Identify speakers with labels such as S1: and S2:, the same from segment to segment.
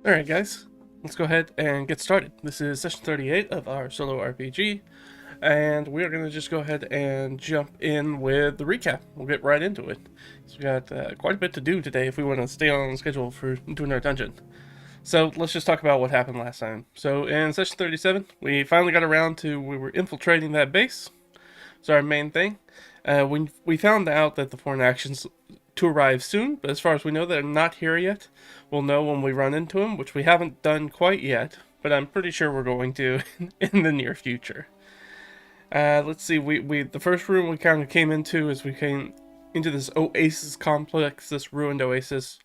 S1: Alright guys, let's go ahead and get started. This is session 38 of our solo RPG, and we're going to just go ahead and jump in with the recap. We'll get right into it. So we got quite a bit to do today if we want to stay on schedule for doing our dungeon. So let's just talk about what happened last time. So in session 37, we finally got around to we were infiltrating that base. It's our main thing. We found out that the foreign actions to arrive soon, but as far as we know, they're not here yet. We'll know when we run into them, which we haven't done quite yet, but I'm pretty sure we're going to in the near future. Let's see, the first room we kind of came into is we came into this oasis complex, this ruined oasis,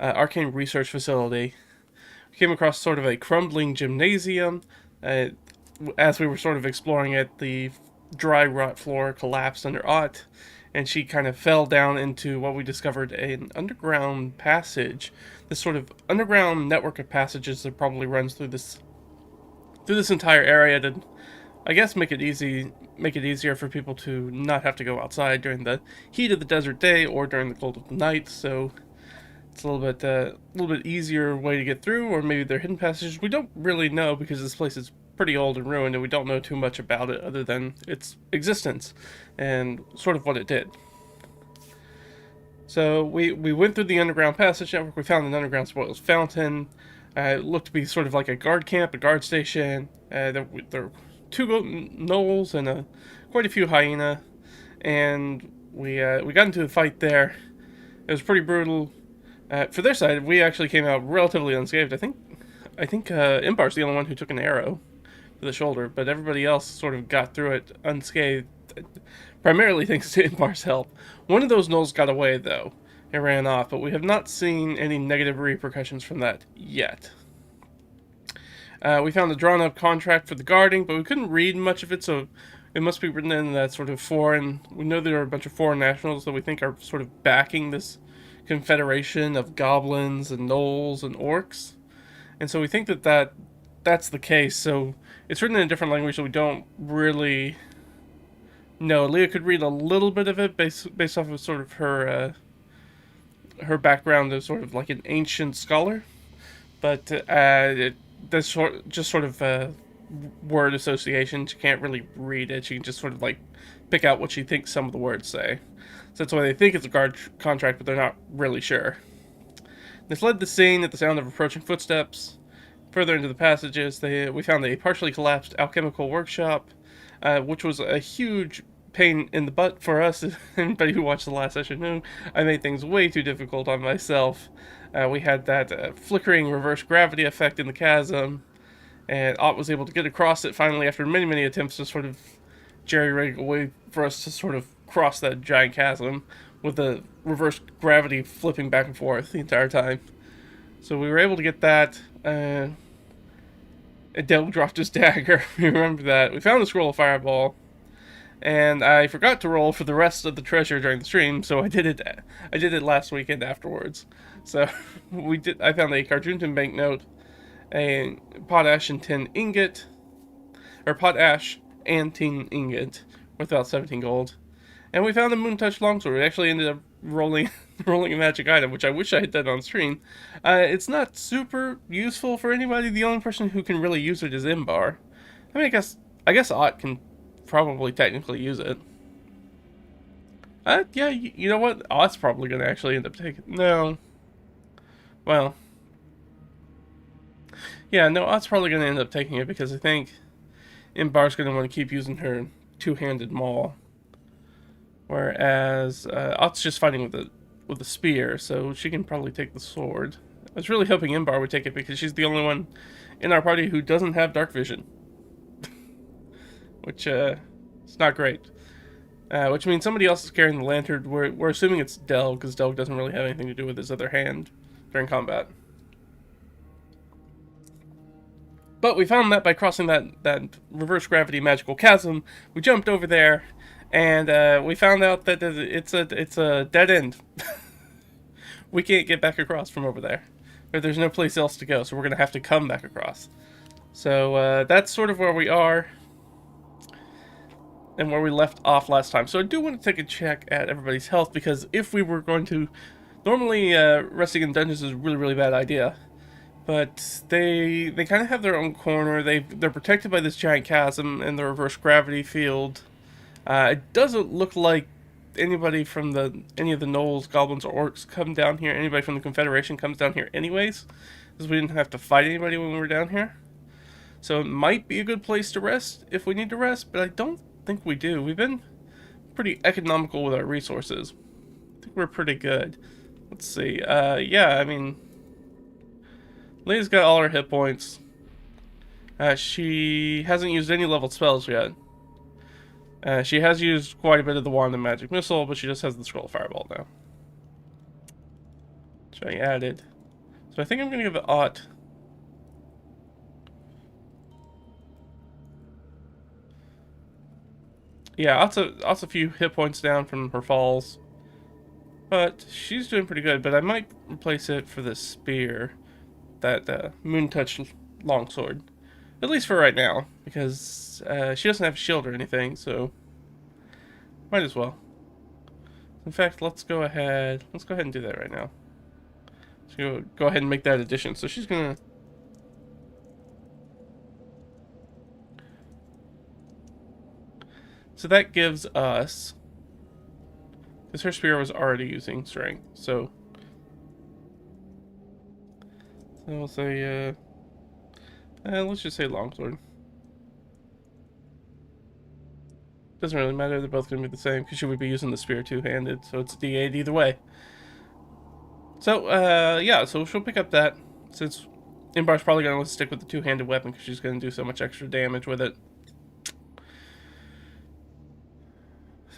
S1: arcane research facility. We came across sort of a crumbling gymnasium. As we were sort of exploring it, the dry rot floor collapsed under Ott, and she kind of fell down into what we discovered an underground passage. This sort of underground network of passages that probably runs through this entire area to, I guess, make it easier for people to not have to go outside during the heat of the desert day or during the cold of the night. So it's a little bit easier way to get through, or maybe they're hidden passages. We don't really know because this place is pretty old and ruined, and we don't know too much about it other than its existence and sort of what it did. So we went through the underground passage network. We found an underground spoils fountain. It looked to be sort of like a guard camp, a guard station. There were two gnolls and quite a few hyena, and we got into a fight there. It was pretty brutal. For their side, we actually came out relatively unscathed. I think Impar's the only one who took an arrow to the shoulder, but everybody else sort of got through it unscathed, primarily thanks to Impar's help. One of those gnolls got away, though, and ran off, but we have not seen any negative repercussions from that yet. We found a drawn-up contract for the guarding, but we couldn't read much of it, so it must be written in that sort of foreign... We know there are a bunch of foreign nationals that we think are sort of backing this confederation of goblins and gnolls and orcs, and so we think that that's the case. So it's written in a different language, so we don't really know. Leah could read a little bit of it based off of sort of her background as sort of like an ancient scholar, but that's just sort of word association. She can't really read it. She can just sort of like pick out what she thinks some of the words say. So that's why they think it's a guard contract, but they're not really sure. They fled the scene at the sound of approaching footsteps. Further into the passages, we found a partially collapsed alchemical workshop, which was a huge pain in the butt for us. Anybody who watched the last session knew I made things way too difficult on myself. We had that flickering reverse gravity effect in the chasm, and Ott was able to get across it finally after many, many attempts to sort of jerry-rig a way for us to sort of cross that giant chasm with the reverse gravity flipping back and forth the entire time. So we were able to get that. Adele dropped his dagger. We remember that. We found the scroll of fireball, and I forgot to roll for the rest of the treasure during the stream, so I did it last weekend afterwards. So I found a Carjuntan banknote, a potash and tin ingot, or potash and tin ingot, worth about 17 gold. And we found a Moontouch longsword. We actually ended up rolling a magic item, which I wish I had done on stream. It's not super useful for anybody. The only person who can really use it is Imbar. I mean, I guess Ott can probably technically use it. Yeah, you know what? Ott's probably going to actually end up taking... No. Well. Yeah, no, Ott's probably going to end up taking it because I think Imbar's going to want to keep using her two-handed maul. Whereas Ott's just fighting with a spear, so she can probably take the sword. I was really hoping Imbar would take it because she's the only one in our party who doesn't have dark vision. Which, it's not great. Which means somebody else is carrying the lantern. We're assuming it's Delg, because Delg doesn't really have anything to do with his other hand during combat. But we found that by crossing that reverse gravity magical chasm. We jumped over there, and we found out that it's a dead end. We can't get back across from over there. Or there's no place else to go, so we're going to have to come back across. So that's sort of where we are, and where we left off last time. So I do want to take a check at everybody's health, because if we were going to... Normally, resting in dungeons is a really, really bad idea. But they kind of have their own corner. They're protected by this giant chasm and the reverse gravity field. It doesn't look like anybody from any of the gnolls, goblins, or orcs come down here. Anybody from the Confederation comes down here anyways, because we didn't have to fight anybody when we were down here. So it might be a good place to rest if we need to rest, but I don't think we do. We've been pretty economical with our resources. I think we're pretty good. Let's see. Yeah, I mean, Leia's got all her hit points. She hasn't used any leveled spells yet. She has used quite a bit of the Wand and Magic Missile, but she just has the Scroll of Fireball now. Which I added. So I think I'm going to give it Aught. Yeah, Aught's a few hit points down from her falls. But she's doing pretty good, but I might replace it for the spear. That Moon Touch longsword. At least for right now, because she doesn't have a shield or anything, so might as well. In fact, let's go ahead and do that right now. So go ahead and make that addition. So she's gonna. So that gives us, because her spear was already using strength, so we'll say, let's just say longsword. Doesn't really matter, they're both going to be the same, because she would be using the spear two-handed, so it's a D8 either way. So, yeah, so she'll pick up that, since Imbar's probably going to stick with the two-handed weapon, because she's going to do so much extra damage with it.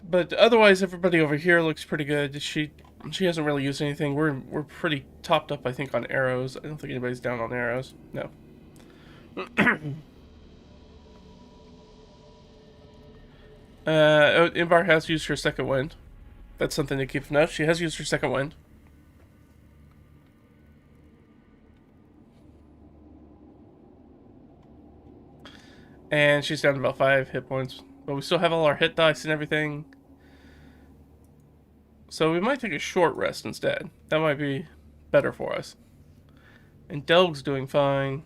S1: But otherwise, everybody over here looks pretty good. She hasn't really used anything. We're pretty topped up, I think, on arrows. I don't think anybody's down on arrows. No. Imbar has used her second wind. That's something to keep note. She has used her second wind. And she's down to about 5 hit points. But we still have all our hit dice and everything. So we might take a short rest instead. That might be better for us. And Delg's doing fine.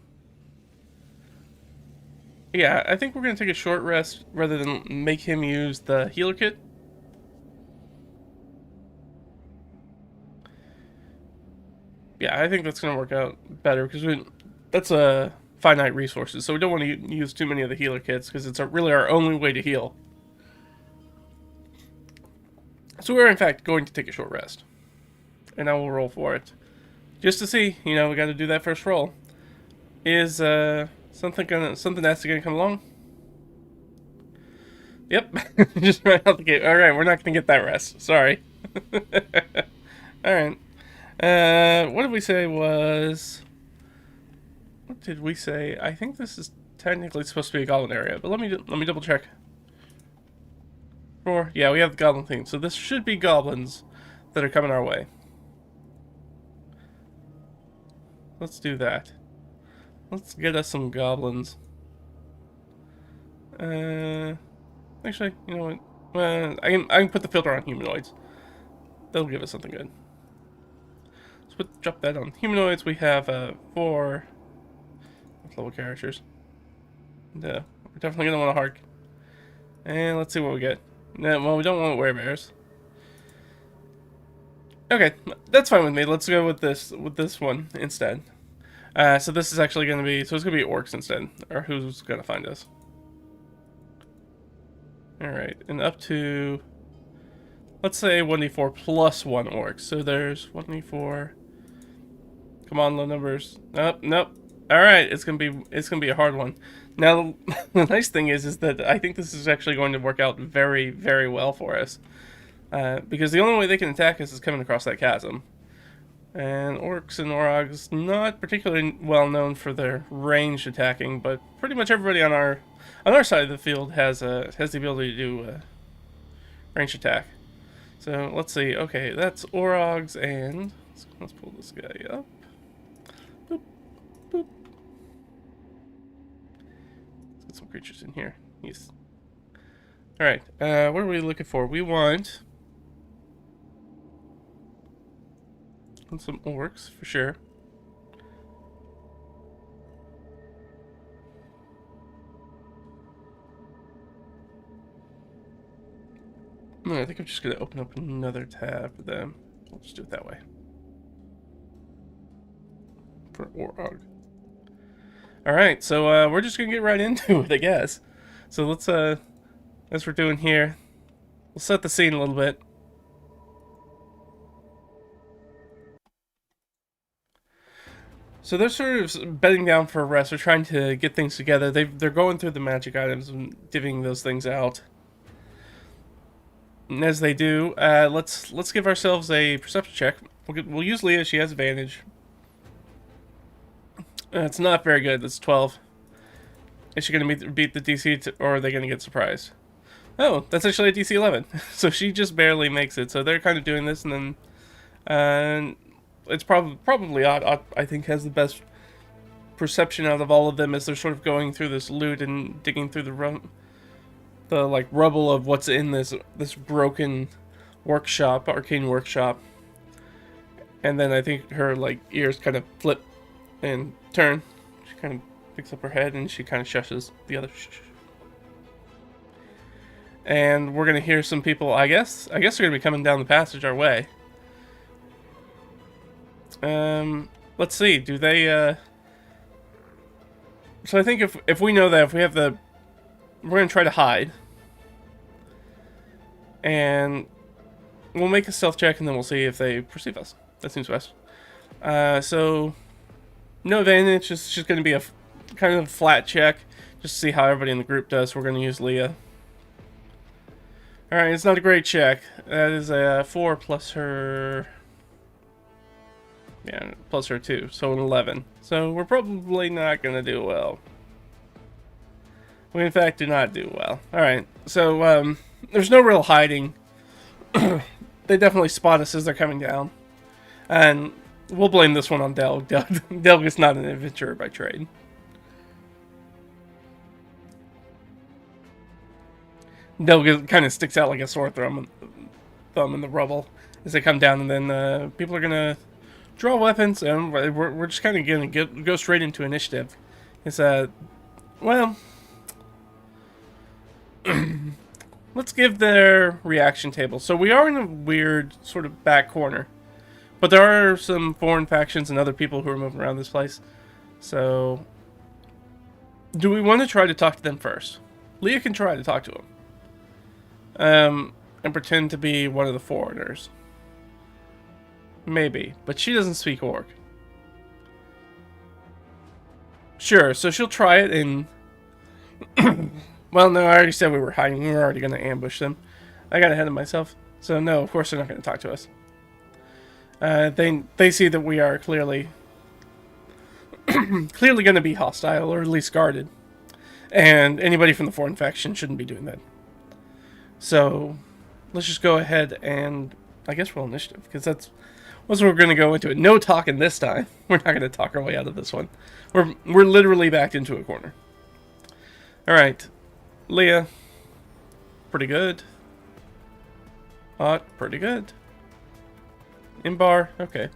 S1: Yeah, I think we're going to take a short rest rather than make him use the healer kit. Yeah, I think that's going to work out better because that's a finite resources. So we don't want to use too many of the healer kits because it's really our only way to heal. So we're in fact going to take a short rest. And I will roll for it. Just to see, we got to do that first roll. Is something nasty gonna come along? Yep. Just right out the gate. Alright, we're not gonna get that rest. Sorry. Alright. What did we say was... What did we say? I think this is technically supposed to be a goblin area, but let me double check. Yeah, we have the goblin theme, so this should be goblins that are coming our way. Let's do that. Let's get us some goblins. Actually, you know what? I can put the filter on humanoids. That'll give us something good. Let's drop that on humanoids. We have 4 level characters. We're definitely gonna want a Hark. And let's see what we get. No, well, we don't want werebears. Okay, that's fine with me. Let's go with this one instead. So this is actually going to be... So it's going to be orcs instead. Or who's going to find us. Alright, and up to... Let's say 1d4 plus 1 orc. So there's 1d4... Come on, low numbers. Nope. Alright, it's gonna be a hard one. Now, the nice thing is that I think this is actually going to work out very, very well for us. Because the only way they can attack us is coming across that chasm. And orcs and orogs, not particularly well known for their ranged attacking, but pretty much everybody on our side of the field has the ability to do ranged attack. So let's see. Okay, that's orogs, and let's pull this guy up. Boop, boop. Let's get some creatures in here. Yes. All right. What are we looking for? We want some orcs for sure. No, I think I'm just going to open up another tab for them. I'll just do it that way. For Orog. Alright, so we're just going to get right into it, I guess. So let's, as we're doing here, we'll set the scene a little bit. So they're sort of bedding down for a rest. They're trying to get things together. They're going through the magic items and divvying those things out. And as they do, let's give ourselves a perception check. We'll use Leah. She has advantage. It's not very good. It's 12. Is she going to beat the DC, or are they going to get surprised? Oh, that's actually a DC 11. So she just barely makes it. So they're kind of doing this, and then it's probably Odd, I think, has the best perception out of all of them as they're sort of going through this loot and digging through the like rubble of what's in this broken workshop, arcane workshop. And then I think her like ears kind of flip and turn. She kind of picks up her head and she kind of shushes the other. And we're gonna hear some people. I guess they're gonna be coming down the passage our way. Let's see. Do they? So I think if we know that, if we have the, we're gonna try to hide, and we'll make a stealth check, and then we'll see if they perceive us. That seems best. So no advantage. It's just gonna be a kind of flat check, just to see how everybody in the group does. So we're gonna use Leah. All right, it's not a great check. That is a 4 plus her. Yeah, plus her 2, so an 11. So we're probably not gonna do well. We in fact do not do well. Alright, so there's no real hiding. They definitely spot us as they're coming down. And we'll blame this one on Delg. Delg is not an adventurer by trade. Delg kind of sticks out like a sore thumb in the rubble as they come down, and then people are gonna draw weapons, and we're just kind of gonna go straight into initiative. It's well, let's give their reaction table. So we are in a weird sort of back corner, but there are some foreign factions and other people who are moving around this place. So, do we want to try to talk to them first? Leah can try to talk to them, and pretend to be one of the foreigners. Maybe, but she doesn't speak Orc. Sure, so she'll try it and... Well, no, I already said we were hiding. We were already going to ambush them. I got ahead of myself. So no, of course they're not going to talk to us. They see that we are clearly going to be hostile, or at least guarded. And anybody from the foreign faction shouldn't be doing that. So, let's just go ahead and... I guess roll initiative, because that's what we're going to go into it. No talking this time. We're not going to talk our way out of this one. We're literally backed into a corner. Alright. Leah. Pretty good. Hot. Pretty good. Imbar. Okay.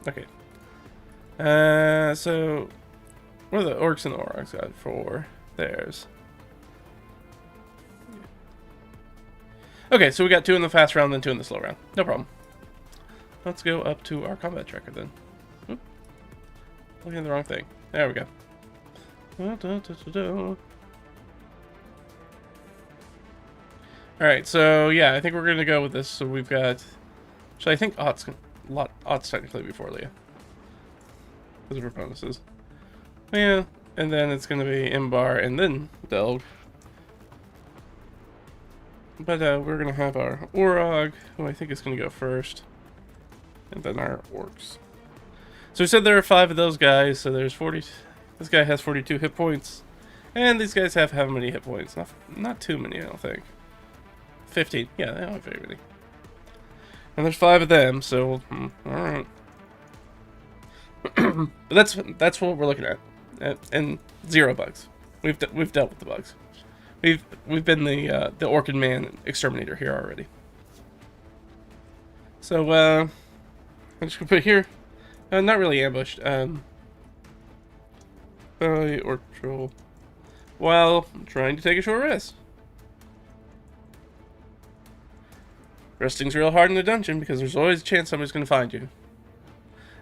S1: Okay. So... what are the orcs and the orcs got for theirs? Okay, so we got 2 in the fast round, then 2 in the slow round. No problem. Let's go up to our combat tracker then. Oop. Looking at the wrong thing. There we go. Alright, so yeah, I think we're going to go with this. So we've got... So I think Ott's technically before Leah. Because of her bonuses. Yeah, and then it's going to be Imbar and then Delg. But we're going to have our Orog, who I think is going to go first. And then our Orcs. So we said there are 5 of those guys, so there's 40... This guy has 42 hit points. And these guys have how many hit points? Not too many, I don't think. 15. Yeah, they don't have very many. And there's 5 of them, so... alright. But that's what we're looking at. And 0 bugs. We've dealt with the bugs. We've been the Orchid Man exterminator here already. So I'm just gonna put it here. Not really ambushed. Orc troll. While trying to take a short rest. Resting's real hard in the dungeon because there's always a chance somebody's going to find you.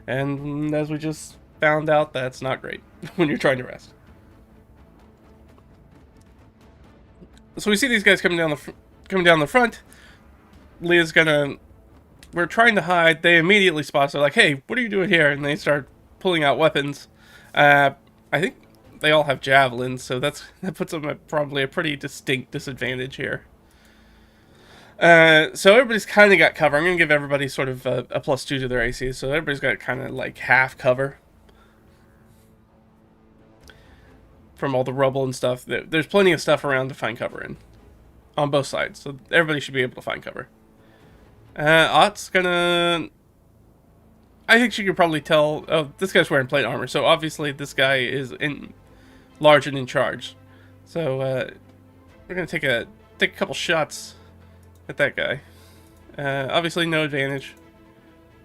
S1: And as we just found out, that's not great when you're trying to rest. So we see these guys coming down the front. Leah's gonna... We're trying to hide. They immediately spot us. They're like, hey, what are you doing here? And they start pulling out weapons. I think they all have javelins, so that puts them at probably a pretty distinct disadvantage here. So everybody's kind of got cover. I'm going to give everybody sort of a +2 to their AC, so everybody's got kind of like half cover from all the rubble and stuff. There's plenty of stuff around to find cover in on both sides, so everybody should be able to find cover. Ott's gonna... I think she could probably tell... Oh, this guy's wearing plate armor, so obviously this guy is large and in charge. So we're gonna take a couple shots at that guy. Obviously no advantage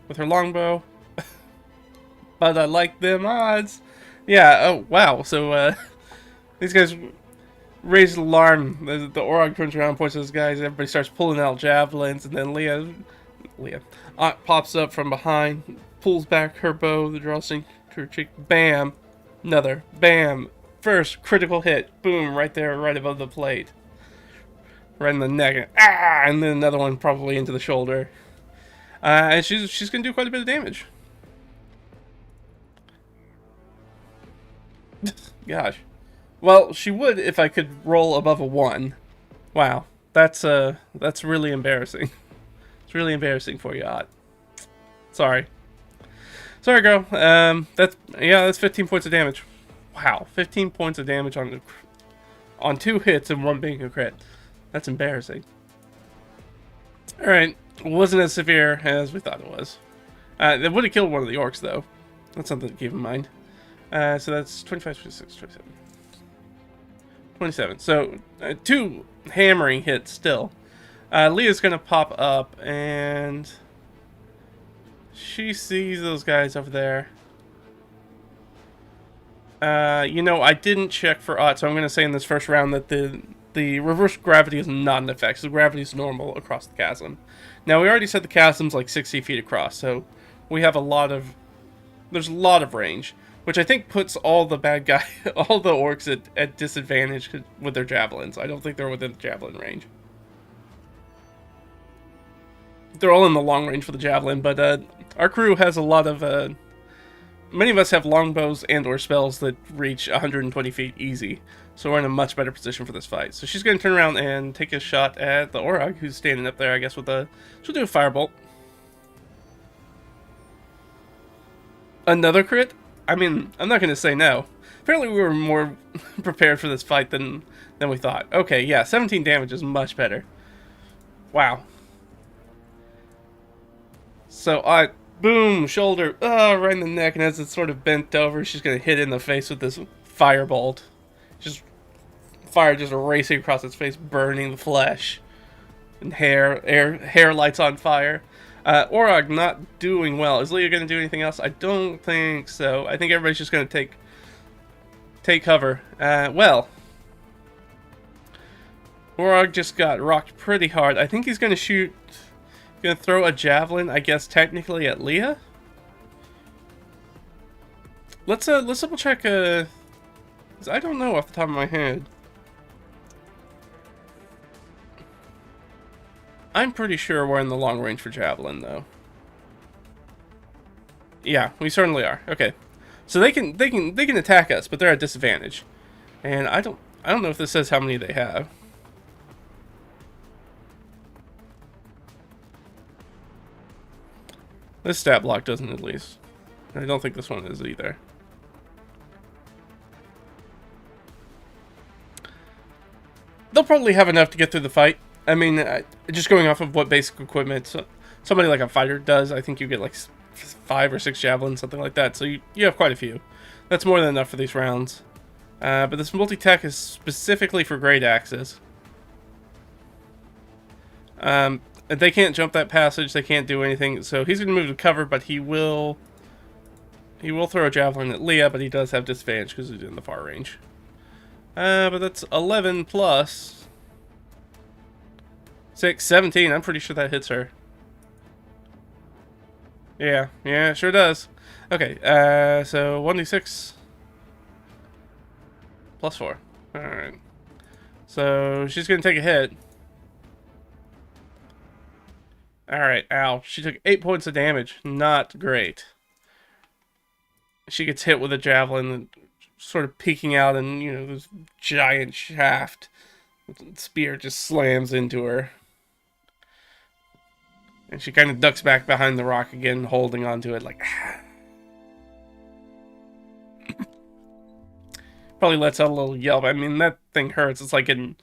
S1: with her longbow, but I like them odds. Yeah. Oh wow. So these guys raise the alarm. The Orog turns around, points to those guys. Everybody starts pulling out javelins, and then Leah pops up from behind, pulls back her bow, the drawstring to her cheek. Bam, another bam. First critical hit. Boom, right there, right above the plate. Right in the neck, and then another one probably into the shoulder. And she's gonna do quite a bit of damage. Gosh, well, she would if I could roll above a 1. Wow, that's really embarrassing. It's really embarrassing for you, Ott. Sorry, girl. That's 15 points of damage. Wow, 15 points of damage on 2 hits and 1 being a crit. That's embarrassing. Alright, wasn't as severe as we thought it was. It would have killed one of the orcs, though. That's something to keep in mind. So that's 25, 26, 27. 27. So, 2 hammering hits still. Leah's gonna pop up, and she sees those guys over there. You know, I didn't check for Ott, so I'm gonna say in this first round that the reverse gravity is not an effect, so gravity is normal across the chasm. Now, we already said the chasm's like 60 feet across, so we have there's a lot of range, which I think puts all the all the orcs at disadvantage with their javelins. I don't think they're within the javelin range. They're all in the long range for the javelin, but our crew has a lot of... many of us have longbows and or spells that reach 120 feet easy, so we're in a much better position for this fight. So she's going to turn around and take a shot at the Orog, who's standing up there, I guess, with a... She'll do a firebolt. Another crit? I mean, I'm not going to say no. Apparently we were more prepared for this fight than we thought. Okay, yeah, 17 damage is much better. Wow. So, boom, shoulder, right in the neck, and as it's sort of bent over, she's going to hit it in the face with this firebolt. Just fire just racing across its face, burning the flesh. And hair lights on fire. Orog not doing well. Is Leah going to do anything else? I don't think so. I think everybody's just going to take cover. Well, Orog just got rocked pretty hard. I think he's going to shoot... Gonna throw a javelin, I guess, technically at Leah. Let's double check. 'Cause I don't know off the top of my head. I'm pretty sure we're in the long range for javelin, though. Yeah, we certainly are. Okay, so they can attack us, but they're at disadvantage, and I don't know if this says how many they have. This stat block doesn't, at least. I don't think this one is either. They'll probably have enough to get through the fight. I mean, just going off of what basic equipment somebody like a fighter does, I think you get like 5 or 6 javelins, something like that. So you have quite a few. That's more than enough for these rounds. But this multi-tech is specifically for great axes. They can't jump that passage. They can't do anything. So he's going to move to cover, but he will throw a javelin at Leah, but he does have disadvantage because he's in the far range. But that's 11 plus. 6, 17. I'm pretty sure that hits her. Yeah, yeah, sure does. Okay, so 1d6 plus 4. Alright. So she's gonna take a hit. Alright, ow. She took 8 points of damage. Not great. She gets hit with a javelin, sort of peeking out, and, you know, this giant shaft with the spear just slams into her. And she kind of ducks back behind the rock again, holding onto it like... Probably lets out a little yelp. I mean, that thing hurts. It's like getting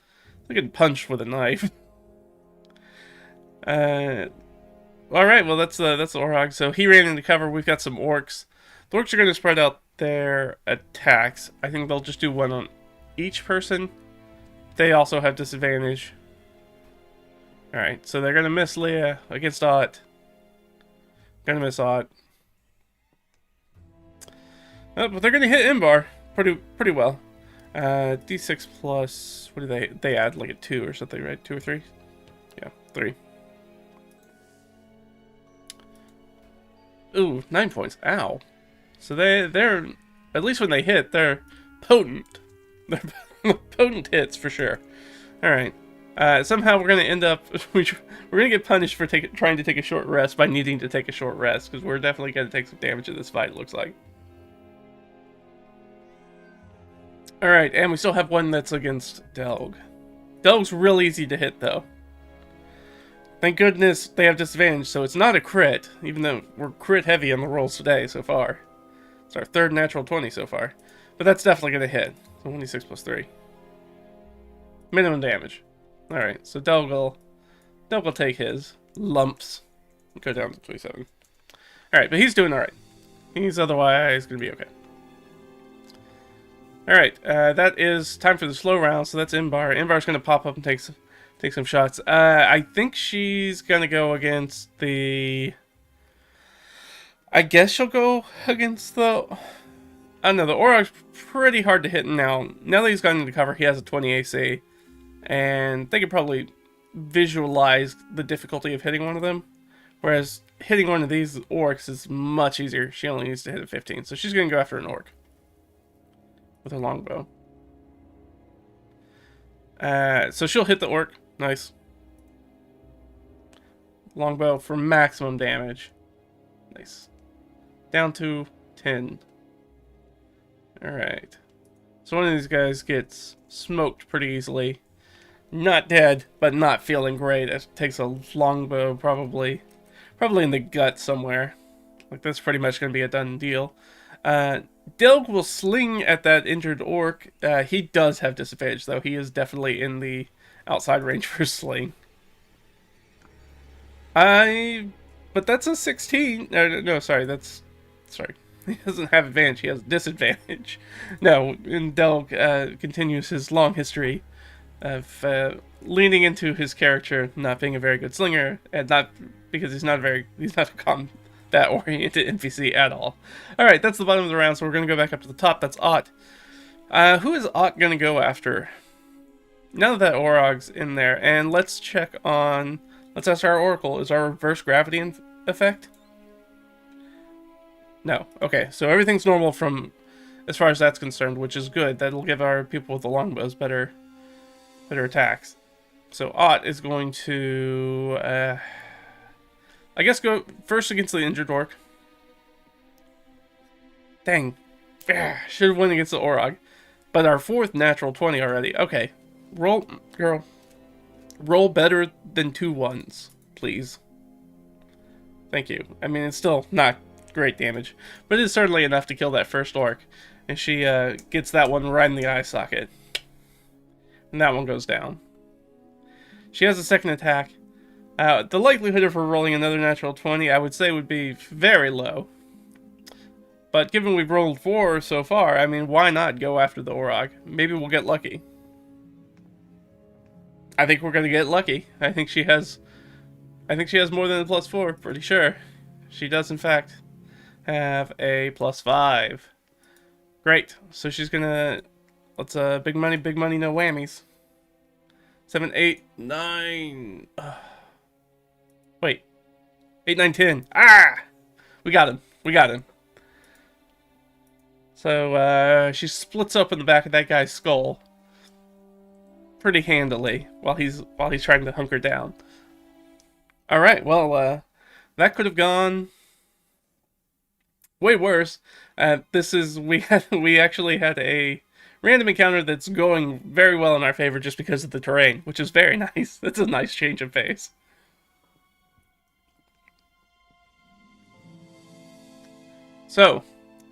S1: punched with a knife. Alright, well, that's the Orog. So he ran into cover. We've got some orcs. The orcs are going to spread out their attacks. I think they'll just do one on each person. They also have disadvantage. Alright, so they're going to miss Leah against Ott. Going to miss Ott. Oh, but they're going to hit Imbar pretty well. D6 plus... What do they add? Like a 2 or something, right? 2 or 3? Yeah, 3. Ooh, 9 points. Ow. So they're... At least when they hit, they're potent. They're potent hits, for sure. Alright. Somehow we're going to end up... we're going to get punished for trying to take a short rest by needing to take a short rest, because we're definitely going to take some damage in this fight, it looks like. Alright, and we still have one that's against Delg. Delg's real easy to hit, though. Thank goodness they have disadvantage, so it's not a crit, even though we're crit heavy on the rolls today so far. It's our third natural 20 so far. But that's definitely going to hit. So 1d6 plus 3. Minimum damage. Alright, so Delg will take his lumps. Go down to 27. Alright, but he's doing alright. He's otherwise going to be okay. Alright, that is time for the slow round, so that's Imbar. Imbar's going to pop up and take some shots. I think she's going to go against the... I guess she'll go against the... I don't know, the Orog's pretty hard to hit now. Now that he's gotten into cover, he has a 20 AC. And they could probably visualize the difficulty of hitting one of them. Whereas hitting one of these orcs is much easier. She only needs to hit a 15. So she's going to go after an orc. With her longbow. So she'll hit the orc. Nice. Longbow for maximum damage. Nice. Down to 10. Alright. So one of these guys gets smoked pretty easily. Not dead, but not feeling great. It takes a longbow probably in the gut somewhere. Like that's pretty much going to be a done deal. Delg will sling at that injured orc. He does have disadvantage, though. He is definitely in the outside range for sling. But that's a 16. No, sorry, sorry. He doesn't have advantage, he has disadvantage. No, and Delg continues his long history of leaning into his character not being a very good slinger, and not because he's not a combat-oriented NPC at all. Alright, that's the bottom of the round, so we're going to go back up to the top. That's Ott. Who is Ott going to go after? Now that Orog's in there, and let's check on... Let's ask our Oracle. Is our reverse gravity effect? No. Okay, so everything's normal from as far as that's concerned, which is good. That'll give our people with the longbows better attacks. So Ott is going to... I guess go first against the injured orc. Dang. Should have won against the Orog. But our fourth natural 20 already. Okay. Roll, girl. Roll better than 2 1s, please. Thank you. I mean, it's still not great damage, but it's certainly enough to kill that first orc. And she gets that one right in the eye socket. And that one goes down. She has a second attack. The likelihood of her rolling another natural 20, I would say, would be very low. But given we've rolled 4 so far, I mean, why not go after the Orog? Maybe we'll get lucky. I think we're going to get lucky. I think she has more than a +4, pretty sure. She does, in fact, have a +5. Great. So she's going to... Let's, big money, no whammies. 7, 8, 9. Wait. 8, 9, 10. Ah! We got him. We got him. So, she splits open the back of that guy's skull pretty handily while he's trying to hunker down. All right. Well, that could have gone way worse. We actually had a random encounter that's going very well in our favor just because of the terrain, which is very nice. That's a nice change of pace. So,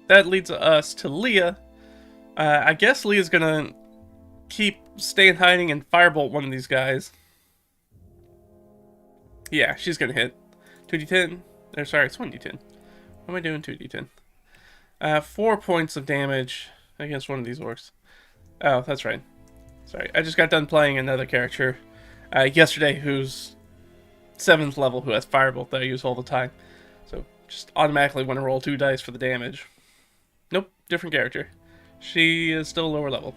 S1: that leads us to Leah. I guess Leah's gonna stay in hiding and firebolt one of these guys. Yeah, she's gonna hit. 2d10. Or sorry, it's 1d10. What am I doing 2d10? 4 points of damage against one of these orcs. Oh, that's right. Sorry, I just got done playing another character yesterday who's 7th level, who has firebolt that I use all the time. So, just automatically want to roll 2 dice for the damage. Nope, different character. She is still lower level.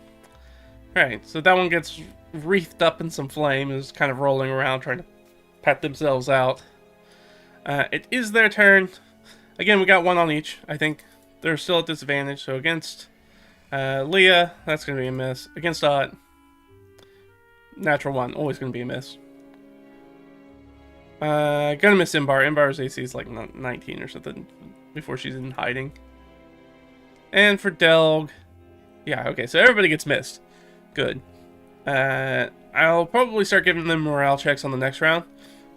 S1: Alright, so that one gets wreathed up in some flame, is kind of rolling around trying to pat themselves out. It is their turn. Again, we got 1 on each. I think they're still at disadvantage, so against Leah, that's going to be a miss. Against natural 1, always going to be a miss. Gonna miss Imbar. Imbar's AC is like 19 or something before she's in hiding. And for Delg, yeah, okay, so everybody gets missed. Good. I'll probably start giving them morale checks on the next round,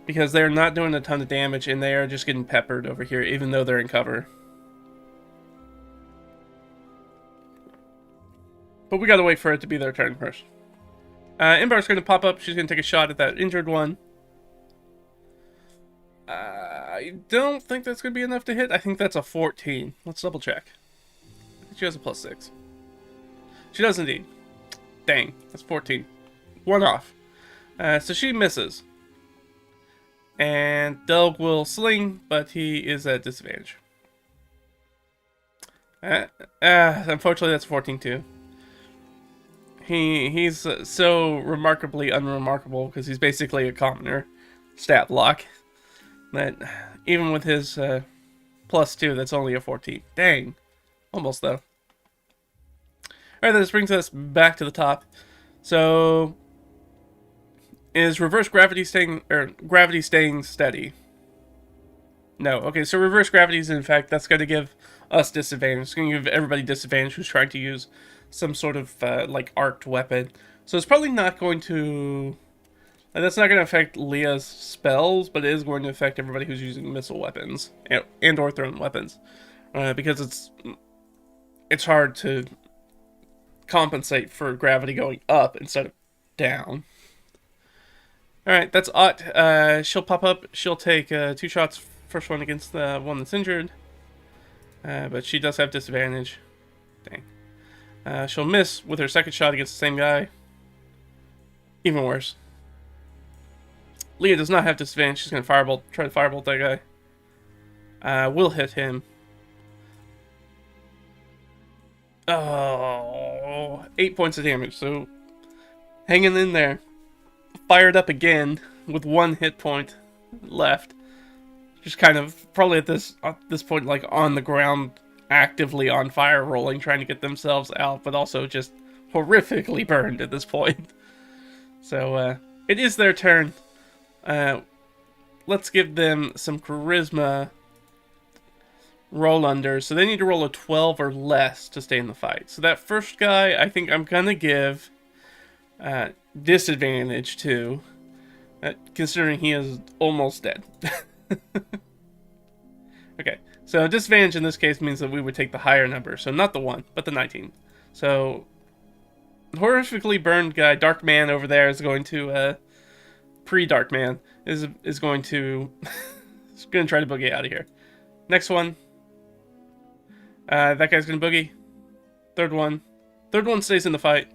S1: because they're not doing a ton of damage, and they are just getting peppered over here, even though they're in cover. But we gotta wait for it to be their turn first. Imbar's gonna pop up, she's gonna take a shot at that injured one. I don't think that's gonna be enough to hit. I think that's a 14. Let's double check. She has a +6. She does indeed. Dang, that's 14. 1 off. So she misses. And Delg will sling, but he is at disadvantage. Unfortunately, that's 14 too. He's so remarkably unremarkable because he's basically a commoner stat block that even with his +2, that's only a 14. Dang, almost though. All right, this brings us back to the top. So, is reverse gravity staying steady? No. Okay, so reverse gravity is in fact that's going to give us disadvantage. It's going to give everybody disadvantage who's trying to use some sort of like arced weapon. So it's probably not going to. That's not going to affect Leah's spells, but it is going to affect everybody who's using missile weapons and or thrown weapons, because it's hard to compensate for gravity going up instead of down. Alright, that's Ott. She'll pop up. She'll take 2 shots. First one against the one that's injured. But she does have disadvantage. Dang. She'll miss with her second shot against the same guy. Even worse. Leah does not have disadvantage. She's going to try to firebolt that guy. Will hit him. Oh, 8 points of damage. So, hanging in there. Fired up again with 1 hit point left. Just kind of probably at this point, like on the ground, actively on fire, rolling, trying to get themselves out, but also just horrifically burned at this point. So it is their turn. Let's give them some charisma roll under. So they need to roll a 12 or less to stay in the fight. So that first guy, I think I'm gonna give disadvantage to, considering he is almost dead. Okay, so disadvantage in this case means that we would take the higher number, so not the 1, but the 19. So, horrifically burned guy, Dark Man over there is going to, pre-Dark Man, is going to, is going to try to boogie out of here. Next one, that guy's going to boogie. Third one stays in the fight.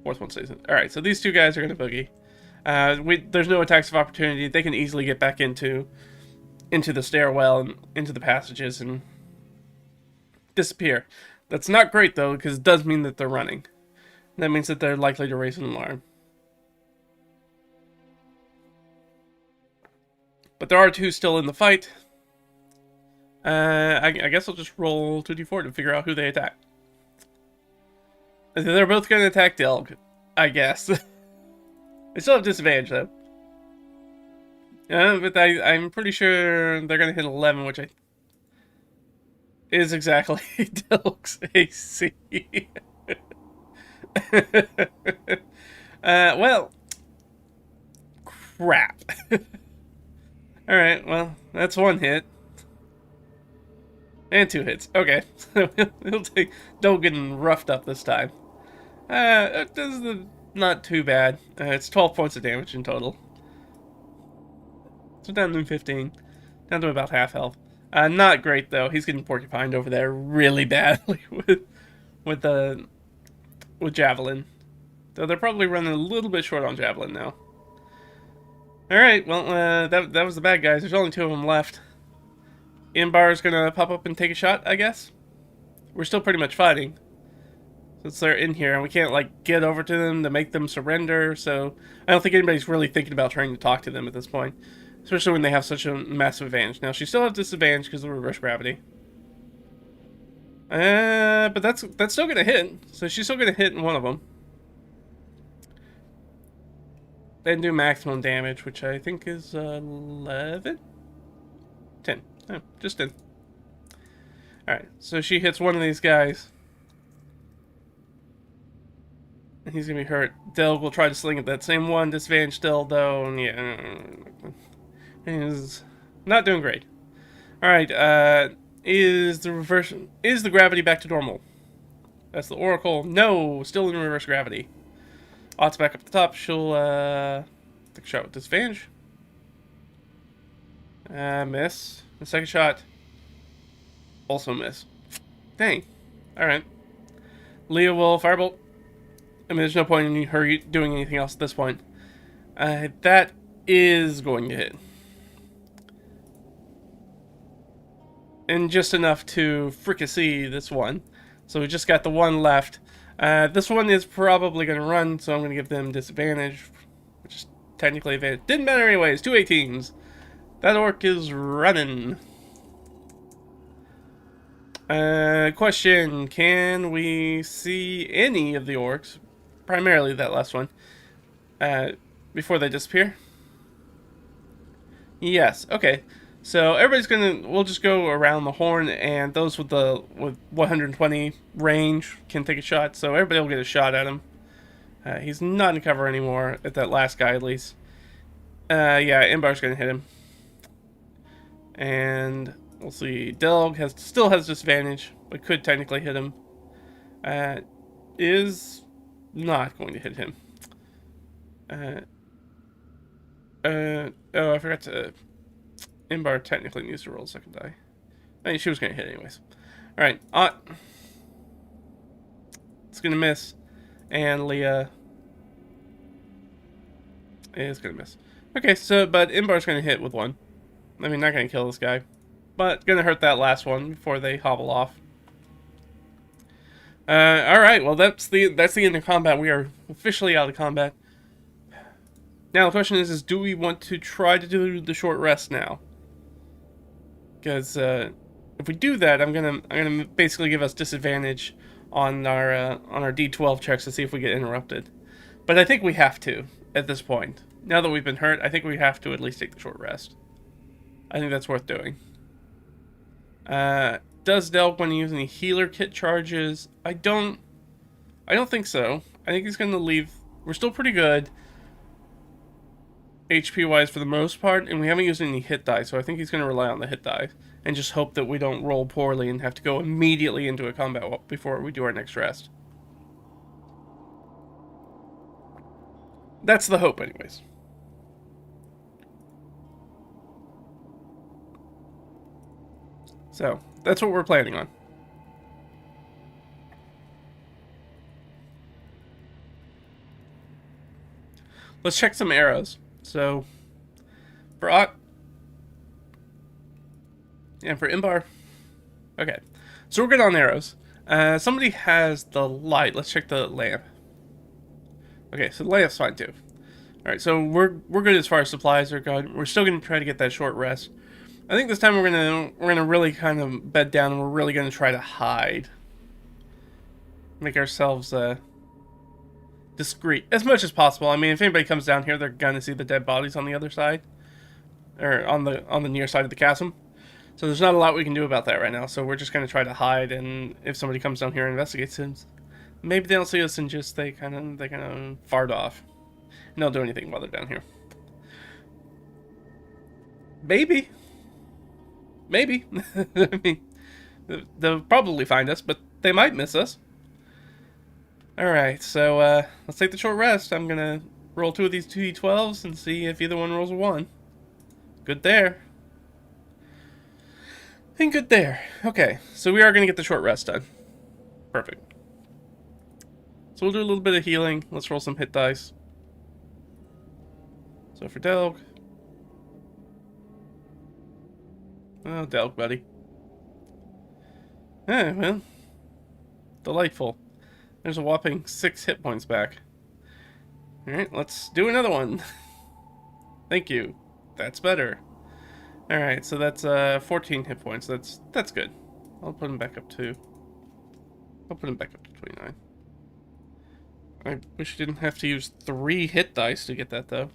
S1: Fourth one stays in. Alright, so these 2 guys are going to boogie. There's no attacks of opportunity. They can easily get back into the stairwell and into the passages and disappear. That's not great though, because it does mean that they're running. That means that they're likely to raise an alarm. But there are two still in the fight. I guess I'll just roll 2d4 to figure out who they attack. They're both going to attack Delg, I guess. They still have disadvantage, though. But I'm pretty sure they're going to hit 11, which is exactly Delg's AC. Well, crap. Alright, well, that's one hit. And 2 hits. Okay. He'll take Delg getting roughed up this time. This is not too bad. It's 12 points of damage in total. So down to 15. Down to about half health. Not great, though. He's getting porcupined over there really badly with Javelin. Though they're probably running a little bit short on Javelin now. Alright, well, that was the bad guys. There's only 2 of them left. Imbar's gonna pop up and take a shot, I guess. We're still pretty much fighting. Since they're in here, and we can't, like, get over to them to make them surrender, so I don't think anybody's really thinking about trying to talk to them at this point. Especially when they have such a massive advantage. Now, she still has disadvantage because of reverse gravity. But that's still gonna hit, so she's still gonna hit in one of them. Then do maximum damage, which I think is 11? 10. Oh, just 10. Alright, so she hits one of these guys. And he's gonna be hurt. Delg will try to sling at that same one. Disadvantage still, though. And yeah. He's not doing great. Alright, is the gravity back to normal? That's the Oracle. No, still in reverse gravity. Ott's back up at the top. She'll take a shot with disadvantage. Miss. The second shot. Also miss. Dang. Alright. Leah will firebolt. I mean, there's no point in her doing anything else at this point. That is going to hit. And just enough to fricassee this one. So we just got the one left. This one is probably going to run, so I'm going to give them disadvantage. Which is technically advantage. Didn't matter anyways. 2 18s. That orc is running. Question. Can we see any of the orcs? Primarily that last one. Before they disappear? Yes. Okay. So everybody's we'll just go around the horn, and those with 120 range can take a shot. So everybody will get a shot at him. He's not in cover anymore, at that last guy at least. Yeah, Imbar's gonna hit him. And we'll see. Delg still has disadvantage, but could technically hit him. Is not going to hit him. Oh, I forgot to... Imbar technically needs to roll a second die. I mean, she was going to hit anyways. Alright, Ott. It's going to miss. And Leah is going to miss. Okay, so, but Imbar's going to hit with one. I mean, not going to kill this guy. But going to hurt that last one before they hobble off. Alright, well, that's the end of combat. We are officially out of combat. Now, the question is do we want to try to do the short rest now? Because if we do that, I'm gonna basically give us disadvantage on our D12 checks to see if we get interrupted. But I think we have to at this point. Now that we've been hurt, I think we have to at least take the short rest. I think that's worth doing. Does Delg want to use any healer kit charges? I don't think so. I think he's gonna leave. We're still pretty good HP wise for the most part, and we haven't used any hit die, so I think he's going to rely on the hit die and just hope that we don't roll poorly and have to go immediately into a combat before we do our next rest. That's the hope, anyways. So, that's what we're planning on. Let's check some arrows. So, for Ott, and for Imbar, okay. So we're good on arrows. Somebody has the light. Let's check the lamp. Okay, so the layout's fine too. Alright, so we're good as far as supplies are good. We're still gonna try to get that short rest. I think this time we're gonna really kind of bed down and we're really gonna try to hide. Make ourselves discreet as much as possible. I mean, if anybody comes down here, they're gonna see the dead bodies on the other side. Or on the near side of the chasm. So there's not a lot we can do about that right now. So we're just gonna try to hide, and if somebody comes down here and investigates it, maybe they don't see us and just they kind of fart off. And don't do anything while they're down here. Maybe. I mean, they'll probably find us, but they might miss us. Alright, so let's take the short rest. I'm gonna roll 2 of these 2d12s and see if either one rolls a 1. Good there. And good there. Okay, so we are gonna get the short rest done. Perfect. So we'll do a little bit of healing. Let's roll some hit dice. So for Delg. Oh, Delg, buddy. Eh, well. Delightful. There's a whopping 6 hit points back. Alright, let's do another one. Thank you. That's better. Alright, so that's 14 hit points. That's good. I'll put him back up to 29. I wish I didn't have to use 3 hit dice to get that, though.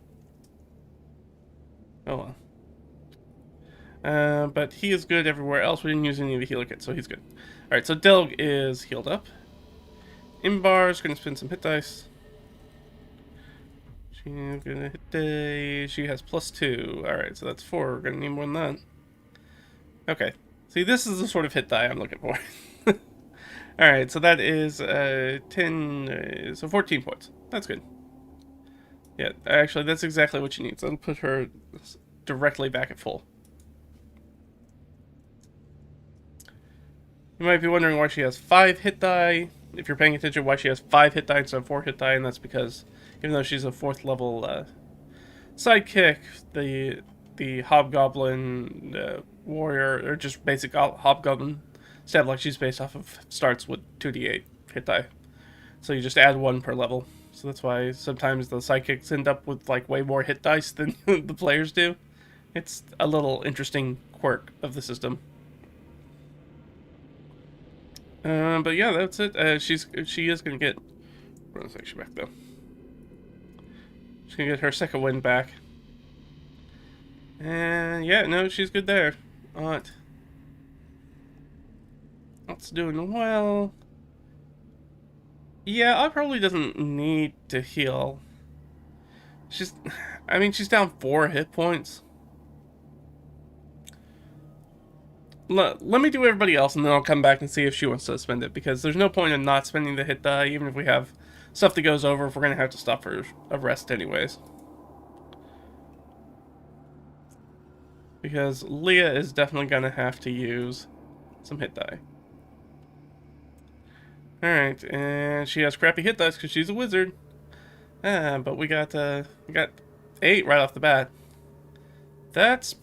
S1: Oh well. But he is good everywhere else. We didn't use any of the healer kits, so he's good. Alright, so Delg is healed up. Imbar is going to spin some hit dice. She's going to hit die. She has +2. Alright, so that's 4. We're going to need more than that. Okay. See, this is the sort of hit die I'm looking for. Alright, so that is 10, so 14 points. That's good. Yeah, actually, that's exactly what she needs. I'll put her directly back at full. You might be wondering why she has 5 hit die. If you're paying attention, why she has 5 hit die instead of 4 hit die, and that's because even though she's a 4th level sidekick, the hobgoblin warrior, or just basic hobgoblin stat block she's based off of starts with 2d8 hit die. So you just add 1 per level. So that's why sometimes the sidekicks end up with like way more hit dice than the players do. It's a little interesting quirk of the system. But yeah, that's it. She is gonna get. Run a section back though. She's gonna get her second win back. And yeah, no, she's good there. Alright. That's doing well. Yeah, I probably doesn't need to heal. She's down 4 hit points. Let me do everybody else, and then I'll come back and see if she wants to spend it, because there's no point in not spending the hit die, even if we have stuff that goes over, if we're going to have to stop for a rest anyways. Because Leah is definitely going to have to use some hit die. Alright, and she has crappy hit dice because she's a wizard. But we got 8 right off the bat. That's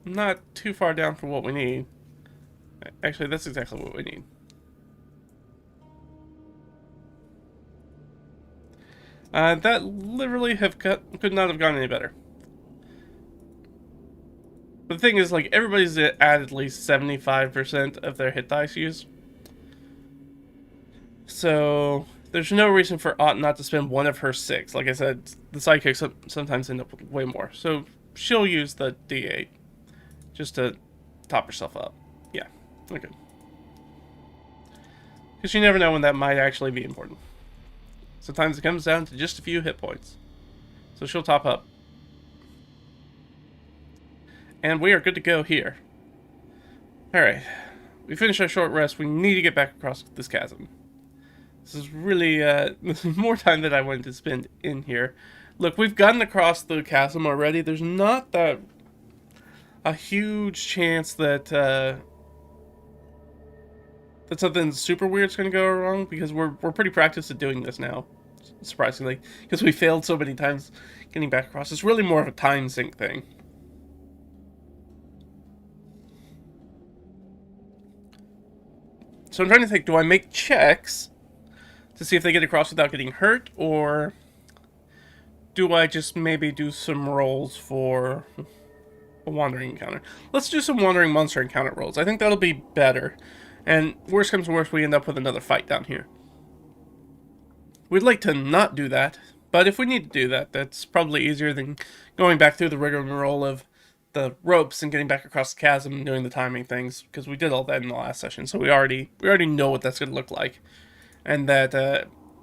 S1: not too far down for what we need. Actually, that's exactly what we need. That literally could not have gone any better. But the thing is, like, everybody's at least 75% of their hit dice use. So there's no reason for Aunt not to spend 1 of her 6. Like I said, the sidekicks sometimes end up with way more. So she'll use the D8 just to top herself up. Yeah, okay. Because you never know when that might actually be important. Sometimes it comes down to just a few hit points. So she'll top up. And we are good to go here. Alright. We finished our short rest. We need to get back across this chasm. This is really this is more time than I wanted to spend in here. Look, we've gotten across the chasm already. There's not that a huge chance that that something super weird's going to go wrong, because we're pretty practiced at doing this now, surprisingly, because we failed so many times getting back across. It's really more of a time sink thing. So I'm trying to think, do I make checks to see if they get across without getting hurt, or do I just maybe do some rolls for a wandering encounter? Let's do some wandering monster encounter rolls. I think that'll be better. And worst comes to worst, we end up with another fight down here. We'd like to not do that, but if we need to do that, that's probably easier than going back through the rigmarole of the ropes and getting back across the chasm and doing the timing things, because we did all that in the last session, so we already know what that's going to look like, and that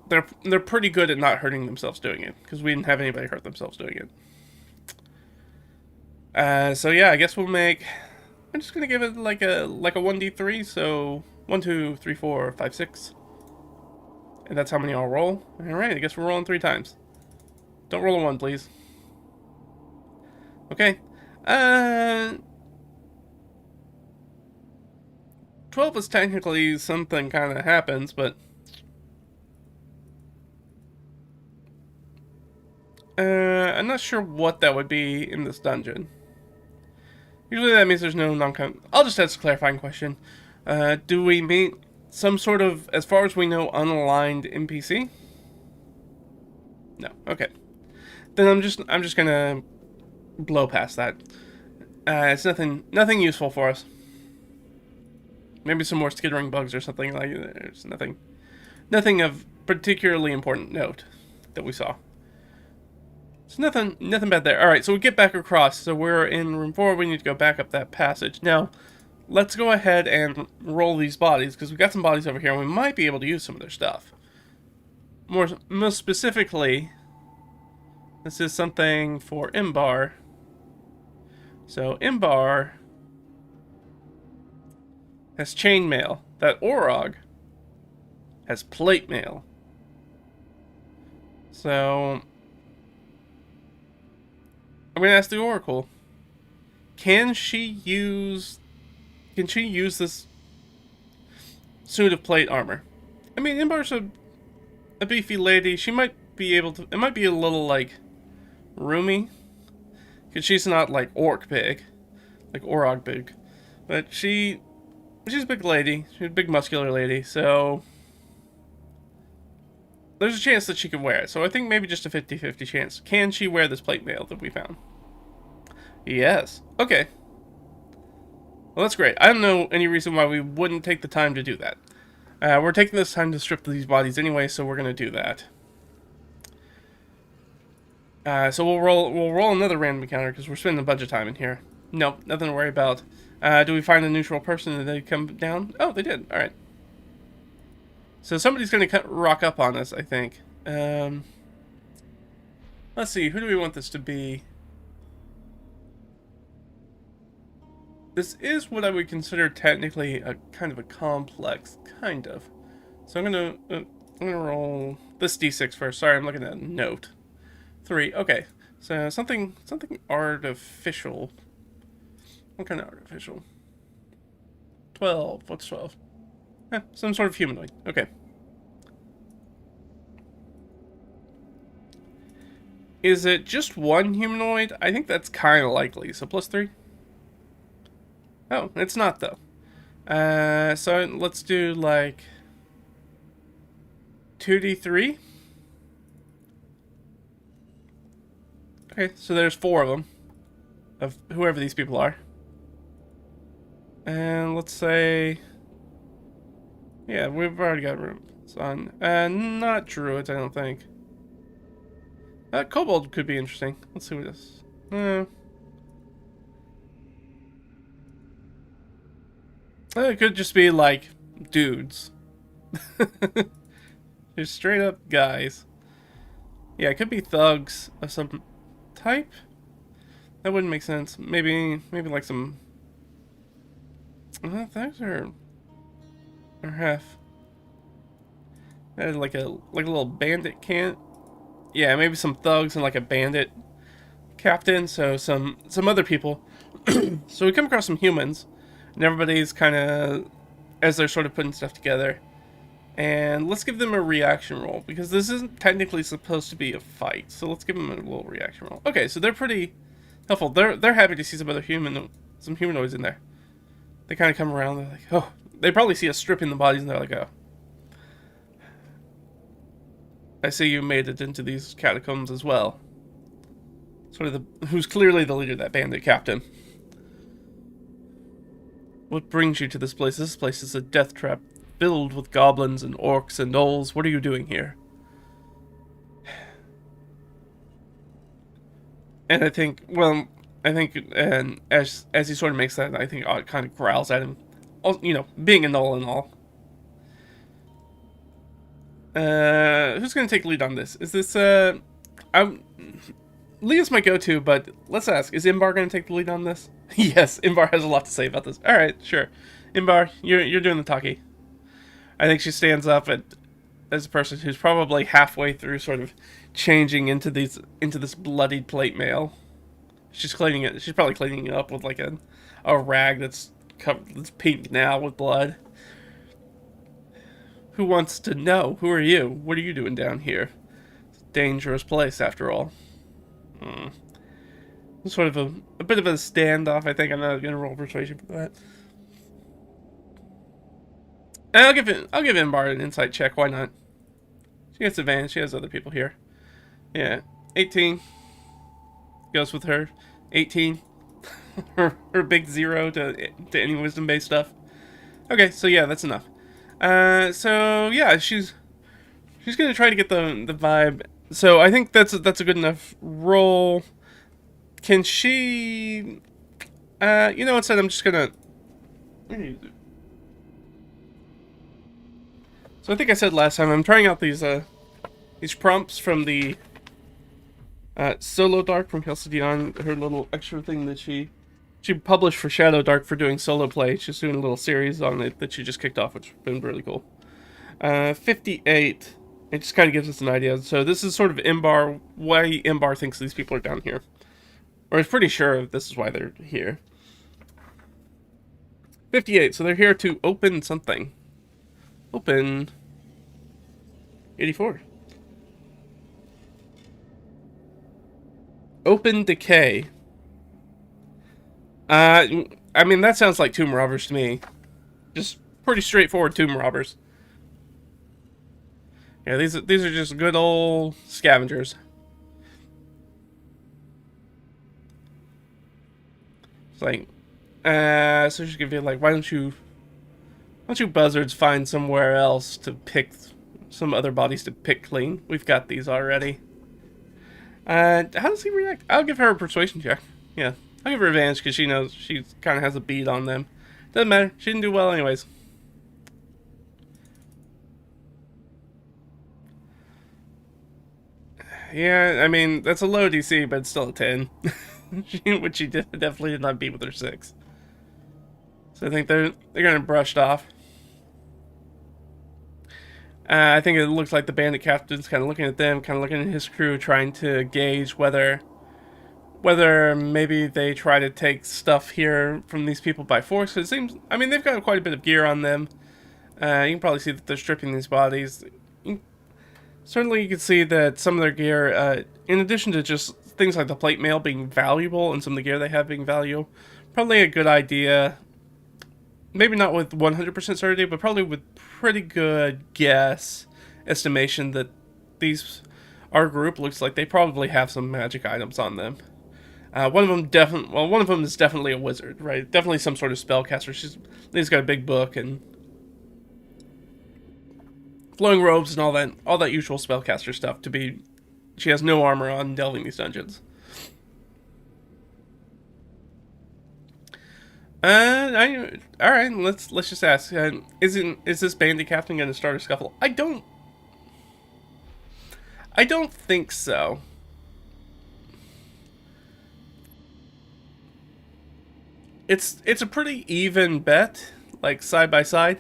S1: they're pretty good at not hurting themselves doing it, because we didn't have anybody hurt themselves doing it. So yeah, I guess we'll make. I'm just gonna give it like a 1d3, so 1, 2, 3, 4, 5, 6. And that's how many I'll roll. Alright, I guess we're rolling 3 times. Don't roll a 1, please. Okay. 12 is technically something kind of happens, but... I'm not sure what that would be in this dungeon. Usually that means there's no non-con... I'll just ask a clarifying question. Do we meet some sort of, as far as we know, unaligned NPC? No. Okay. Then I'm just gonna blow past that. It's nothing useful for us. Maybe some more skittering bugs or something like that. There's nothing of particularly important note that we saw. It's nothing bad there. Alright, so we get back across. So we're in room 4. We need to go back up that passage. Now, let's go ahead and roll these bodies, because we've got some bodies over here, and we might be able to use some of their stuff. Most specifically, this is something for Imbar. So, Imbar has chainmail. That Orog has plate mail. So... I'm gonna ask the Oracle. Can she use this suit of plate armor? I mean, Imbar's a beefy lady. She might be able to. It might be a little like roomy, because she's not like orc big, like Orog big, but she's a big lady. She's a big muscular lady. So there's a chance that she could wear it. So I think maybe just a 50-50 chance. Can she wear this plate mail that we found? Yes. Okay. Well, that's great. I don't know any reason why we wouldn't take the time to do that. We're taking this time to strip these bodies anyway, so we're going to do that. So we'll roll another random encounter, because we're spending a bunch of time in here. Nope, nothing to worry about. Do we find a neutral person? Did they come down? Oh, they did. Alright. So somebody's going to rock up on us, I think. Let's see, who do we want this to be? This is what I would consider technically a kind of a complex, kind of. So I'm gonna roll this d6 first. Sorry, I'm looking at a note. 3. Okay, so something artificial. What kind of artificial? 12. What's 12? Some sort of humanoid. Okay. Is it just one humanoid? I think that's kind of likely. So +3. Oh, it's not though. So let's do like 2d3. Okay, so there's 4 of them, of whoever these people are. And let's say, yeah, we've already got room on. Not druids, I don't think. Kobold could be interesting. Let's see what this. It could just be like dudes. Just straight up guys. Yeah, it could be thugs of some type. That wouldn't make sense. Maybe like some. Thugs are half. Like a little bandit can't. Yeah, maybe some thugs and like a bandit captain. So some other people. So we come across some humans, and everybody's kind of, as they're sort of putting stuff together. And let's give them a reaction roll, because this isn't technically supposed to be a fight. So let's give them a little reaction roll. Okay, so they're pretty helpful. They're happy to see some humanoids in there. They kind of come around. They're like, oh, they probably see us stripping the bodies, and they're like, oh. I see you made it into these catacombs as well. Sort of who's clearly the leader of that bandit captain. What brings you to this place? This place is a death trap filled with goblins and orcs and gnolls. What are you doing here? And I think, and as he sort of makes that, I think Odd kind of growls at him. You know, being a gnoll and all. Who's going to take lead on this? Is this, Leah's my go-to, but let's ask, is Imbar going to take the lead on this? Yes, Imbar has a lot to say about this. Alright, sure. Imbar, you're doing the talkie. I think she stands up as a person who's probably halfway through sort of changing into this bloodied plate mail. She's cleaning it. She's probably cleaning it up with like a rag that's pink now with blood. Who wants to know? Who are you? What are you doing down here? It's a dangerous place, after all. Sort of a bit of a standoff, I think. I'm not gonna roll persuasion for that. And I'll give Imbar an insight check. Why not? She gets advantage. She has other people here. Yeah, 18 goes with her. 18. her big 0 to any wisdom based stuff. Okay, so yeah, that's enough. So yeah, she's gonna try to get the vibe. So I think that's a good enough roll. Can she? You know, instead I'm just gonna. So I think I said last time I'm trying out these prompts from the Solo Dark from Chalcedon, her little extra thing that she published for Shadow Dark for doing solo play. She's doing a little series on it that she just kicked off, which has been really cool. 58. It just kind of gives us an idea. So this is sort of Imbar, why Imbar thinks these people are down here. Or is pretty sure this is why they're here. 58, so they're here to open something. Open 84. Open decay. I mean, that sounds like tomb robbers to me. Just pretty straightforward tomb robbers. Yeah, these are just good old scavengers. It's like, so she's gonna be like, why don't you buzzards find somewhere else to pick, some other bodies to pick clean? We've got these already. How does he react? I'll give her a persuasion check. Yeah, I'll give her advantage because she knows she kind of has a bead on them. Doesn't matter. She didn't do well anyways. Yeah, I mean, that's a low DC, but it's still a 10. Which she definitely did not beat with her 6. So I think they're gonna brush it off. I think it looks like the bandit captain's kind of looking at them, kind of looking at his crew, trying to gauge whether maybe they try to take stuff here from these people by force. It seems, I mean, they've got quite a bit of gear on them. You can probably see that they're stripping these bodies. Certainly you can see that some of their gear, in addition to just things like the plate mail being valuable and some of the gear they have being valuable, probably a good idea. Maybe not with 100% certainty, but probably with pretty good guess estimation that our group looks like they probably have some magic items on them. One of them is definitely a wizard, right? Definitely some sort of spellcaster. He's got a big book and flowing robes and all that usual spellcaster stuff. She has no armor on delving these dungeons. All right. Let's just ask. Is this bandit captain going to start a scuffle? I don't think so. It's a pretty even bet, like side by side,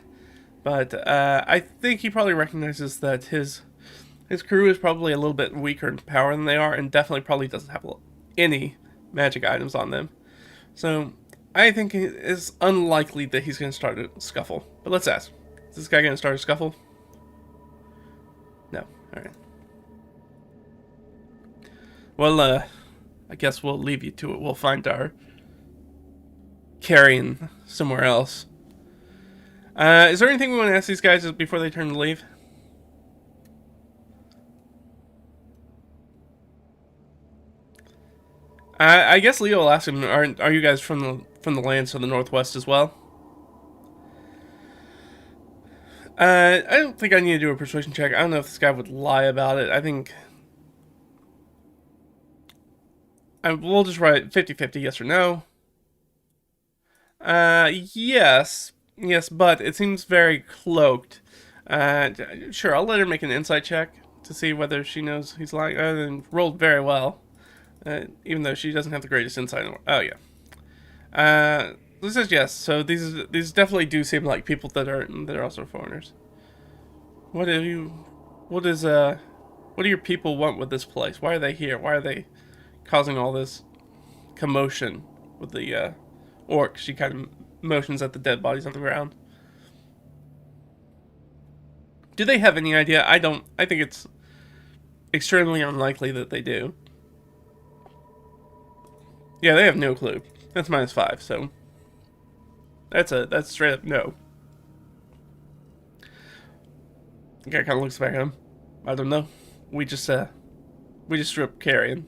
S1: but I think he probably recognizes that his crew is probably a little bit weaker in power than they are, and definitely probably doesn't have any magic items on them. So I think it's unlikely that he's going to start a scuffle. But let's ask. Is this guy going to start a scuffle? No. Alright. Well, I guess we'll leave you to it. We'll find our carrion somewhere else. Is there anything we want to ask these guys before they turn to leave? I guess Leo will ask him, are you guys from the lands to the northwest as well? I don't think I need to do a persuasion check. I don't know if this guy would lie about it. I think we'll just write 50-50, yes or no. Yes. Yes, but it seems very cloaked. Sure, I'll let her make an insight check to see whether she knows he's lying. And rolled very well, even though she doesn't have the greatest insight. Oh yeah. This says yes. So these definitely do seem like people that are also foreigners. What do you? What is What do your people want with this place? Why are they here? Why are they causing all this commotion with the orc? She kind of motions at the dead bodies on the ground. Do they have any idea? I don't. I think it's extremely unlikely that they do. Yeah, they have no clue. That's -5, so that's straight up no. The guy kind of looks back at him. I don't know. We just strip carrying.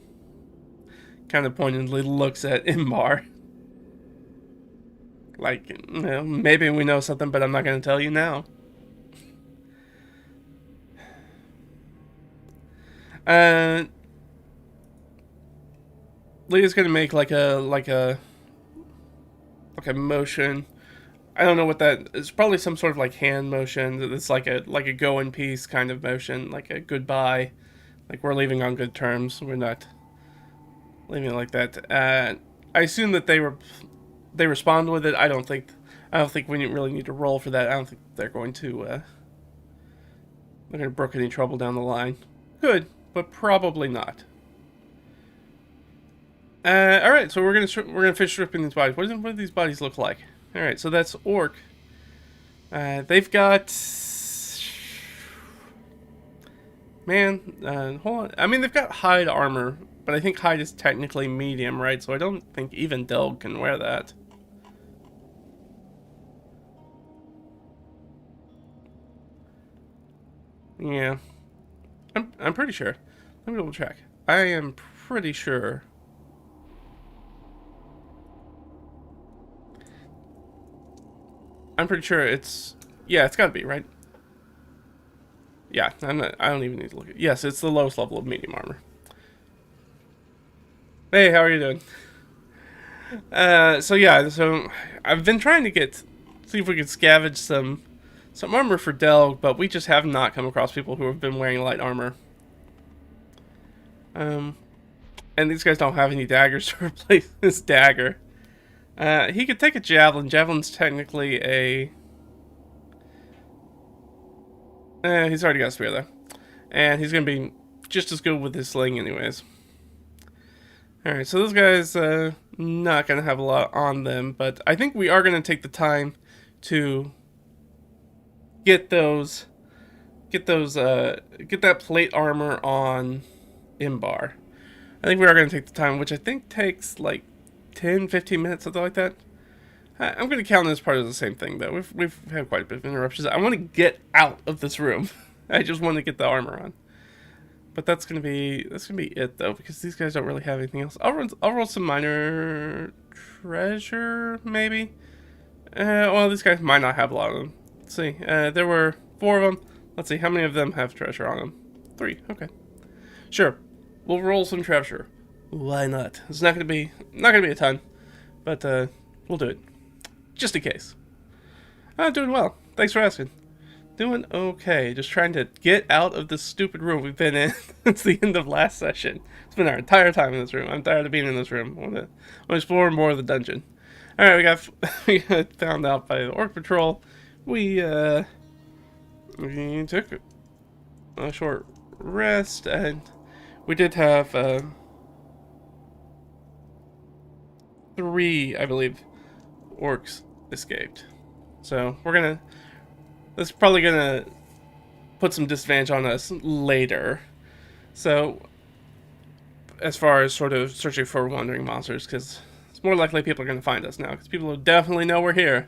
S1: Kind of pointedly looks at Imbar. Like, you know, maybe we know something, but I'm not going to tell you now. Leah's gonna make like a motion. I don't know what that is. Probably some sort of like hand motion. It's like a go in peace kind of motion, like a goodbye, like we're leaving on good terms. We're not leaving like that. I assume that they respond with it. I don't think we really need to roll for that. I don't think they're going to brook any trouble down the line. Good, but probably not. All right, so we're gonna finish stripping these bodies. What do these bodies look like? All right, so that's orc. They've got hold on. I mean, they've got hide armor, but I think hide is technically medium, right? So I don't think even Delg can wear that. Yeah, I'm pretty sure. Let me double check. I am pretty sure. I'm pretty sure it's... Yeah, it's gotta be, right? Yeah, I don't even need to look at... Yes, it's the lowest level of medium armor. Hey, how are you doing? So yeah, so I've been trying to see if we could scavenge some armor for Delg, but we just have not come across people who have been wearing light armor. And these guys don't have any daggers to replace this dagger. He could take a javelin. Javelin's technically a... he's already got a spear, though. And he's going to be just as good with his sling anyways. Alright, so those guys, not going to have a lot on them, but I think we are going to take the time to get that plate armor on Imbar. I think we are going to take the time, which I think takes, like, 10-15 minutes, something like that. I'm going to count this part as the same thing, though. We've had quite a bit of interruptions. I want to get out of this room. I just want to get the armor on. But that's gonna be it, though, because these guys don't really have anything else. I'll roll some minor treasure, maybe. Well, these guys might not have a lot of them. Let's see. There were 4 of them. Let's see how many of them have treasure on them. 3. Okay. Sure. We'll roll some treasure. Why not? It's not gonna be a ton, but we'll do it just in case. I'm doing well. Thanks for asking. Doing okay. Just trying to get out of this stupid room we've been in since the end of last session. It's been our entire time in this room. I'm tired of being in this room. I want to explore more of the dungeon. All right, we got found out by the Orc Patrol. We took a short rest, and we did have 3, I believe, orcs escaped. So that's probably gonna put some disadvantage on us later. So, as far as sort of searching for wandering monsters, because it's more likely people are gonna find us now, because people will definitely know we're here.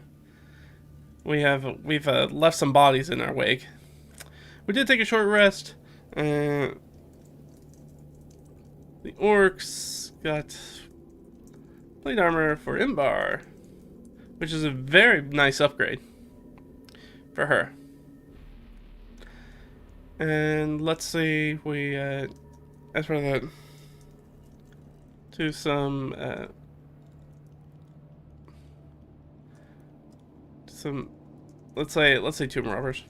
S1: We've left some bodies in our wake. We did take a short rest. The orcs got Plate armor for Imbar, which is a very nice upgrade for her. And let's see, we, as for that, to some, let's say tomb robbers.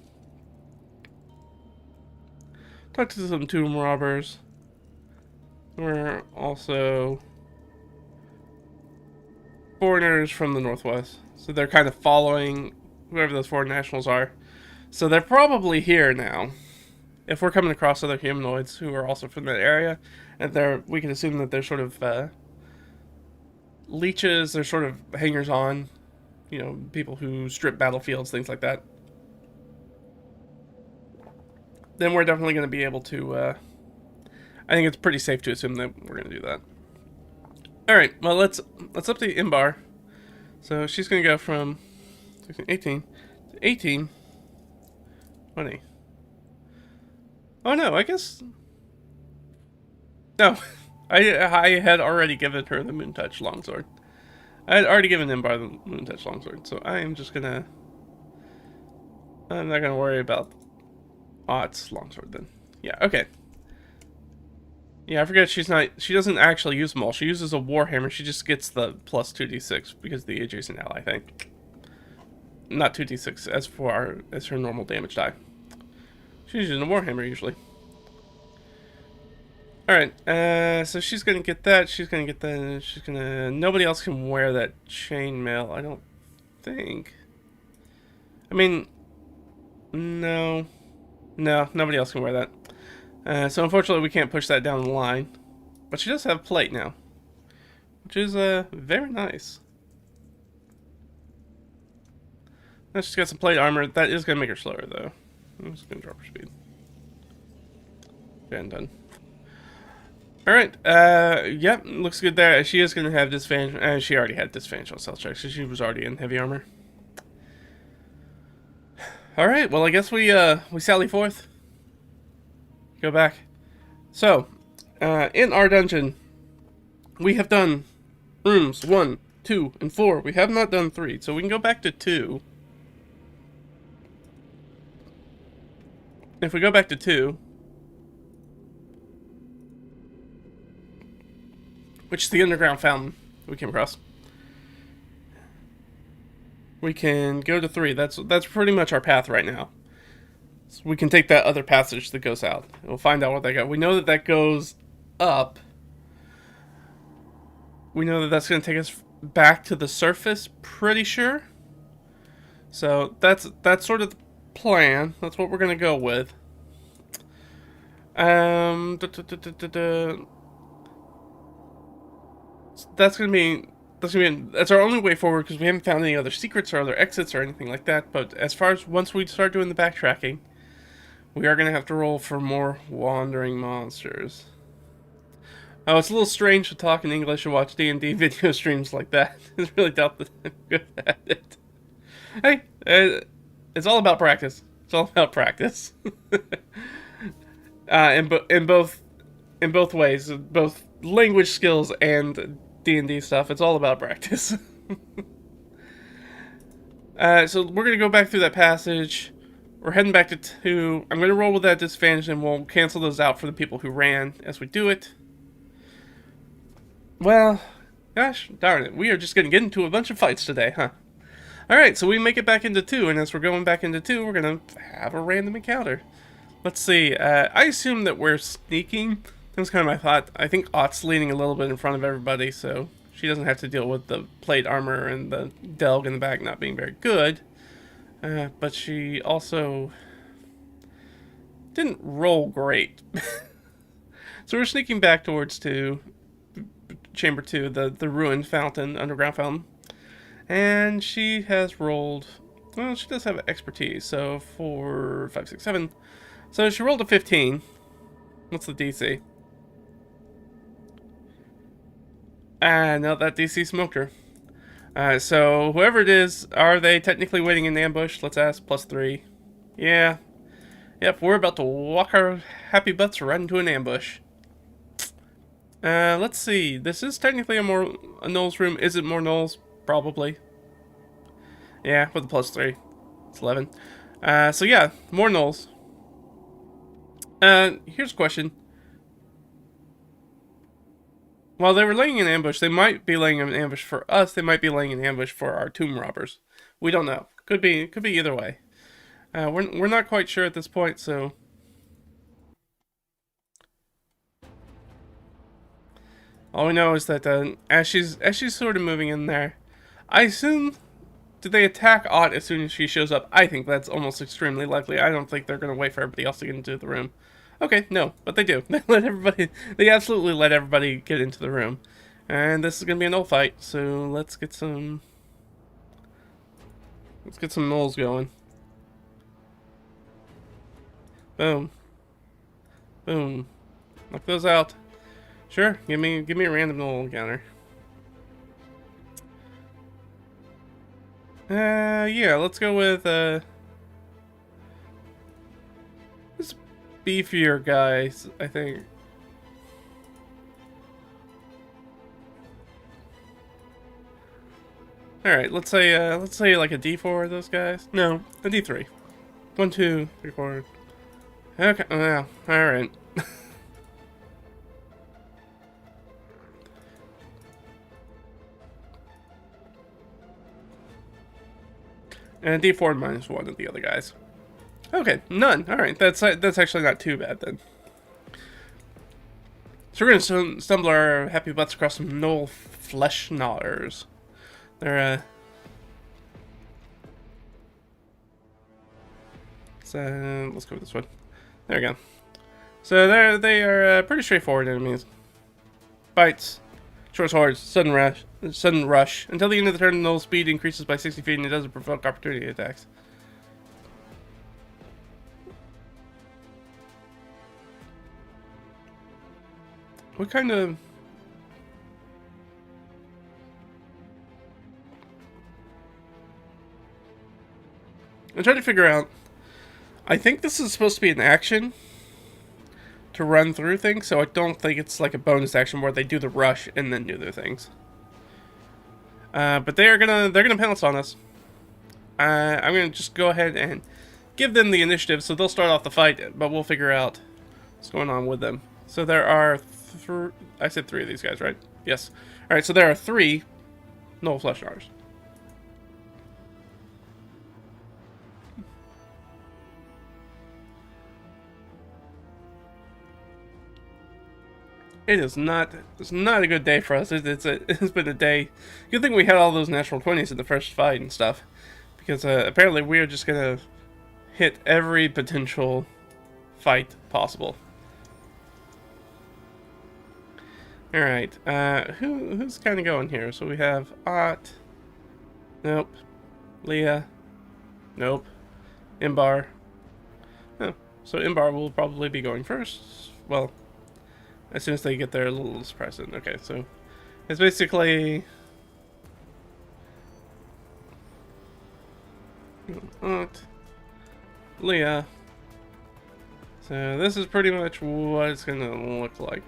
S1: Talk to some tomb robbers. We're also foreigners from the Northwest. So they're kind of following whoever those foreign nationals are. So they're probably here now. If we're coming across other humanoids who are also from that area, and we can assume that they're sort of leeches, they're sort of hangers-on, you know, people who strip battlefields, things like that. Then we're definitely going to be able to, I think it's pretty safe to assume that we're going to do that. Alright, well, let's update Imbar. So she's going to go from 18 to 18, 20. Oh no, I guess... No, I had already given her the Moon Touch Longsword. I had already given Imbar the Moon Touch Longsword, so I am just gonna... I'm not gonna worry about Ott's Longsword then. Yeah, okay. Yeah, I forget she doesn't actually use Maul. She uses a Warhammer. She just gets the plus 2d6 because of the adjacent ally thing. Not 2d6 as her normal damage die. She's using a Warhammer usually. Alright, so she's gonna get that, she's gonna get that, and she's gonna... Nobody else can wear that chainmail, I don't think. I mean... No, nobody else can wear that. So unfortunately we can't push that down the line. But she does have plate now. Which is, very nice. Now she's got some plate armor. That is gonna make her slower, though. I'm just gonna drop her speed. Okay, I'm done. Alright, yep, looks good there. She is gonna have disadvantage, she already had disadvantage on stealth checks, so she was already in heavy armor. Alright, well I guess we sally forth. Go back. So, in our dungeon, we have done rooms 1, 2, and 4. We have not done 3, so we can go back to 2. If we go back to 2, which is the underground fountain we came across, we can go to 3. That's pretty much our path right now. So we can take that other passage that goes out. And we'll find out what that got. We know that goes up. We know that that's going to take us back to the surface, pretty sure. So that's sort of the plan. That's what we're going to go with. That's our only way forward because we haven't found any other secrets or other exits or anything like that. But as far as once we start doing the backtracking, we are going to have to roll for more wandering monsters. Oh, it's a little strange to talk in English and watch D&D video streams like that. I really doubt that I'm good at it. Hey, it's all about practice. It's all about practice. In both ways, both language skills and D&D stuff. It's all about practice. So we're gonna go back through that passage. We're heading back to 2. I'm gonna roll with that disadvantage, and we'll cancel those out for the people who ran as we do it. Well, gosh darn it, we are just gonna get into a bunch of fights today, huh? Alright, so we make it back into 2, and as we're going back into 2, we're gonna have a random encounter. Let's see, I assume that we're sneaking. That's kind of my thought. I think Ott's leaning a little bit in front of everybody, so she doesn't have to deal with the plate armor and the delg in the back not being very good. But she also didn't roll great. So we're sneaking back towards Chamber 2, the ruined fountain, underground fountain. And she has rolled... Well, she does have expertise, so 4, 5, 6, 7... So she rolled a 15. What's the DC? No, that DC smoked her. So whoever it is, are they technically waiting in ambush? Let's ask. +3. Yeah. Yep, we're about to walk our happy butts right into an ambush. Let's see. This is technically a Knowles room. Is it more Knowles? Probably. Yeah, with the +3. It's 11. So yeah, more Knowles. Here's a question. While they were laying an ambush, they might be laying an ambush for us. They might be laying an ambush for our tomb robbers. We don't know. Could be either way. We're not quite sure at this point, so... All we know is that as she's sort of moving in there, I assume, did they attack Ott as soon as she shows up? I think that's almost extremely likely. I don't think they're going to wait for everybody else to get into the room. Okay, no, but they do. They absolutely let everybody get into the room. And this is going to be a null fight, so let's get some nulls going. Boom. Boom. Knock those out. Sure, give me a random null encounter. Yeah, let's go with this beefier guy, I think. Alright, let's say like a D4 of those guys. No, a D3. 1, 2, 3, 4. Okay, well, alright. And D4 -1 of the other guys. Okay, none. Alright, that's actually not too bad then. So we're gonna stumble our happy butts across some null flesh gnawers. They're so let's go with this one. There we go. So they are pretty straightforward enemies. Bites, short swords, sudden rush. Until the end of the turn, the null speed increases by 60 feet and it doesn't provoke opportunity attacks. What kind of... I'm trying to figure out... I think this is supposed to be an action to run through things, so I don't think it's like a bonus action where they do the rush and then do their things. But they're gonna pounce on us. I'm gonna just go ahead and give them the initiative, so they'll start off the fight, but we'll figure out what's going on with them. So there are I said 3 of these guys, right? Yes. All right. So there are 3 null flesh gnawers. It's not a good day for us. It's been a day. Good thing we had all those natural 20s in the first fight and stuff, because apparently we are just gonna hit every potential fight possible. All right. Who's kind of going here? So we have Ott. Nope. Leah. Nope. Imbar. Oh, so Imbar will probably be going first. Well, as soon as they get their little surprise in. Okay, so it's basically Ott, Leah. So this is pretty much what it's gonna look like.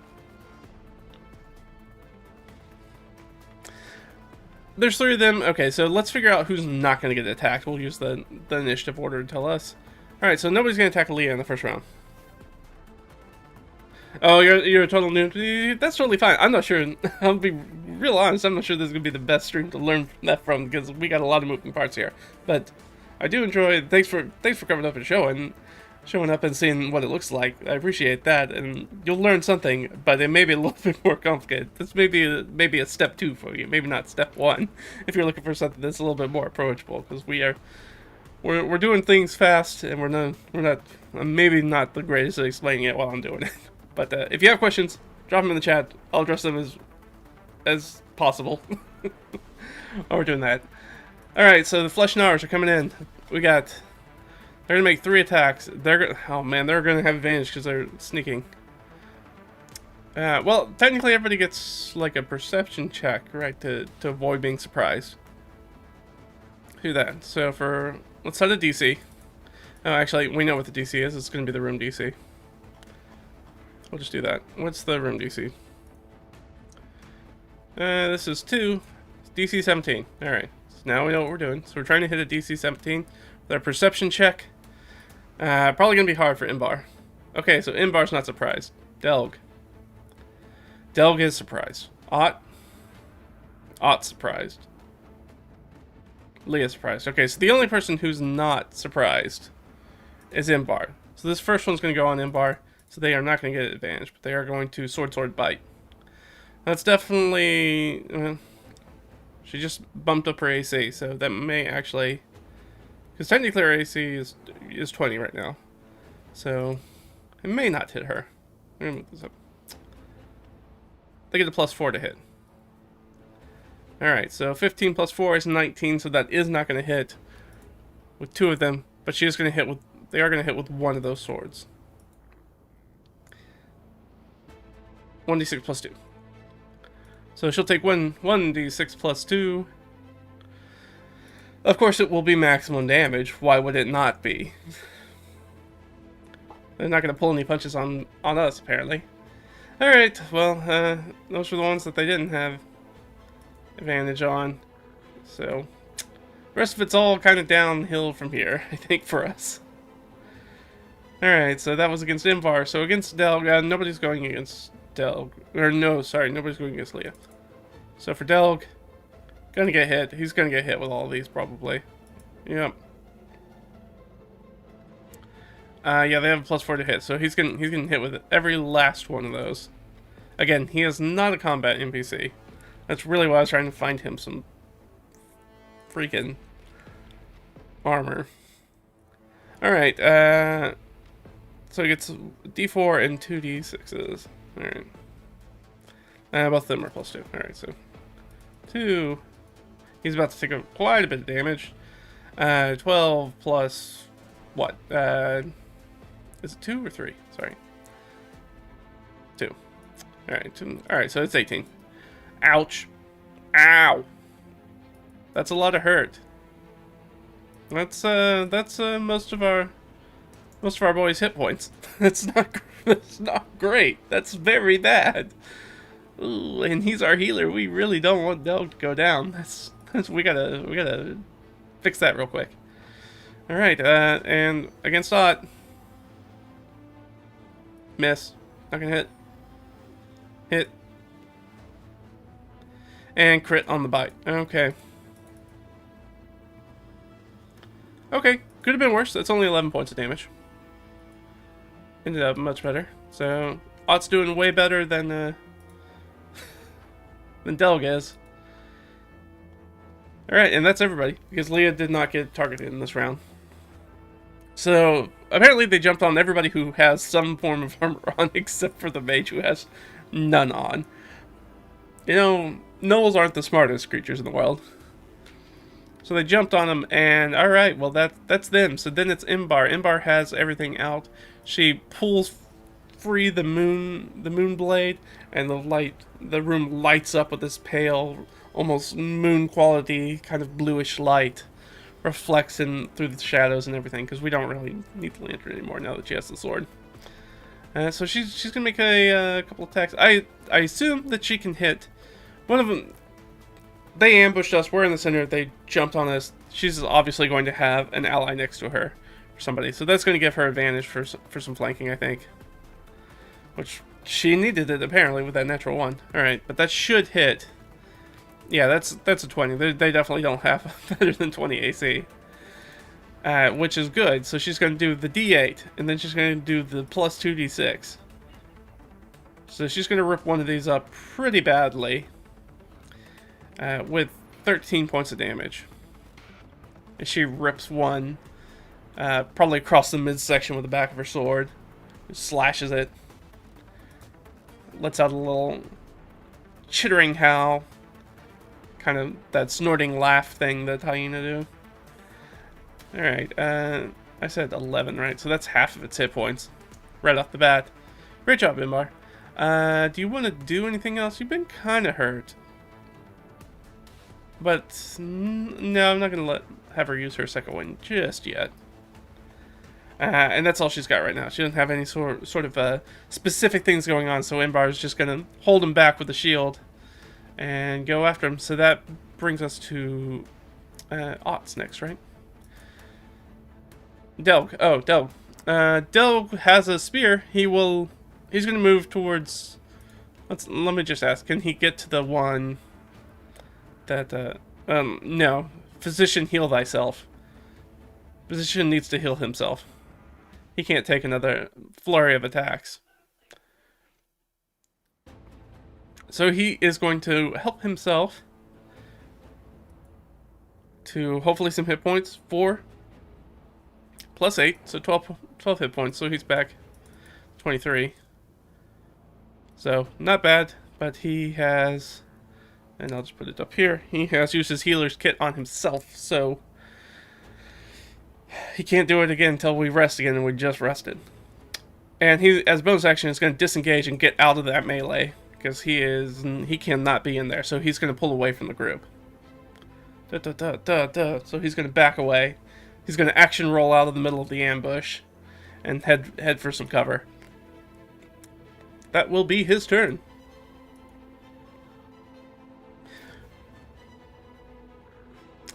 S1: There's 3 of them. Okay, so let's figure out who's not going to get attacked. We'll use the initiative order to tell us. Alright, so nobody's going to attack Leah in the first round. Oh, you're a total noob. That's totally fine. I'm not sure. I'll be real honest. I'm not sure this is going to be the best stream to learn that from, because we got a lot of moving parts here. But I do enjoy. Thanks for coming up and showing up and seeing what it looks like. I appreciate that, and you'll learn something, but it may be a little bit more complicated. This may be a step 2 for you, maybe not step 1, if you're looking for something that's a little bit more approachable, because we're doing things fast, and I'm maybe not the greatest at explaining it while I'm doing it. But if you have questions, drop them in the chat. I'll address them as possible. While we're doing that. Alright, so the flesh gnawers are coming in. They're gonna make 3 attacks. Oh man, they're gonna have advantage because they're sneaking. Well, technically everybody gets like a perception check, right, to avoid being surprised. Do that. So let's set a DC. Oh, actually, we know what the DC is. It's gonna be the room DC. We'll just do that. What's the room DC? This is 2. DC 17. Alright. So now we know what we're doing. So we're trying to hit a DC 17 with our perception check. Probably going to be hard for Imbar. Okay, so Imbar's not surprised. Delg. Delg is surprised. Ott's surprised. Leah's surprised. Okay, so the only person who's not surprised is Imbar. So this first one's going to go on Imbar, so they are not going to get advantage, but they are going to sword bite. That's definitely... she just bumped up her AC, so that may actually... because technically her AC is 20 right now. So, it may not hit her. I'm gonna move this up. They get a +4 to hit. Alright, so 15 plus 4 is 19, so that is not going to hit with 2 of them, but she is going to hit with... they are going to hit with 1 of those swords. 1d6 plus 2. So she'll take 1d6 plus 2. Of course, it will be maximum damage. Why would it not be? They're not going to pull any punches on us, apparently. Alright, well, those were the ones that they didn't have advantage on. So, the rest of it's all kind of downhill from here, I think, for us. Alright, so that was against Imbar. So against Delg, nobody's going against Delg. Or no, sorry, nobody's going against Leah. So for Delg, gonna get hit. He's gonna get hit with all of these, probably. Yep. Yeah, they have a +4 to hit, so he's gonna hit with every last one of those. Again, he is not a combat NPC. That's really why I was trying to find him some freaking armor. Alright, so he gets D4 and 2d6s. Alright. Both of them are +2. Alright, so 2. He's about to take quite a bit of damage. 12 plus what? Is it 2 or 3? Sorry. 2. Alright, so it's 18. Ouch. Ow. That's a lot of hurt. That's most of our boys' hit points. That's not great. That's very bad. Ooh, and he's our healer. We really don't want Delg to go down. We gotta fix that real quick. All right, and against Ott, miss. Not gonna hit. Hit. And crit on the bite. Okay. Okay, could have been worse. That's only 11 points of damage. Ended up much better. So, Ott's doing way better than Delg is. Alright, and that's everybody, because Leah did not get targeted in this round. So, apparently they jumped on everybody who has some form of armor on, except for the mage who has none on. You know, gnolls aren't the smartest creatures in the world. So they jumped on him, and alright, well that's them. So then it's Imbar. Imbar has everything out. She pulls free the moon blade, and the room lights up with this pale, almost moon quality kind of bluish light, reflects in through the shadows and everything, because we don't really need the lantern anymore now that she has the sword. So she's gonna make a couple attacks. I assume that she can hit one of them. They ambushed us. We're in the center. They jumped on us. She's obviously going to have an ally next to her, or somebody. So that's going to give her advantage for some flanking, I think. Which she needed it apparently with that natural 1. All right, but that should hit. Yeah, that's a 20. They definitely don't have better than 20 AC, which is good. So she's going to do the D8, and then she's going to do the plus 2d6. So she's going to rip one of these up pretty badly. With 13 points of damage. And she rips one, probably across the midsection with the back of her sword. Slashes it. Lets out a little chittering howl. Kind of that snorting laugh thing that hyena do. Alright, I said 11, right? So that's half of its hit points. Right off the bat. Great job, Imbar. Do you want to do anything else? You've been kind of hurt. But no, I'm not going to have her use her second one just yet. And that's all she's got right now. She doesn't have any sort of specific things going on, so Imbar is just going to hold him back with the shield. and go after him. So that brings us to Otts next, right? Delg. Oh, Delg. Delg has a spear. He's going to move towards... Let me just ask. Can he get to the one that... no. Physician, heal thyself. Physician needs to heal himself. He can't take another flurry of attacks. So he is going to help himself to hopefully some hit points. 4 plus 8, so 12 hit points. So he's back 23. So not bad, but he has, and I'll just put it up here, he has used his healer's kit on himself, so he can't do it again until we rest again, and we just rested. And he, as bonus action, is going to disengage and get out of that melee, because he cannot be in there, so he's going to pull away from the group. So he's going to back away. He's going to action roll out of the middle of the ambush and head for some cover. That will be his turn.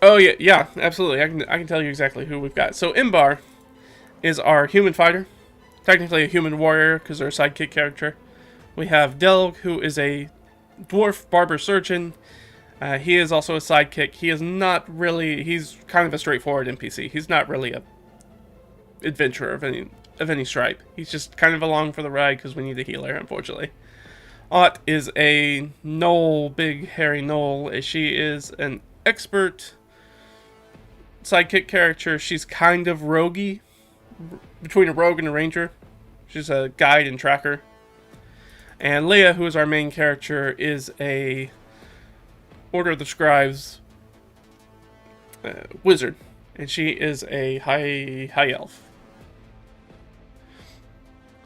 S1: Oh yeah, absolutely. I can tell you exactly who we've got. So Imbar is our human fighter, technically a human warrior because they're a sidekick character. We have Delg, who is a dwarf barber surgeon. He is also a sidekick. He is not really. He's kind of a straightforward NPC. He's not really a adventurer of any stripe. He's just kind of along for the ride because we need a healer, unfortunately. Ott is a gnoll, big hairy gnoll. She is an expert sidekick character. She's kind of roguey, between a rogue and a ranger. She's a guide and tracker. And Leah, who is our main character, is a Order of the Scribes wizard, and she is a high elf.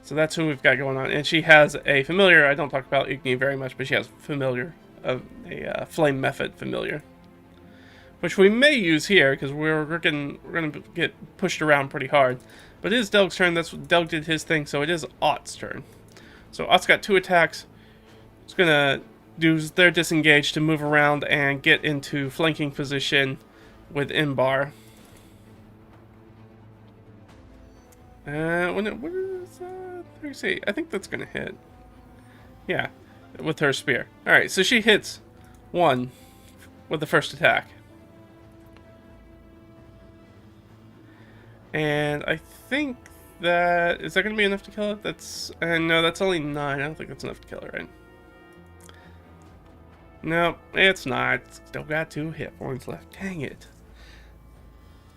S1: So that's who we've got going on, and she has a familiar. I don't talk about Igni very much, but she has familiar, a flame method familiar, which we may use here because we're gonna get pushed around pretty hard. But it is Delg's turn. That's what Delg did his thing, so it is Ott's turn. So Ott's got 2 attacks. It's gonna do their disengage to move around and get into flanking position with Imbar. Let me see. I think that's gonna hit. Yeah, with her spear. All right, so she hits 1 with the first attack, and I think that is that gonna be enough to kill it. That's no, that's only 9. I don't think that's enough to kill it, right? No, it's not. Still got 2 hit points left. Dang it.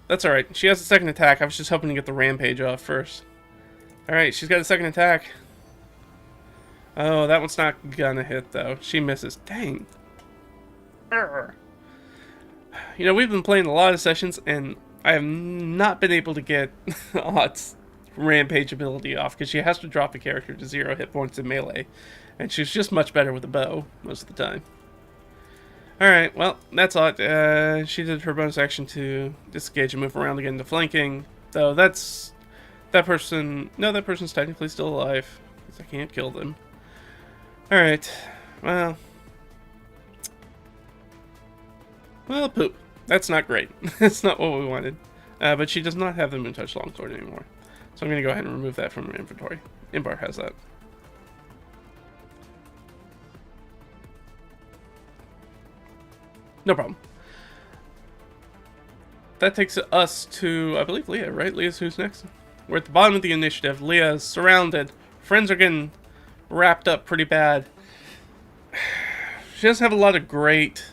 S1: That's alright. She has a second attack. I was just hoping to get the rampage off first. Alright, she's got a second attack. Oh, that one's not gonna hit, though. She misses. Dang. Urgh. You know, we've been playing a lot of sessions, and I have not been able to get Ott's rampage ability off, because she has to drop a character to 0 hit points in melee. And she's just much better with a bow most of the time. Alright, well, that's Ott. She did her bonus action to disengage and move around again to flanking. Though that's... That person... No, that person's technically still alive. Because I can't kill them. Alright. Well, poop. That's not great. That's not what we wanted. But she does not have the Moontouch Longsword anymore. So I'm going to go ahead and remove that from her inventory. Imbar has that. No problem. That takes us to, I believe, Leah, right? Leah's who's next? We're at the bottom of the initiative. Leah's surrounded. Friends are getting wrapped up pretty bad. She doesn't have a lot of great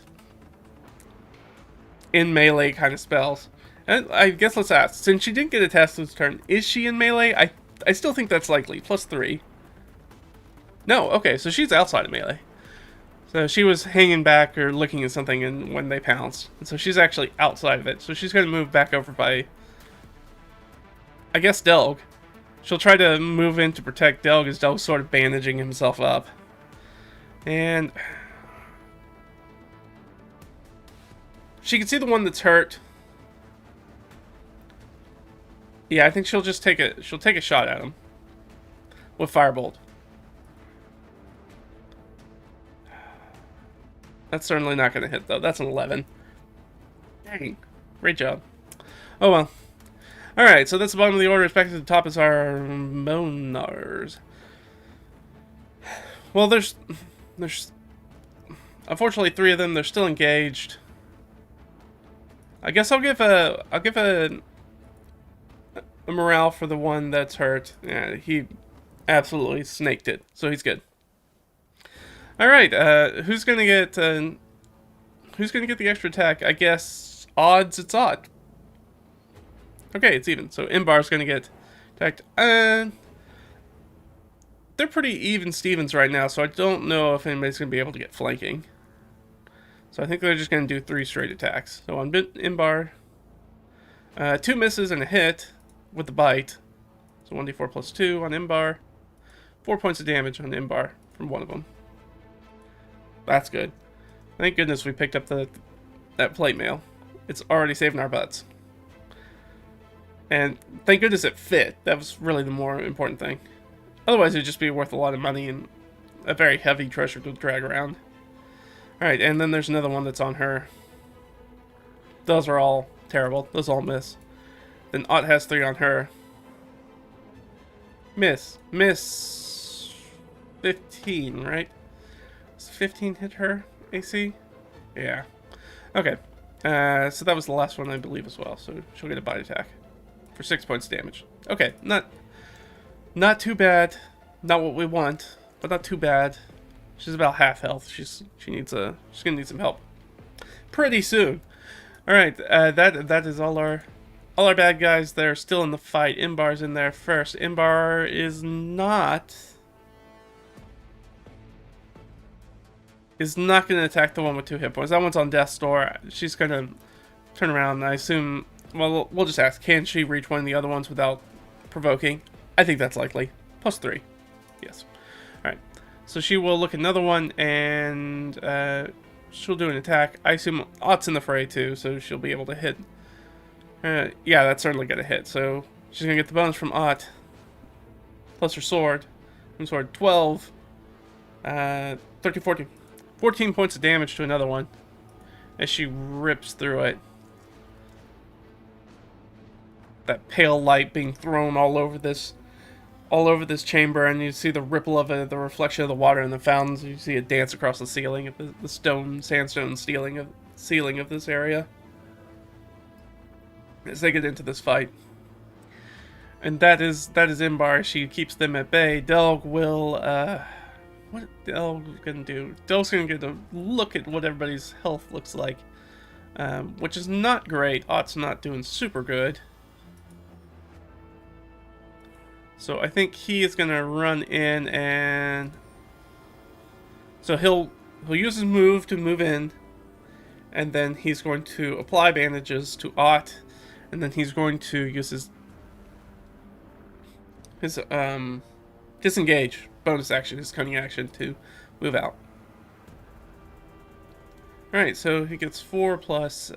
S1: in melee kind of spells. And I guess let's ask, since she didn't get a test this turn, is she in melee? I still think that's likely. +3. No, okay, so she's outside of melee. So she was hanging back or looking at something and when they pounced. And so she's actually outside of it. So she's going to move back over by, I guess, Delg. She'll try to move in to protect Delg as Delg's sort of bandaging himself up. And she can see the one that's hurt. Yeah, I think she'll just take a shot at him with Firebolt. That's certainly not going to hit, though. That's an 11. Dang. Great job. Oh, well. Alright, so that's the bottom of the order. Back to the top is our Monars. Well, there's unfortunately 3 of them. They're still engaged. I guess I'll give a morale for the one that's hurt. Yeah, he absolutely snaked it, so he's good. All right, who's gonna get the extra attack? I guess odds. It's odd. Okay, it's even. So Imbar's gonna get attacked. They're pretty even Stevens right now, so I don't know if anybody's gonna be able to get flanking. So I think they're just gonna do 3 straight attacks. So on Imbar, 2 misses and a hit with the bite. So 1d4 plus 2 on Imbar. 4 points of damage on Imbar from one of them. That's good. Thank goodness we picked up that plate mail. It's already saving our butts. And thank goodness it fit. That was really the more important thing. Otherwise it would just be worth a lot of money and a very heavy treasure to drag around. Alright, and then there's another one that's on her. Those are all terrible. Those all miss. Then Ott has 3 on her. Miss. 15, right? Does 15 hit her AC? Yeah. Okay. So that was the last one, I believe, as well. So she'll get a bite attack for 6 points of damage. Okay, not too bad. Not what we want, but not too bad. She's about half health. She's gonna need some help pretty soon. All right, that is all our bad guys. They're still in the fight. Imbar's in there first. Imbar is not going to attack the one with 2 hit points. That one's on death's door. She's going to turn around. I assume. Well, we'll just ask. Can she reach one of the other ones without provoking? I think that's likely. Plus 3. Yes. All right. So she will look at another one and she'll do an attack. I assume Ott's in the fray too, so she'll be able to hit. Yeah, that's certainly going to hit. So she's going to get the bonus from Ott. Plus her sword. And sword 12. 13, 14. 14 points of damage to another one. As she rips through it. That pale light being thrown all over this chamber, and you see the ripple of it, the reflection of the water in the fountains. You see it dance across the ceiling of the sandstone ceiling of this area. As they get into this fight. And that is Imbar. She keeps them at bay. Delg will, what is Delg gonna do? Delg's gonna get a look at what everybody's health looks like. Which is not great. Ott's not doing super good. So I think he is gonna run in and... So he'll use his move to move in. And then he's going to apply bandages to Ott. And then he's going to use his disengage bonus action, his cunning action, to move out. Alright, so he gets 4 plus 8?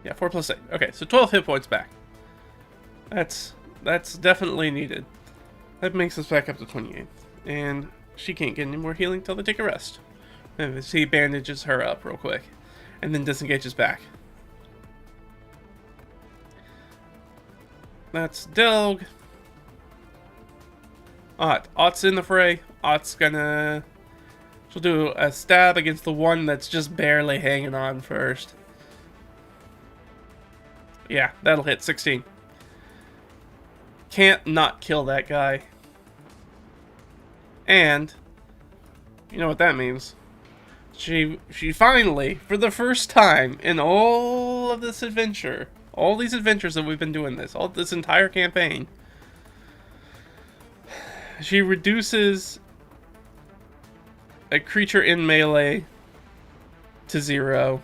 S1: Yeah, 4 plus 8. Okay, so 12 hit points back. That's definitely needed. That makes us back up to 28. And she can't get any more healing till they take a rest. And he bandages her up real quick. And then disengages back. That's Delg. Ott. Ott's in the fray. Ott's gonna... She'll do a stab against the one that's just barely hanging on first. Yeah, that'll hit. 16. Can't not kill that guy. And... You know what that means. She finally, for the first time in all of this adventure, all these adventures that we've been doing this entire campaign, she reduces a creature in melee to 0.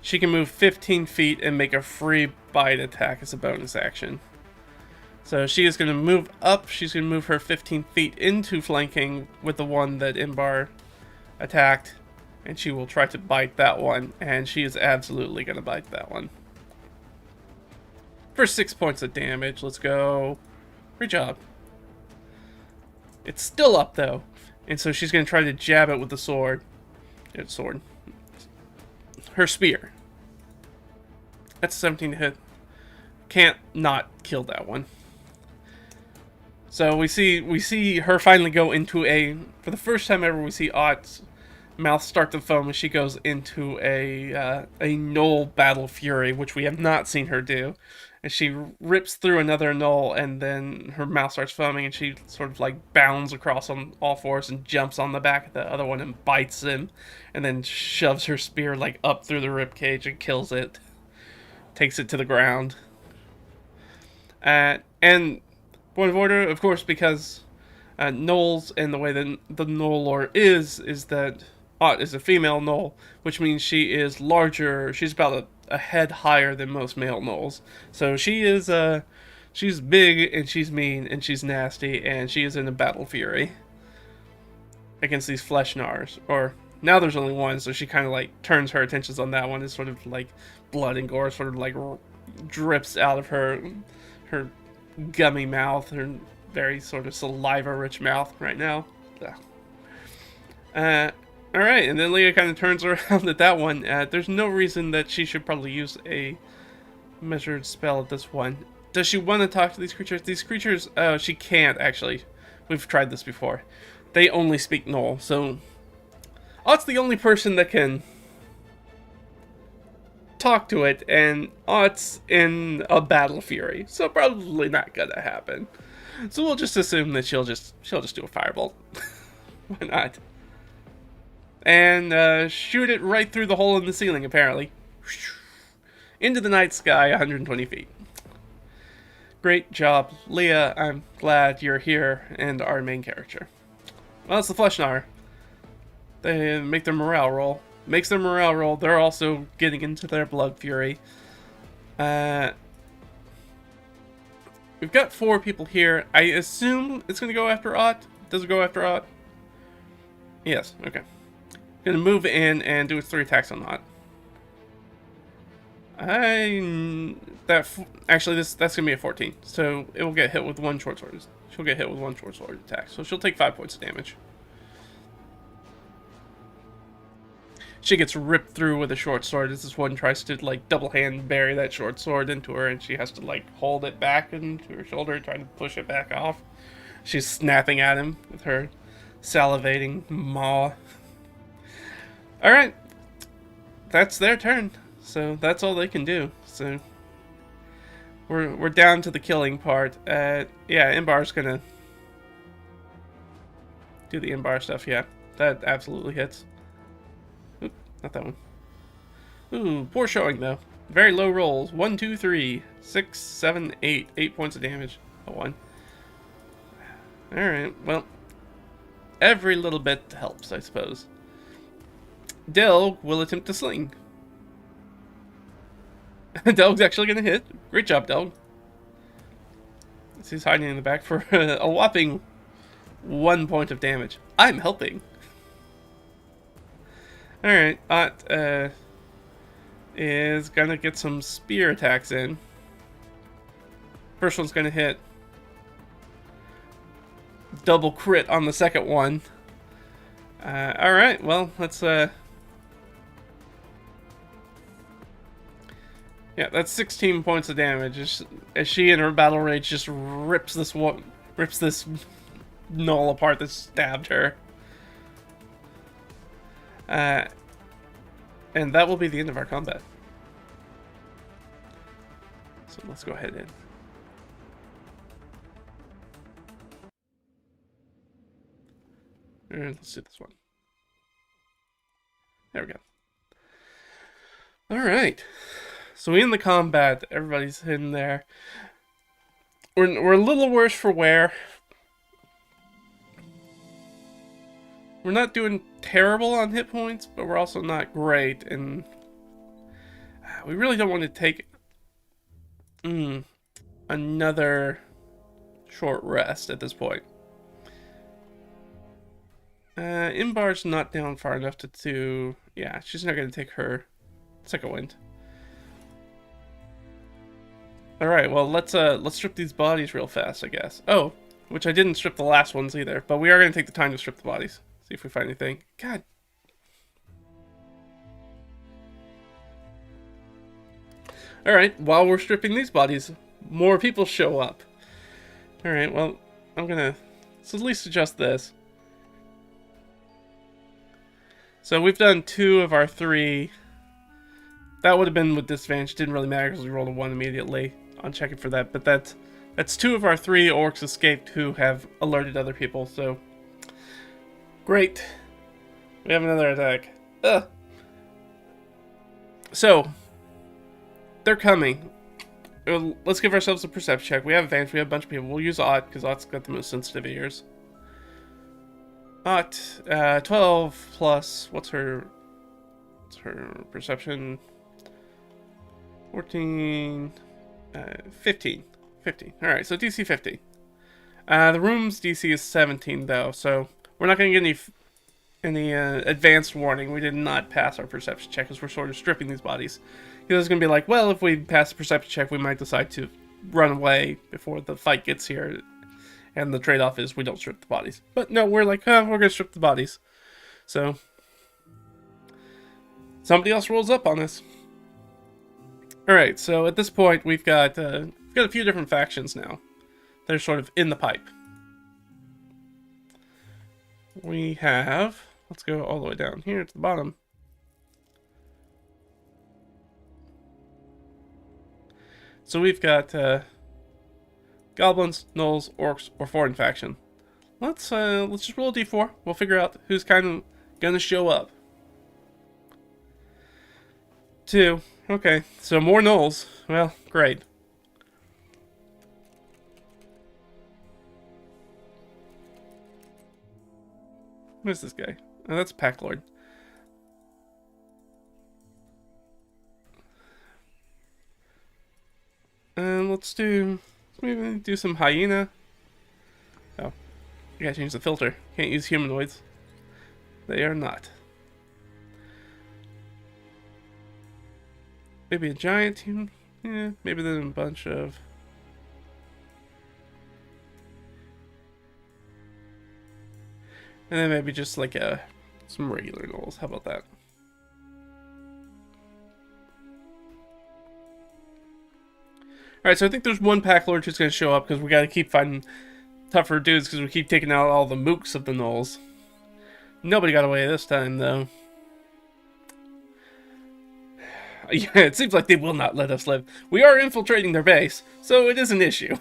S1: She can move 15 feet and make a free bite attack as a bonus action. So she is going to move up. She's going to move her 15 feet into flanking with the one that Imbar attacked, and she will try to bite that one, and she is absolutely going to bite that one. For 6 points of damage, let's go. Great job. It's still up though, and so she's gonna try to jab it with the sword. Sword. Her spear. That's 17 to hit. Can't not kill that one. So we see her finally go into for the first time ever, we see Ott's mouth start to foam as she goes into a gnoll battle fury, which we have not seen her do. And she rips through another gnoll, and then her mouth starts foaming, and she sort of like bounds across on all fours and jumps on the back of the other one and bites him, and then shoves her spear like up through the rib cage and kills it, takes it to the ground. And point of order, of course, because gnolls and the way that the gnoll lore is that Ott is a female gnoll, which means she is larger. She's about a head higher than most male gnolls. So she is she's big and she's mean and she's nasty, and she is in a battle fury against these flesh gnars. Or now there's only one, so she kind of like turns her attentions on that one. It's sort of like blood and gore sort of like drips out of her gummy mouth, her very sort of saliva-rich mouth right now. Alright, and then Leah kind of turns around at that one. There's no reason that she should probably use a measured spell at this one. Does she want to talk to these creatures? These creatures, she can't, actually. We've tried this before. They only speak Gnoll, so Ott's the only person that can talk to it, and Ott's in a battle fury, so probably not gonna happen. So we'll just assume that she'll just do a firebolt. Why not? And shoot it right through the hole in the ceiling, apparently. Into the night sky, 120 feet. Great job, Leah. I'm glad you're here and our main character. Well, it's the Fleshnar. They make their morale roll. Makes their morale roll. They're also getting into their blood fury. We've got 4 people here. I assume it's going to go after Ott. Does it go after Ott? Yes, okay. Going to move in and do its 3 attacks on Ott. Actually, that's going to be a 14. So it will get hit with 1 short sword. She'll get hit with 1 short sword attack. So she'll take 5 points of damage. She gets ripped through with a short sword as this one tries to like double hand bury that short sword into her, and she has to like hold it back into her shoulder, trying to push it back off. She's snapping at him with her salivating maw. Alright. That's their turn. So that's all they can do. So we're down to the killing part. Yeah, Imbar's gonna do the Imbar stuff, yeah. That absolutely hits. Not that one. Ooh, poor showing though. Very low rolls. 1, 2, 3, 6, 7, 8. 8 points of damage. A 1. Alright, well. Every little bit helps, I suppose. Delg will attempt to sling. Delg's actually gonna hit. Great job, Delg. He's hiding in the back for a whopping 1 point of damage. I'm helping. Alright, Ott is gonna get some spear attacks in. First one's gonna hit. Double crit on the second one. Alright, well, let's yeah, that's 16 points of damage as she in her battle rage just rips this gnoll apart that stabbed her. And that will be the end of our combat. So let's go ahead and... let's do this one. There we go. Alright. So we end the combat. Everybody's in there. We're a little worse for wear. We're not doing terrible on hit points, but we're also not great, and we really don't want to take another short rest at this point. Imbar's not down far enough to yeah, she's not going to take her second wind. All right, well let's strip these bodies real fast, I guess. Oh, which I didn't strip the last ones either, but we are going to take the time to strip the bodies. See if we find anything. God. Alright, while we're stripping these bodies, more people show up. Alright, well, I'm going to... let's at least adjust this. So we've done 2 of our 3. That would have been with disadvantage. Didn't really matter because we rolled a 1 immediately on checking for that. But that's 2 of our 3 orcs escaped who have alerted other people. So great. We have another attack. Ugh. So they're coming. Let's give ourselves a perception check. We have advantage. We have a bunch of people. We'll use Ott because Ott's got the most sensitive ears. Ott, 12 plus what's her perception? 14, 15. 15. Alright, so DC 15. The room's DC is 17, though, so we're not going to get any advanced warning. We did not pass our perception check because we're sort of stripping these bodies. Because it's going to be like, well, if we pass the perception check, we might decide to run away before the fight gets here. And the trade-off is we don't strip the bodies. But no, we're like, we're going to strip the bodies. So somebody else rolls up on us. Alright, so at this point, we've got a few different factions now. They're sort of in the pipe. We have... let's go all the way down here to the bottom. So we've got goblins, gnolls, orcs, or foreign faction. Let's just roll a d4. We'll figure out who's kind of gonna show up. 2. Okay, so more gnolls. Well, great. Who's this guy? Oh, that's Pack Lord. And let's maybe do some hyena. Oh, I gotta change the filter. Can't use humanoids. They are not. Maybe a giant team. Yeah, maybe then a bunch of... and then maybe just like some regular gnolls. How about that? Alright, so I think there's one Pack Lord who's going to show up because we got to keep finding tougher dudes because we keep taking out all the mooks of the gnolls. Nobody got away this time, though. Yeah, it seems like they will not let us live. We are infiltrating their base, so it is an issue.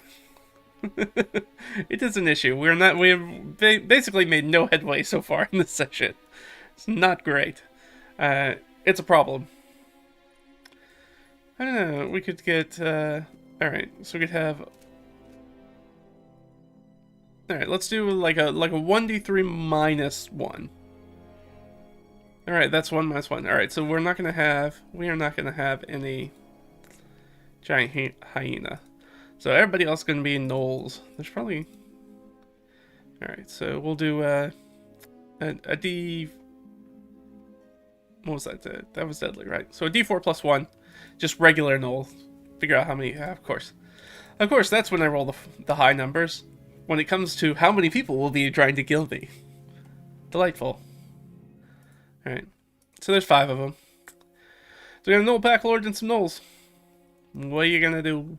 S1: It is an issue. We have basically made no headway so far in this session. It's not great. It's a problem. I don't know. We could get... alright, so we could have... alright, let's do like a 1d3 minus 1. Alright, that's 1 minus 1. Alright, so we are not going to have any giant hyena. So everybody else is going to be gnolls. There's probably... alright, so we'll do a d... what was that? That was deadly, right? So a d4 plus 1. Just regular gnoll. Figure out how many... of course. Of course, that's when I roll the high numbers. When it comes to how many people will be trying to kill me. Delightful. Alright. So there's 5 of them. So we have a gnoll Pack Lord and some gnolls. What are you gonna do?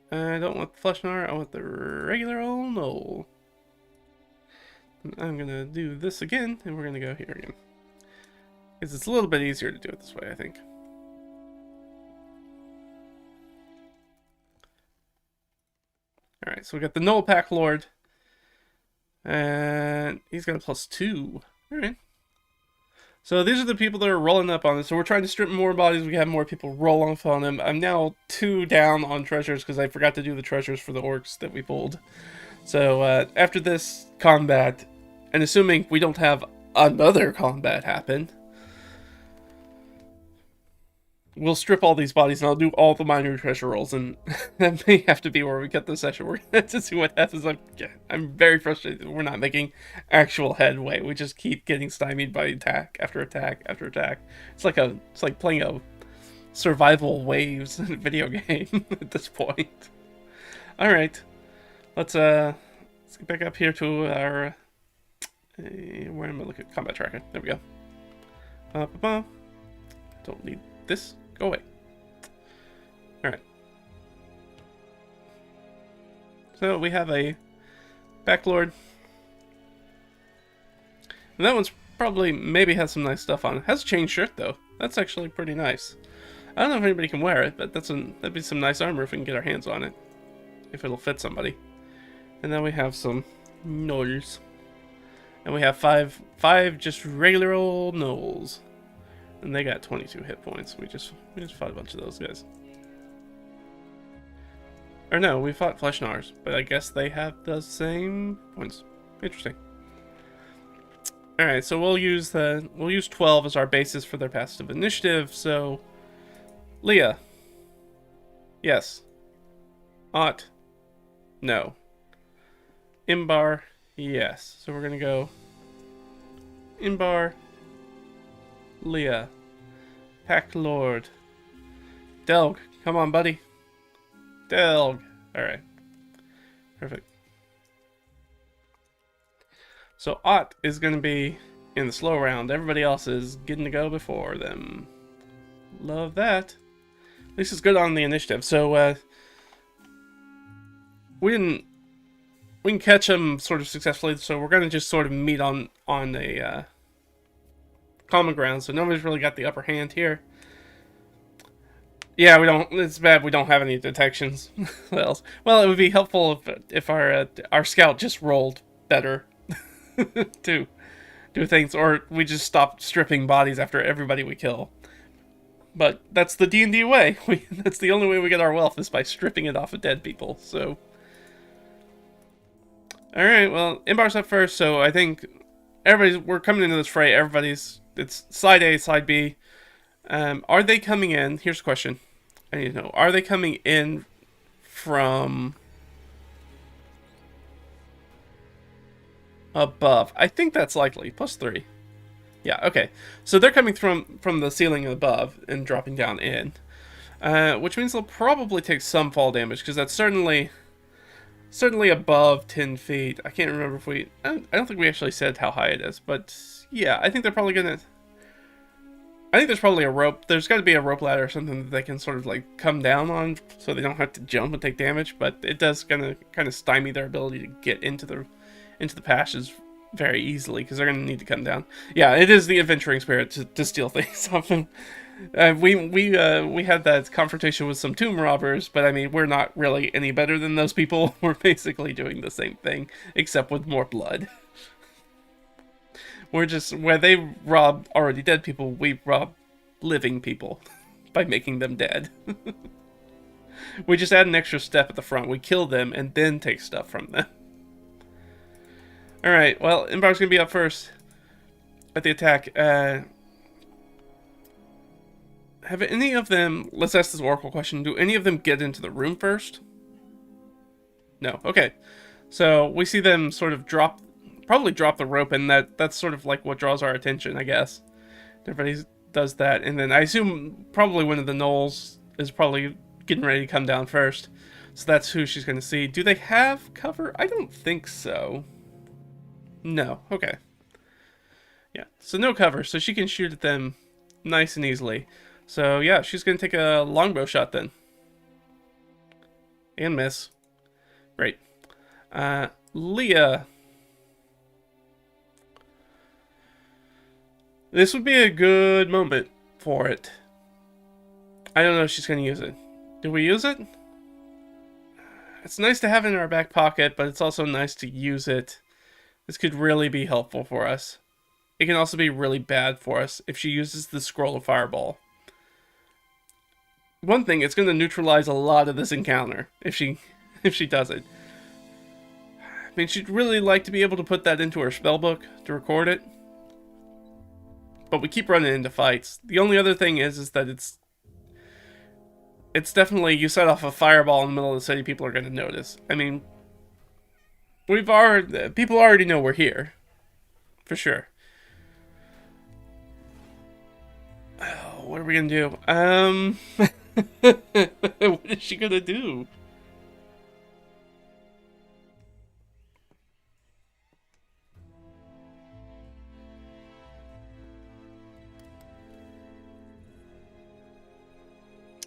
S1: I don't want the flesh gnawer, I want the regular old gnoll. I'm gonna do this again, and we're gonna go here again. Because it's a little bit easier to do it this way, I think. Alright, so we got the Gnoll Pack Lord. And he's got a +2. Alright. So these are the people that are rolling up on us. So we're trying to strip more bodies. We have more people roll off on them. I'm now 2 down on treasures because I forgot to do the treasures for the orcs that we pulled. So after this combat, and assuming we don't have another combat happen, we'll strip all these bodies and I'll do all the minor treasure rolls, and that may have to be where we cut the session. We're going to see what happens. I'm very frustrated that we're not making actual headway. We just keep getting stymied by attack after attack after attack. It's like playing a survival waves in a video game at this point. Alright. Let's get back up here to our... where am I looking at? Combat tracker. There we go. Don't need this. Go away. Alright. So we have a backlord. And that one's probably maybe has some nice stuff on it. Has a chain shirt though. That's actually pretty nice. I don't know if anybody can wear it, but that'd be some nice armor if we can get our hands on it. If it'll fit somebody. And then we have some gnolls. And we have five just regular old gnolls. And they got 22 hit points. We just fought a bunch of those guys. Or no, we fought Flesh Gnars, but I guess they have the same points. Interesting. Alright, so we'll use 12 as our basis for their passive initiative, so Leah. Yes. Ott. No. Imbar. Yes. So we're gonna go Imbar, Leah, Pack Lord, Delg. Come on, buddy. Delg. Alright. Perfect. So Ott is going to be in the slow round. Everybody else is getting to go before them. Love that. At least it's good on the initiative. So we can catch them sort of successfully. So we're going to just sort of meet on a common ground. So nobody's really got the upper hand here. Yeah, we don't. It's bad we don't have any detections. Well, it would be helpful if our scout just rolled better. To do things, or we just stop stripping bodies after everybody we kill. But that's the D&D way. That's the only way we get our wealth is by stripping it off of dead people. So, all right. Well, Imbar's up first, so I think we're coming into this fray. It's side A, side B. Are they coming in? Here's a question. I need to know. Are they coming in from above? I think that's likely. +3. Yeah, okay. So they're coming from the ceiling above and dropping down in. Which means they'll probably take some fall damage, because that's certainly above 10 feet. I can't remember if I don't think we actually said how high it is, but yeah, I think they're probably gonna... I think there's probably a rope. There's got to be a rope ladder or something that they can sort of like come down on, so they don't have to jump and take damage, but it does kind of stymie their ability to get into the passages very easily, because they're going to need to come down. Yeah, it is the adventuring spirit to steal things off them. We had that confrontation with some tomb robbers, but I mean, we're not really any better than those people. We're basically doing the same thing, except with more blood. We're just, where they rob already dead people, we rob living people by making them dead. We just add an extra step at the front. We kill them and then take stuff from them. Alright, well, Imbar's going to be up first at the attack. Have any of them... Let's ask this oracle question. Do any of them get into the room first? No. Okay. So, we see them sort of probably drop the rope, and that's sort of like what draws our attention, I guess. Everybody does that, and then I assume probably one of the gnolls is probably getting ready to come down first. So that's who she's going to see. Do they have cover? I don't think so. No. Okay. Yeah. So no cover. So she can shoot at them nice and easily. So yeah, she's going to take a longbow shot then. And miss. Great. Leah. This would be a good moment for it. I don't know if she's going to use it. Do we use it? It's nice to have it in our back pocket, but it's also nice to use it. This could really be helpful for us. It can also be really bad for us if she uses the scroll of fireball. One thing, it's going to neutralize a lot of this encounter if she does it. I mean, she'd really like to be able to put that into her spellbook to record it. But we keep running into fights. The only other thing is that it's definitely, you set off a fireball in the middle of the city, people are going to notice. I mean, people already know we're here. For sure. Oh, what are we gonna do? What is she gonna do?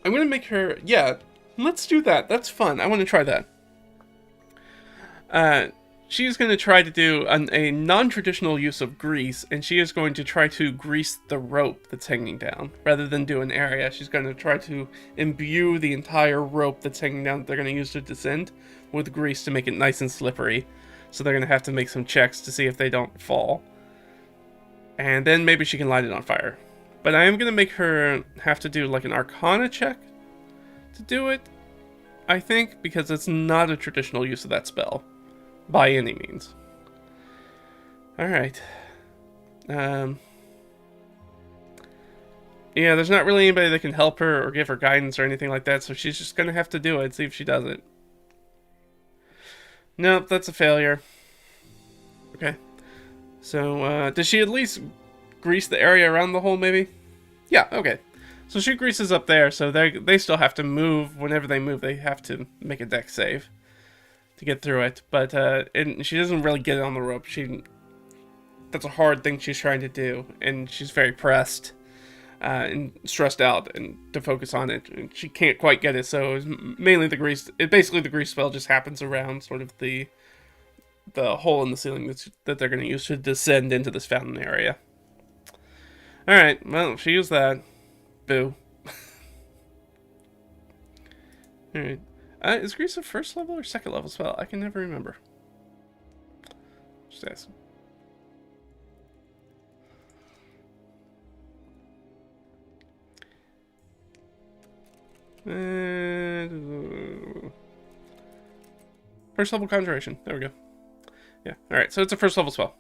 S1: I'm gonna make her. Yeah, let's do that. That's fun. I want to try that. She's going to try to do a non-traditional use of grease, and she is going to try to grease the rope that's hanging down. Rather than do an area, she's going to try to imbue the entire rope that's hanging down that they're going to use to descend with grease to make it nice and slippery. So they're going to have to make some checks to see if they don't fall. And then maybe she can light it on fire. But I am going to make her have to do like an Arcana check to do it, I think, because it's not a traditional use of that spell. By any means. Alright. Yeah, there's not really anybody that can help her or give her guidance or anything like that, so she's just gonna have to do it, see if she does it. Nope, that's a failure. Okay. So, does she at least grease the area around the hole, maybe? Yeah, okay. So she greases up there, so they still have to move. Whenever they move, they have to make a dex save to get through it, but she doesn't really get it on the rope. That's a hard thing she's trying to do, and she's very pressed and stressed out, and to focus on it, and she can't quite get it. So it's mainly the grease. Basically the grease spell just happens around sort of the hole in the ceiling that they're going to use to descend into this fountain area. All right, well, she used that. Boo. All right. Is grease a first level or second level spell? I can never remember. Just ask. First level conjuration. There we go. Yeah. Alright, so it's a first level spell.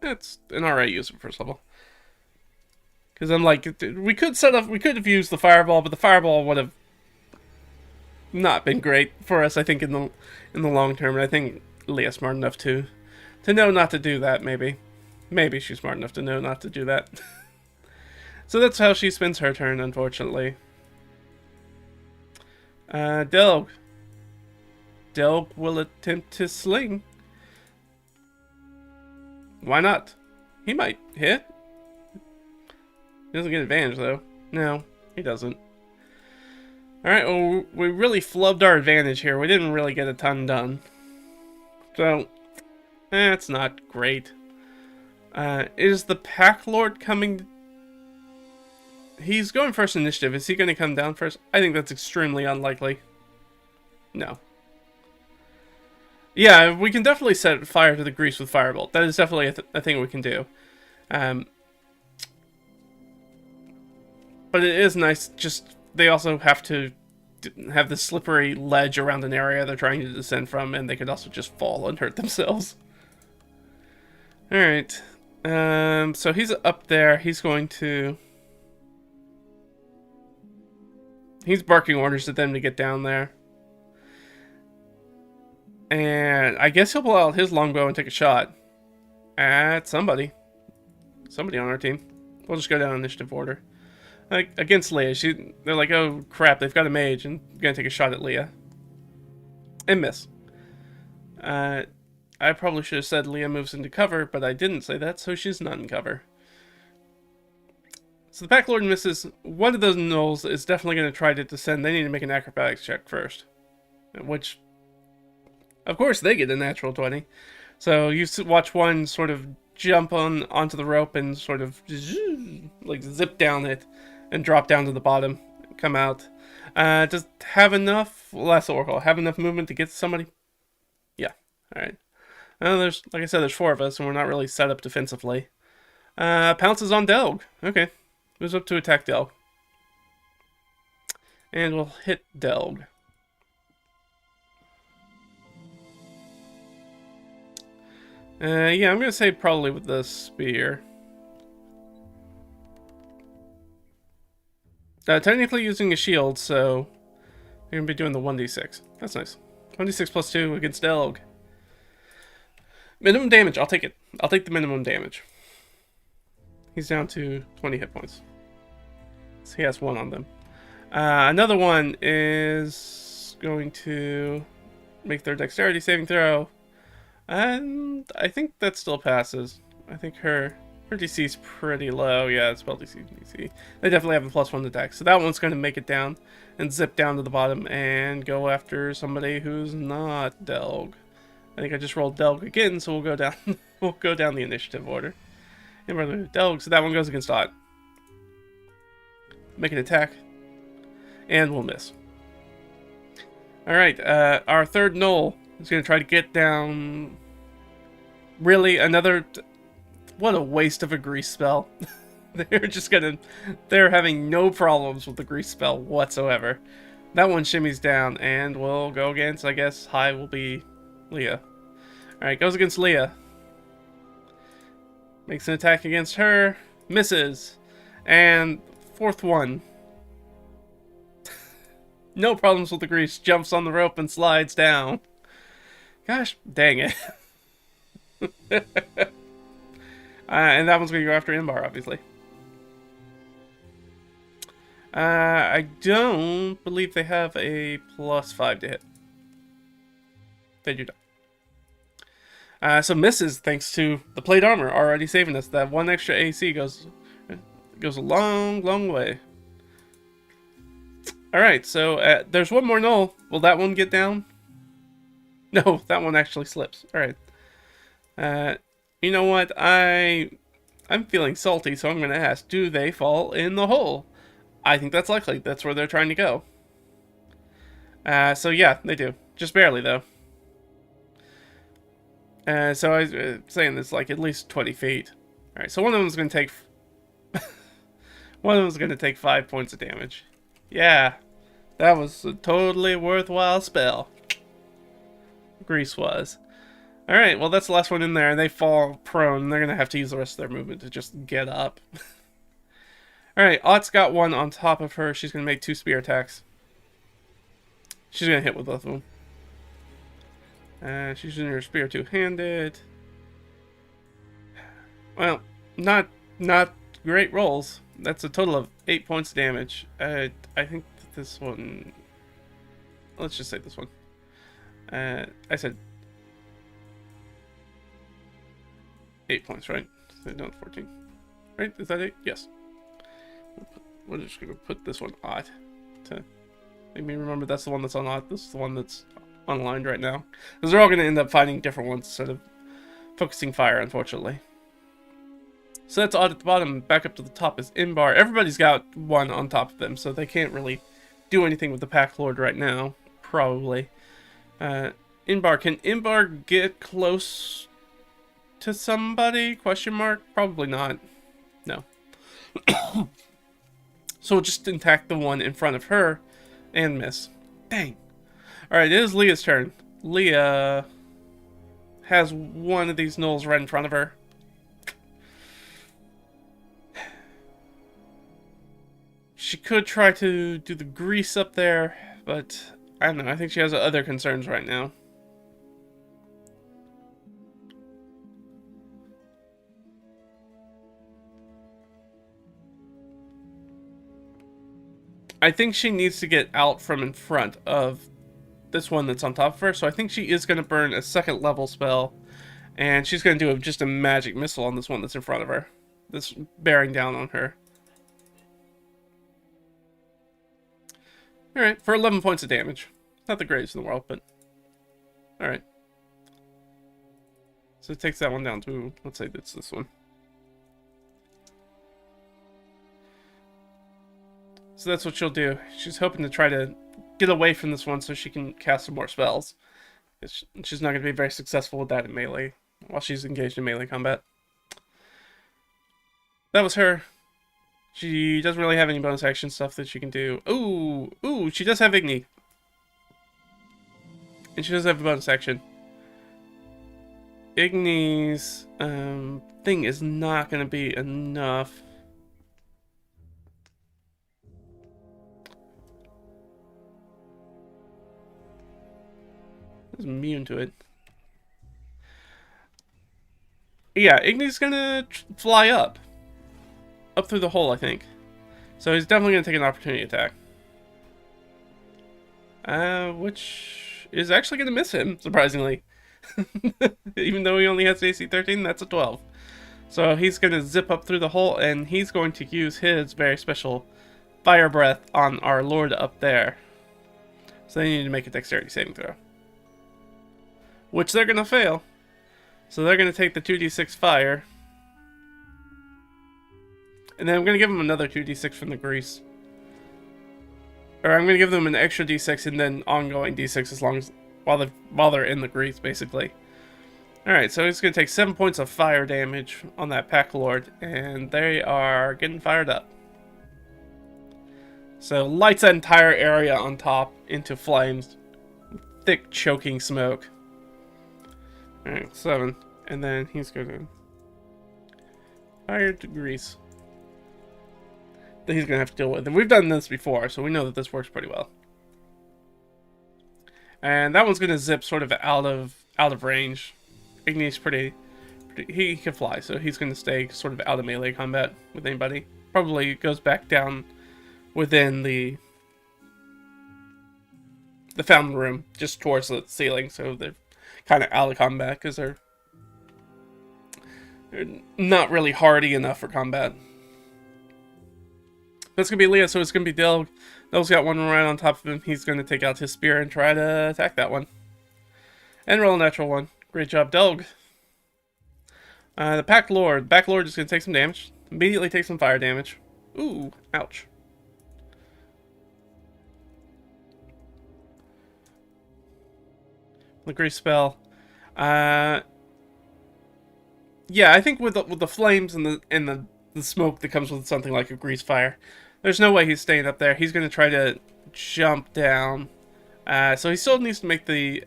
S1: It's an alright use for first level. Because I'm like, we could have used the fireball, but the fireball would have not been great for us, I think, in the long term. And I think Leah's smart enough to know not to do that, maybe. Maybe she's smart enough to know not to do that. So that's how she spends her turn, unfortunately. Delg. Delg will attempt to sling. Why not? He might hit. He doesn't get advantage, though. No, he doesn't. Alright, well, we really flubbed our advantage here. We didn't really get a ton done. So, it's not great. Is the Pack Lord coming? He's going first initiative. Is he going to come down first? I think that's extremely unlikely. No. Yeah, we can definitely set fire to the grease with Firebolt. That is definitely a thing we can do. But it is nice, just, they also have to have this slippery ledge around an area they're trying to descend from, and they could also just fall and hurt themselves. Alright. So he's up there. He's going to... He's barking orders at them to get down there. And I guess he'll pull out his longbow and take a shot at somebody. Somebody on our team. We'll just go down initiative order. Like, against Leah. They're like, oh crap, they've got a mage, and gonna take a shot at Leah. And miss. I probably should have said Leah moves into cover, but I didn't say that, so she's not in cover. So the Pack Lord misses. One of those gnolls is definitely going to try to descend. They need to make an acrobatics check first. Which, of course, they get a natural 20. So you watch one sort of jump onto the rope and sort of like zip down it and drop down to the bottom, come out. Does have enough? Well, that's the Oracle. Have enough movement to get to somebody? Yeah. All right. There's, like I said, there's 4 of us, and we're not really set up defensively. Pounces on Delg. Okay. Moves up to attack Delg. And we'll hit Delg. Yeah, I'm gonna say probably with the spear. Technically using a shield, so you're gonna be doing the 1d6. That's nice. 1d6 plus 2 against Delg. Minimum damage, I'll take it. I'll take the minimum damage. He's down to 20 hit points. So he has 1 on them. Another one is going to make their dexterity saving throw. And I think that still passes. I think her DC is pretty low. Yeah, it's spell DC. They definitely have a +1 to dex. So that one's going to make it down and zip down to the bottom and go after somebody who's not Delg. I think I just rolled Delg again, so we'll go down. We'll go down the initiative order. And we're Delg, so that one goes against Odd. Make an attack, and we'll miss. All right, our third Knoll is going to try to get down. Really, another. What a waste of a grease spell. They're having no problems with the grease spell whatsoever. That one shimmies down, and we'll go against, I guess, high will be Leah. Alright, goes against Leah. Makes an attack against her. Misses. And fourth one. No problems with the grease. Jumps on the rope and slides down. Gosh, dang it. And that one's going to go after Inbar, obviously. I don't believe they have a +5 to hit. They do not. So misses thanks to the plate armor already saving us. That 1 extra AC goes a long, long way. Alright, so there's one more Knoll. Will that one get down? No, that one actually slips. Alright. You know what? I'm feeling salty, so I'm going to ask, do they fall in the hole? I think that's likely. That's where they're trying to go. So yeah, they do. Just barely, though. So I was saying this like at least 20 feet. Alright, so one of them's going to take... one of them's going to take 5 points of damage. Yeah, that was a totally worthwhile spell. Grease was. Alright, well that's the last one in there, and they fall prone. They're going to have to use the rest of their movement to just get up. Alright, Ott's got one on top of her. She's going to make 2 spear attacks. She's going to hit with both of them. She's using her spear two-handed. Well, not great rolls. That's a total of 8 points of damage. I think that this one... Let's just say this one. I said 8 points, right? No, 14. Right? Is that 8? Yes. We're just going to put this one odd to make me remember that's the one that's on odd. This is the one that's unaligned right now. Because they're all going to end up finding different ones instead of focusing fire, unfortunately. So that's odd at the bottom. Back up to the top is Inbar. Everybody's got one on top of them, so they can't really do anything with the Pack Lord right now. Probably. Inbar. Can Inbar get close to somebody? Question mark? Probably not. No. So we'll just attack the one in front of her and miss. Dang. Alright, it is Leah's turn. Leah has one of these gnolls right in front of her. She could try to do the grease up there, but I don't know. I think she has other concerns right now. I think she needs to get out from in front of this one that's on top of her, so I think she is going to burn a second level spell, and she's going to do just a magic missile on this one that's in front of her, that's bearing down on her. Alright, for 11 points of damage. Not the greatest in the world, but... Alright. So it takes that one down to, let's say it's this one. So that's what she'll do. She's hoping to try to get away from this one so she can cast some more spells. She's not going to be very successful with that in melee, while she's engaged in melee combat. That was her. She doesn't really have any bonus action stuff that she can do. Ooh, she does have Igni. And she does have a bonus action. Igni's thing is not going to be enough. It's immune to it. Yeah, Igni's going to fly up. up through the hole, I think. So he's definitely going to take an opportunity attack. Which is actually going to miss him, surprisingly. Even though he only has AC 13, that's a 12. So he's going to zip up through the hole, and he's going to use his very special fire breath on our lord up there. So they need to make a dexterity saving throw. Which they're going to fail. So they're going to take the 2d6 fire. And then I'm going to give them another 2d6 from the grease. Or I'm going to give them an extra d6 and then ongoing d6 as long as while they're in the grease, basically. Alright, so he's going to take 7 points of fire damage on that pack lord, and they are getting fired up. So lights that entire area on top into flames. Thick, choking smoke. Alright, 7. And then he's going to fire to grease. That he's going to have to deal with. And we've done this before, so we know that this works pretty well. And that one's going to zip sort of out of range. Igni's pretty he can fly, so he's going to stay sort of out of melee combat with anybody. Probably goes back down within the fountain room, just towards the ceiling, so they're kind of out of combat because they're not really hardy enough for combat. That's going to be Leah, so it's going to be Delg. Delg's got one right on top of him. He's going to take out his spear and try to attack that one. And roll a natural one. Great job, Delg. The Pack Lord. Pack Lord is going to take some damage. Immediately take some fire damage. Ooh, ouch. The grease spell. Yeah, I think with the flames and the smoke that comes with something like a grease fire, there's no way he's staying up there. He's going to try to jump down. So he still needs to make the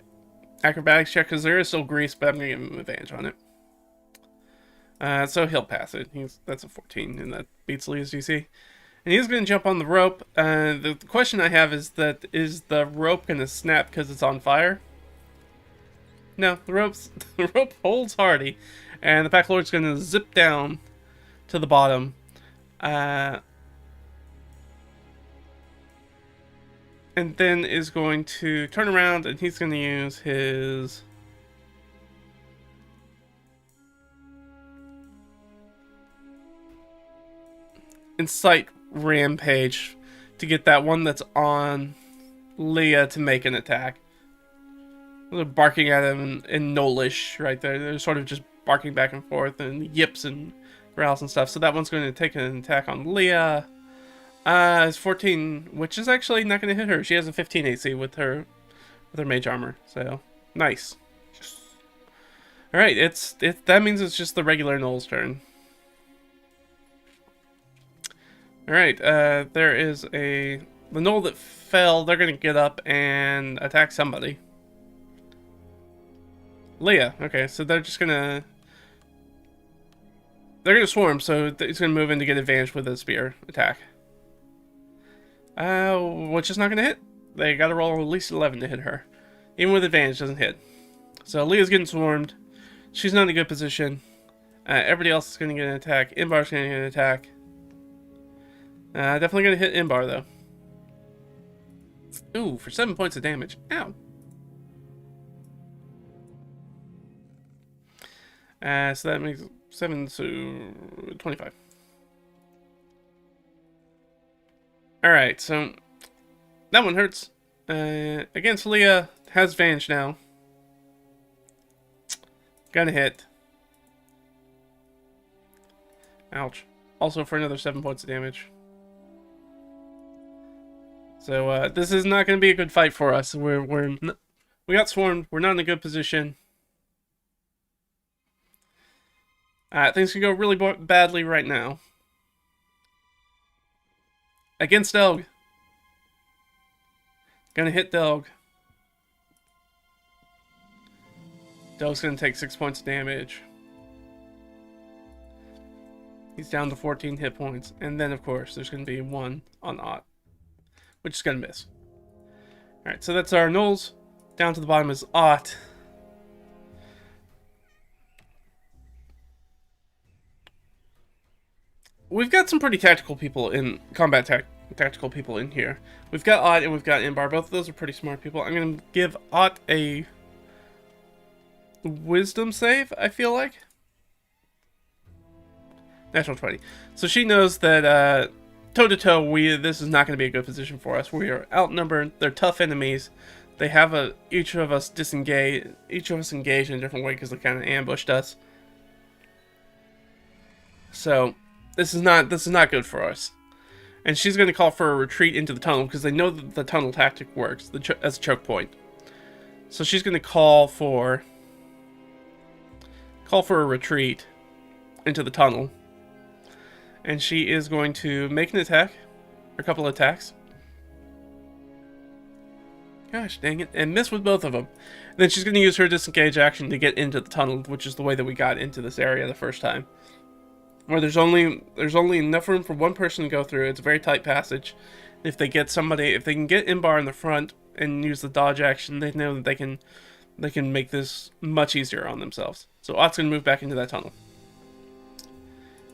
S1: acrobatics check because there is still grease, but I'm going to give him advantage on it. So he'll pass it. That's a 14, and that beats Leah's DC. And he's going to jump on the rope. The question I have is the rope going to snap because it's on fire? No, the rope holds hardy, and the Pack Lord's going to zip down to the bottom. And then is going to turn around, and he's going to use his Incite Rampage to get that one that's on Leah to make an attack. They're barking at him in Nolish right there. They're sort of just barking back and forth and yips and growls and stuff. So that one's going to take an attack on Leah. It's 14, which is actually not going to hit her. She has a 15 AC with her mage armor. So nice. All right, that means it's just the regular Noel's turn. All right, there is the Noel that fell. They're going to get up and attack somebody. Leah. Okay, so they're gonna swarm, so he's gonna move in to get advantage with a spear attack. Which is not gonna hit. They gotta roll at least 11 to hit her. Even with advantage, doesn't hit. So Leah's getting swarmed. She's not in a good position. Everybody else is gonna get an attack. Imbar's gonna get an attack. Definitely gonna hit Imbar though. Ooh, for 7 points of damage. Ow. So that makes 7, so 25. Alright, so that one hurts. Against Leah, has advantage now. Gonna hit. Ouch. Also for another 7 points of damage. So this is not going to be a good fight for us. We got swarmed. We're not in a good position. Things can go really badly right now. Against Delg. Gonna hit Delg. Delg's gonna take 6 points of damage. He's down to 14 hit points. And then, of course, there's gonna be 1 on Ott, which is gonna miss. Alright, so that's our Knowles. Down to the bottom is Ott. we've got some pretty tactical people in tactical people in here. We've got Ott and we've got Imbar. Both of those are pretty smart people. I'm going to give Ott a wisdom save, I feel like. Natural 20. So she knows that toe-to-toe, this is not going to be a good position for us. We are outnumbered. They're tough enemies. They have each of us engaged in a different way because they kind of ambushed us. So this is not good for us. And she's going to call for a retreat into the tunnel because they know that the tunnel tactic works as a choke point. So she's going to call for a retreat into the tunnel. And she is going to make an attack, or a couple of attacks. Gosh dang it, and miss with both of them. And then she's going to use her disengage action to get into the tunnel, which is the way that we got into this area the first time. Where there's only enough room for one person to go through. It's a very tight passage. If they can get Imbar in the front and use the dodge action, they know that they can make this much easier on themselves. So Ott's going to move back into that tunnel.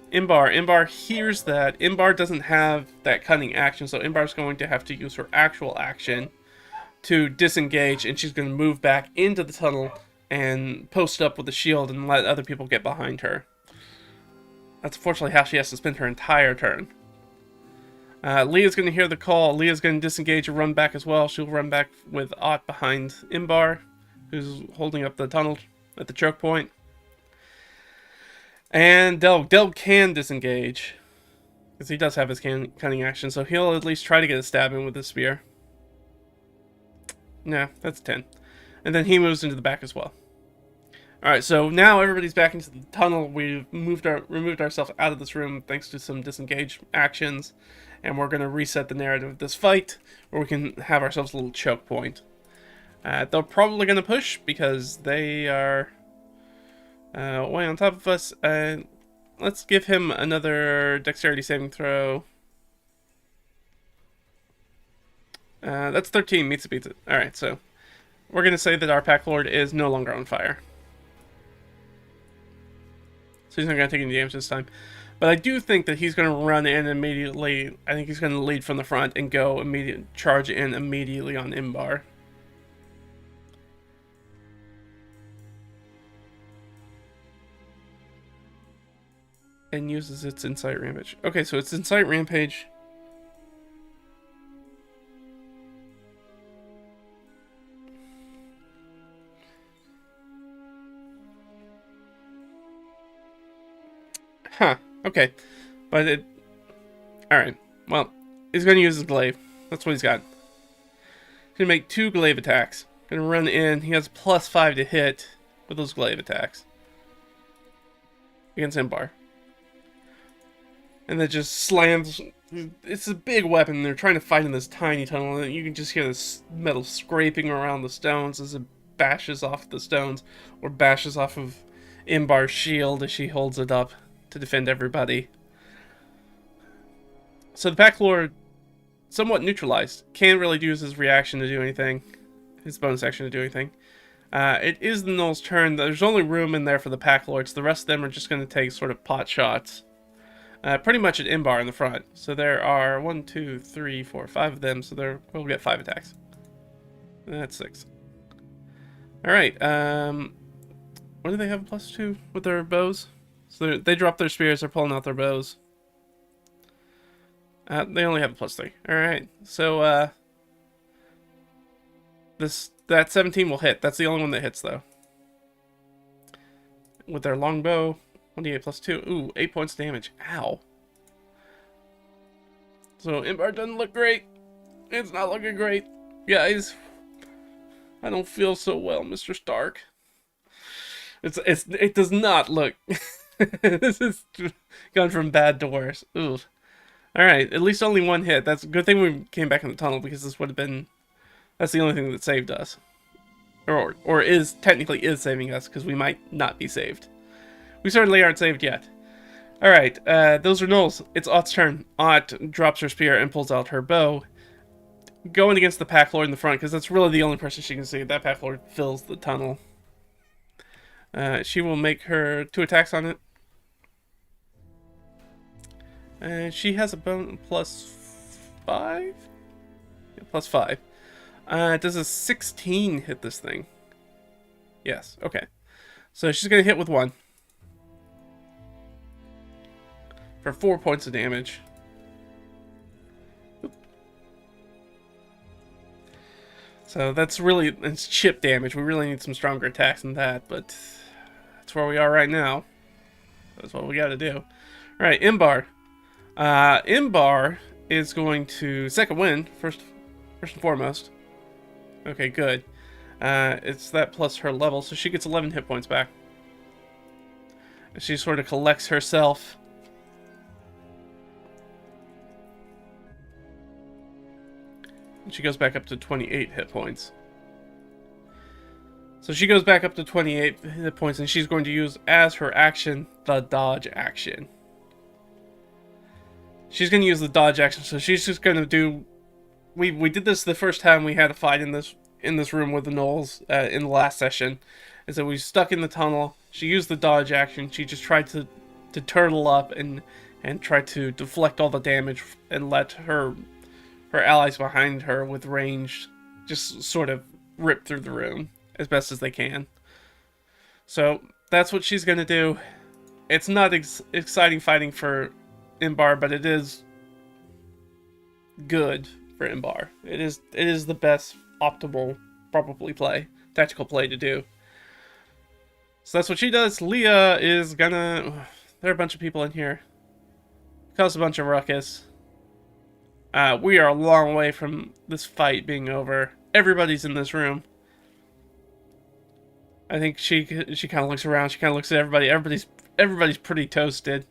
S1: Imbar hears that. Imbar doesn't have that cunning action, so Imbar's going to have to use her actual action to disengage, and she's going to move back into the tunnel and post up with the shield and let other people get behind her. That's unfortunately how she has to spend her entire turn. Leah's going to hear the call. Leah's going to disengage and run back as well. She'll run back with Ott behind Imbar, who's holding up the tunnel at the choke point. And Delg can disengage, because he does have his cunning action, so he'll at least try to get a stab in with his spear. Nah, that's 10. And then he moves into the back as well. Alright, so now everybody's back into the tunnel. We've removed ourselves out of this room thanks to some disengage actions, and we're going to reset the narrative of this fight, where we can have ourselves a little choke point. They're probably going to push, because they are way on top of us. Let's give him another dexterity saving throw. That's 13, meets it. Alright, so we're going to say that our Pack Lord is no longer on fire. So he's not going to take any damage this time. But I do think that he's going to run in immediately. I think he's going to lead from the front and charge in immediately on Imbar. And uses its Insight Rampage. Okay, so it's Insight Rampage. Huh, okay. But it... Alright, well, he's going to use his glaive. That's what he's got. He's going to make 2 glaive attacks. Going to run in. He has +5 to hit with those glaive attacks. Against Imbar. And then just slams. It's a big weapon. They're trying to fight in this tiny tunnel, and you can just hear this metal scraping around the stones as it bashes off the stones, or bashes off of Imbar's shield as she holds it up to defend everybody. So the Pack Lord, somewhat neutralized, can't really use his reaction to do anything, his bonus action to do anything. It is the Gnoll's turn. There's only room in there for the Pack Lords. The rest of them are just going to take sort of pot shots. Pretty much at Imbar in the front. So there are 1, 2, 3, 4, 5 of them. So we'll get 5 attacks. That's 6. Alright. What do they have +2 with their bows? So they drop their spears. They're pulling out their bows. They only have a +3. Alright. So that 17 will hit. That's the only one that hits though. With their longbow. 1d8 +2. Ooh, 8 points damage. Ow. So Imbar doesn't look great. It's not looking great. Guys, I don't feel so well, Mr. Stark. It does not look. This is gone from bad to worse. Ooh. Alright, at least only 1 hit. That's a good thing we came back in the tunnel, because this would have been... That's the only thing that saved us. Or is technically saving us, because we might not be saved. We certainly aren't saved yet. Alright, those are Gnolls. It's Ott's turn. Ott drops her spear and pulls out her bow. Going against the Pack Lord in the front, because that's really the only person she can see. That Pack Lord fills the tunnel. She will make her 2 attacks on it. And she has a bone +5? Yeah, +5. Does a 16 hit this thing? Yes, okay. So she's gonna hit with 1. For 4 points of damage. Oop. So that's really, it's chip damage. We really need some stronger attacks than that, but that's where we are right now. That's what we gotta do. Alright, Imbar. Imbar is going to second wind, first and foremost. Okay, good. It's that plus her level, so she gets 11 hit points back. And she sort of collects herself. And she goes back up to 28 hit points. So she goes back up to 28 hit points, and she's going to use, as her action, the dodge action. She's going to use the dodge action, so she's just going to do... We did this the first time we had a fight in this room with the gnolls in the last session. Is that we stuck in the tunnel. She used the dodge action. She just tried to turtle up and try to deflect all the damage and let her allies behind her with range just sort of rip through the room as best as they can. So that's what she's going to do. It's not exciting fighting for Imbar, but it is good for Imbar. It is the best optimal probably tactical play to do. So that's what she does. Leah is gonna... There are a bunch of people in here. Cause a bunch of ruckus. We are a long way from this fight being over. Everybody's in this room. I think she kind of looks around. She kind of looks at everybody. Everybody's pretty toasted.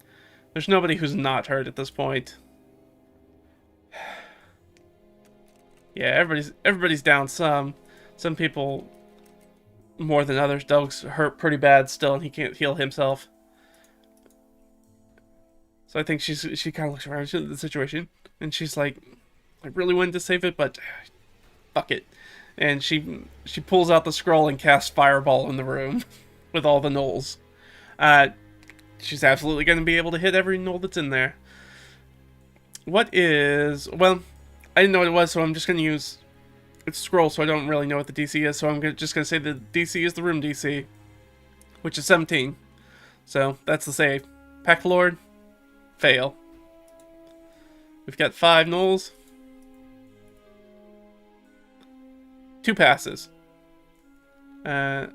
S1: There's nobody who's not hurt at this point. Yeah, everybody's down some. Some people more than others. Doug's hurt pretty bad still, and he can't heal himself. So I think she kind of looks around at the situation, and she's like, I really wanted to save it, but fuck it. And she pulls out the scroll and casts Fireball in the room with all the gnolls. She's absolutely going to be able to hit every gnoll that's in there. What is... Well, I didn't know what it was, so I'm just going to use... It's scroll, so I don't really know what the DC is, so I'm just going to say the DC is the room DC, which is 17. So, that's the save. Pack Lord, fail. We've got 5 gnolls. 2 passes. This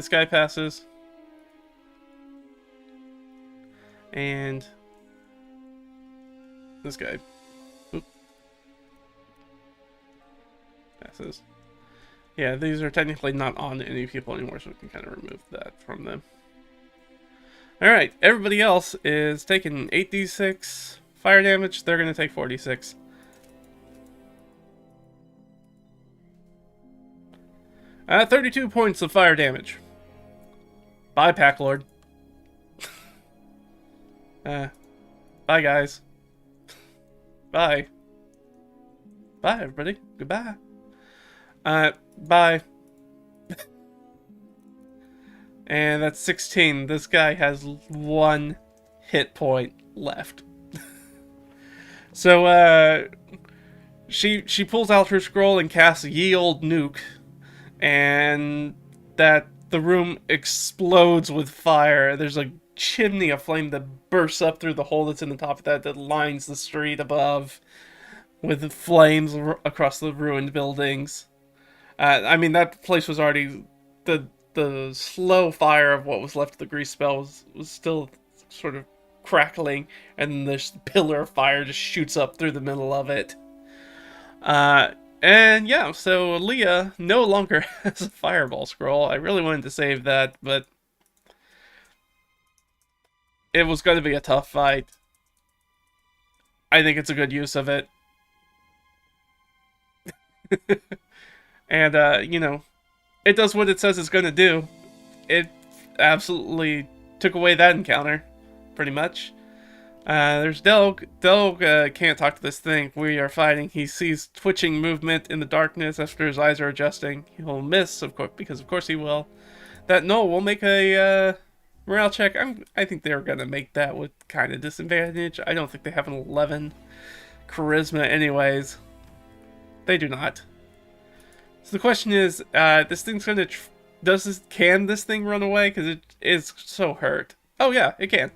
S1: guy passes. And this guy passes. Yeah, these are technically not on any people anymore, so we can kind of remove that from them. Alright, everybody else is taking 8d6 fire damage. They're going to take 46. 32 points of fire damage. Bye, Pack Lord. Bye, guys. Bye. Bye, everybody. Goodbye. Bye. And that's 16. This guy has 1 hit point left. So, she pulls out her scroll and casts Ye Olde Nuke. And that the room explodes with fire. There's a chimney of flame that bursts up through the hole that's in the top of that lines the street above with flames across the ruined buildings. I mean, that place was already... The slow fire of what was left of the grease spell was still sort of crackling, and this pillar of fire just shoots up through the middle of it. And yeah, so Leah no longer has a fireball scroll. I really wanted to save that, but it was going to be a tough fight. I think it's a good use of it. And, you know, it does what it says it's going to do. It absolutely took away that encounter, pretty much. There's Delg. Delg can't talk to this thing we are fighting. He sees twitching movement in the darkness after his eyes are adjusting. He'll miss, of course, because of course he will. That gnoll will make a Morale check, I think they're going to make that with kind of disadvantage. I don't think they have an 11 charisma anyways. They do not. So the question is, this thing's going to... Can this thing run away? Because it is so hurt. Oh yeah, it can.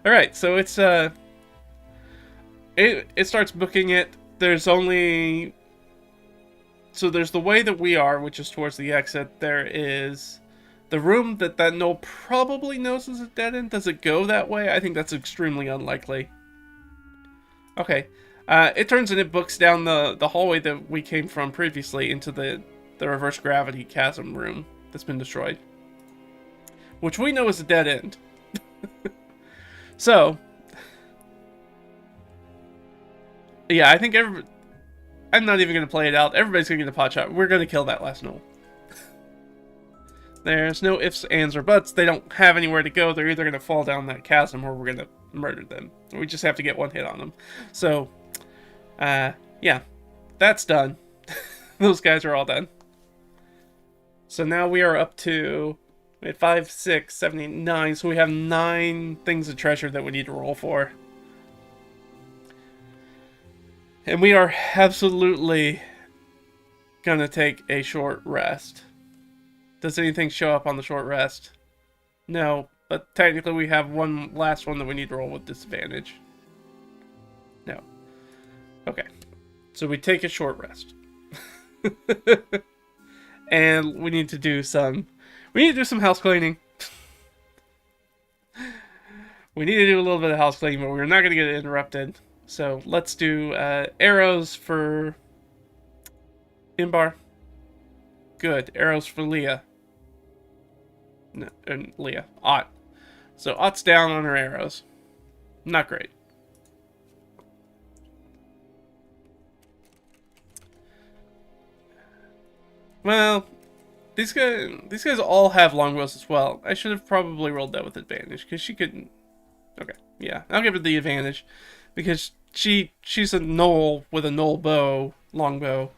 S1: Alright, so it's... It starts booking it. There's only... So there's the way that we are, which is towards the exit. There is... The room that gnoll probably knows is a dead end. Does it go that way? I think that's extremely unlikely. Okay. It turns and it books down the hallway that we came from previously into the reverse gravity chasm room that's been destroyed. Which we know is a dead end. So... Yeah, I think I'm not even going to play it out. Everybody's going to get a pot shot. We're going to kill that last gnoll. There's no ifs, ands, or buts. They don't have anywhere to go. They're either going to fall down that chasm or we're going to murder them. We just have to get one hit on them. So, yeah. That's done. Those guys are all done. So now we are up to 5, 6, 7, 8, 9. So we have 9 things of treasure that we need to roll for. And we are absolutely going to take a short rest. Does anything show up on the short rest? No, but technically we have one last one that we need to roll with disadvantage. No. Okay. So we take a short rest. And we need to do some house cleaning. We need to do a little bit of house cleaning, but we're not going to get interrupted. So let's do arrows for Imbar. Good. Arrows for Leah. No, and Leah. Ott. So Ott's down on her arrows. Not great. Well, these guys all have longbows as well. I should have probably rolled that with advantage because she couldn't. Okay, yeah, I'll give her the advantage because she's a gnoll with a gnoll bow, longbow,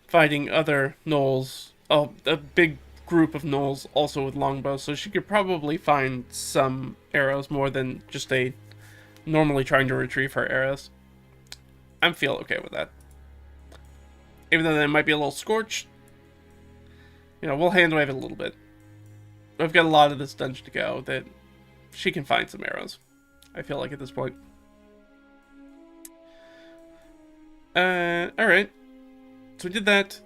S1: fighting other gnolls. Oh, a big group of gnolls also with longbows, so she could probably find some arrows more than just a normally trying to retrieve her arrows. I feel okay with that. Even though they might be a little scorched, you know, we'll hand wave it a little bit. We've got a lot of this dungeon to go that she can find some arrows, I feel like, at this point. Alright. So we did that.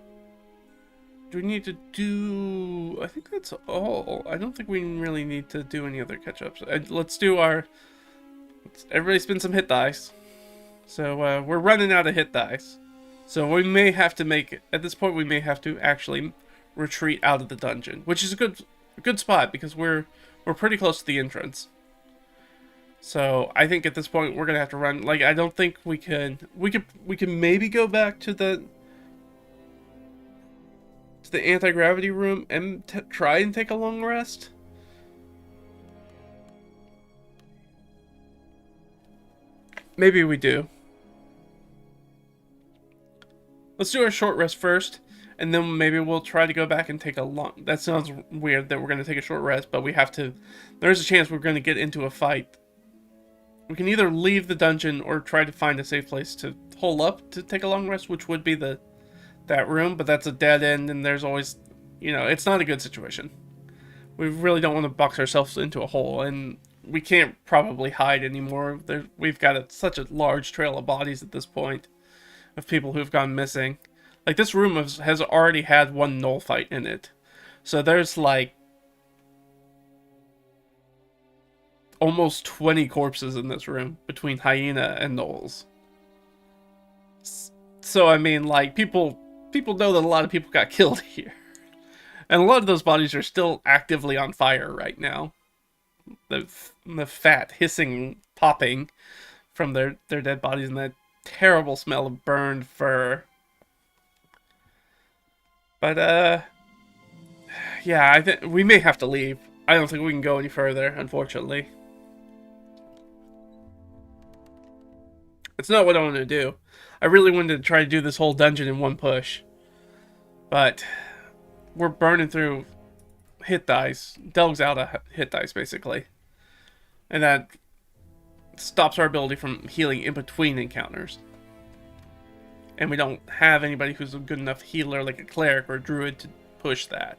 S1: Do we need to do... I think that's all. I don't think we really need to do any other catch-ups. Let's do our... Everybody spend some hit dice. So, we're running out of hit dice. So we may have to make... At this point, we may have to actually retreat out of the dungeon. Which is a good spot, because we're pretty close to the entrance. So, I think at this point, we're going to have to run... Like, I don't think we can... We can maybe go back to the anti-gravity room and try and take a long rest. Maybe we do. Let's do our short rest first, and then maybe we'll try to go back and take a long... That sounds weird that we're going to take a short rest, but we have to... There's a chance we're going to get into a fight. We can either leave the dungeon or try to find a safe place to hole up to take a long rest, which would be that room, but that's a dead end, and there's always, you know, it's not a good situation. We really don't want to box ourselves into a hole, and we can't probably hide anymore. We've got such a large trail of bodies at this point of people who've gone missing. Like, this room has already had one gnoll fight in it, so there's like almost 20 corpses in this room between hyena and gnolls. So I mean, like, people know that a lot of people got killed here. And a lot of those bodies are still actively on fire right now. The fat hissing, popping from their dead bodies, and that terrible smell of burned fur. But, yeah, I think we may have to leave. I don't think we can go any further, unfortunately. It's not what I want to do. I really wanted to try to do this whole dungeon in one push. But we're burning through hit dice. Delg's out of hit dice, basically. And that stops our ability from healing in between encounters. And we don't have anybody who's a good enough healer like a cleric or a druid to push that.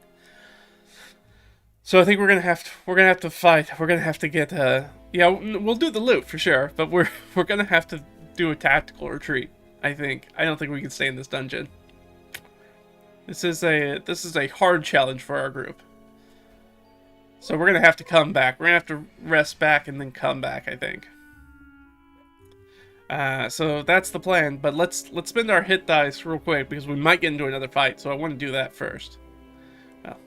S1: So I think we're gonna have to fight. We're gonna have to get yeah, we'll do the loot for sure, but we're gonna have to do a tactical retreat. I don't think we can stay in this dungeon. This is a hard challenge for our group. So we're gonna have to come back. We're gonna have to rest back and then come back, I think. So that's the plan. But let's spend our hit dice real quick because we might get into another fight. So I want to do that first. Well.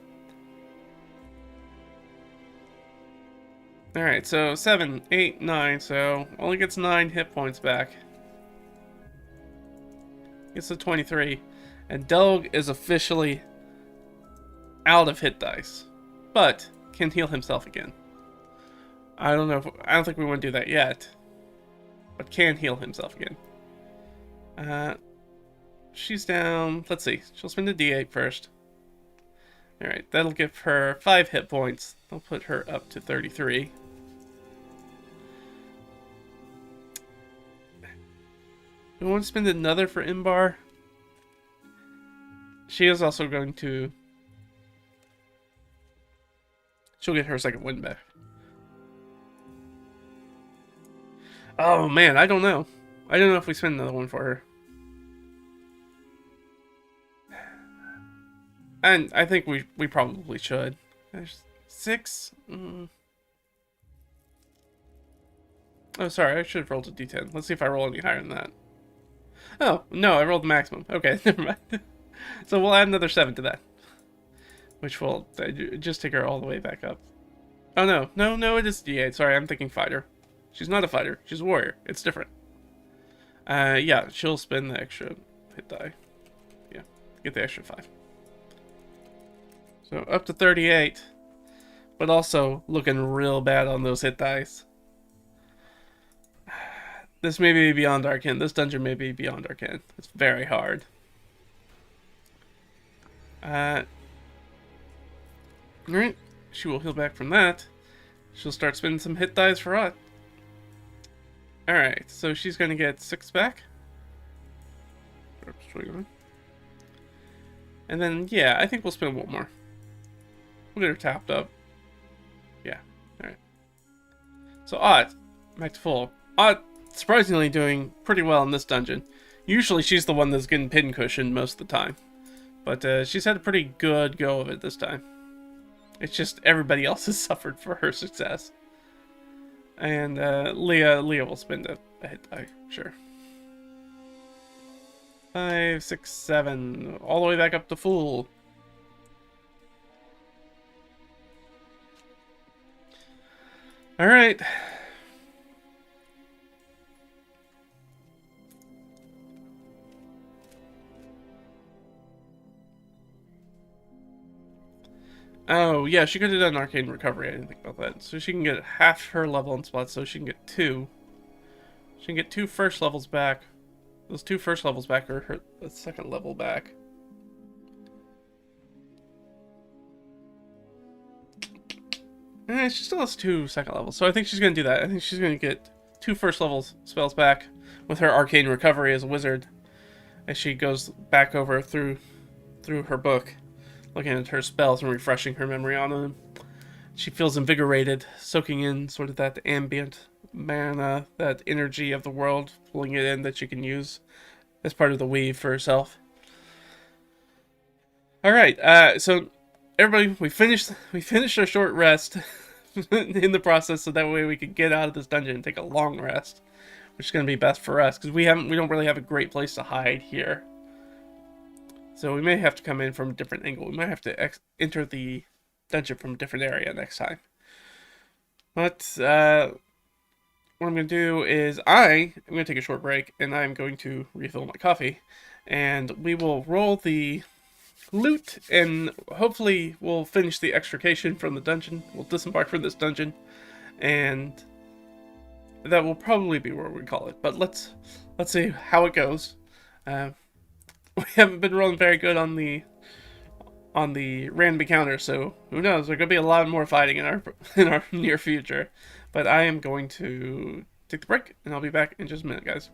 S1: All right. So 7, 8, 9. So only gets 9 hit points back. Gets to 23, and Delg is officially out of hit dice, but can heal himself again. I don't think we want to do that yet, but can heal himself again. She's down. Let's see. She'll spend a D8 first. All right, that'll give her 5 hit points. I'll put her up to 33. Do we want to spend another for Imbar? She is also going to... She'll get her second win back. Oh man, I don't know. I don't know if we spend another one for her. And I think we probably should. There's 6? Oh, sorry, I should have rolled a d10. Let's see if I roll any higher than that. Oh, no, I rolled the maximum. Okay, never mind. So we'll add another 7 to that. Which will just take her all the way back up. Oh, no, it is D8. Sorry, I'm thinking fighter. She's not a fighter. She's a warrior. It's different. Yeah, she'll spend the extra hit die. Yeah, get the extra 5. So up to 38. But also looking real bad on those hit dice. This may be beyond our ken. This dungeon may be beyond our ken. It's very hard. Alright. She will heal back from that. She'll start spending some hit dice for us. Alright, so she's going to get 6 back. And then, yeah, I think we'll spend 1 more. We'll get her tapped up. Yeah, alright. So, Ott, back to full. Ott, surprisingly doing pretty well in this dungeon. Usually she's the one that's getting pincushioned most of the time. But she's had a pretty good go of it this time. It's just everybody else has suffered for her success. And Leah will spend a hit die, sure. 5, 6, 7, all the way back up to full. Alright. Oh, yeah, she could have done Arcane Recovery. I didn't think about that. So she can get half her level in spots, so she can get 2. She can get 2 first levels back. Those 2 first levels back are her second level back. She still has 2 second levels, so I think she's going to do that. I think she's going to get 2 first level spells back with her Arcane Recovery as a wizard as she goes back over through her book, looking at her spells and refreshing her memory on them. She feels invigorated, soaking in sort of that ambient mana, that energy of the world, pulling it in that she can use as part of the weave for herself. Alright, so everybody, we finished our short rest in the process, so that way we could get out of this dungeon and take a long rest, which is going to be best for us, because we don't really have a great place to hide here. So we may have to come in from a different angle. We might have to enter the dungeon from a different area next time. But what I'm going to do is I'm going to take a short break, and I'm going to refill my coffee, and we will roll the loot, and hopefully we'll finish the extrication from the dungeon. We'll disembark from this dungeon, and that will probably be where we call it. But let's see how it goes. We haven't been rolling very good on the on the random encounter. So who knows? There could be a lot more fighting in our in our near future. But I am going to take the break, and I'll be back in just a minute, guys.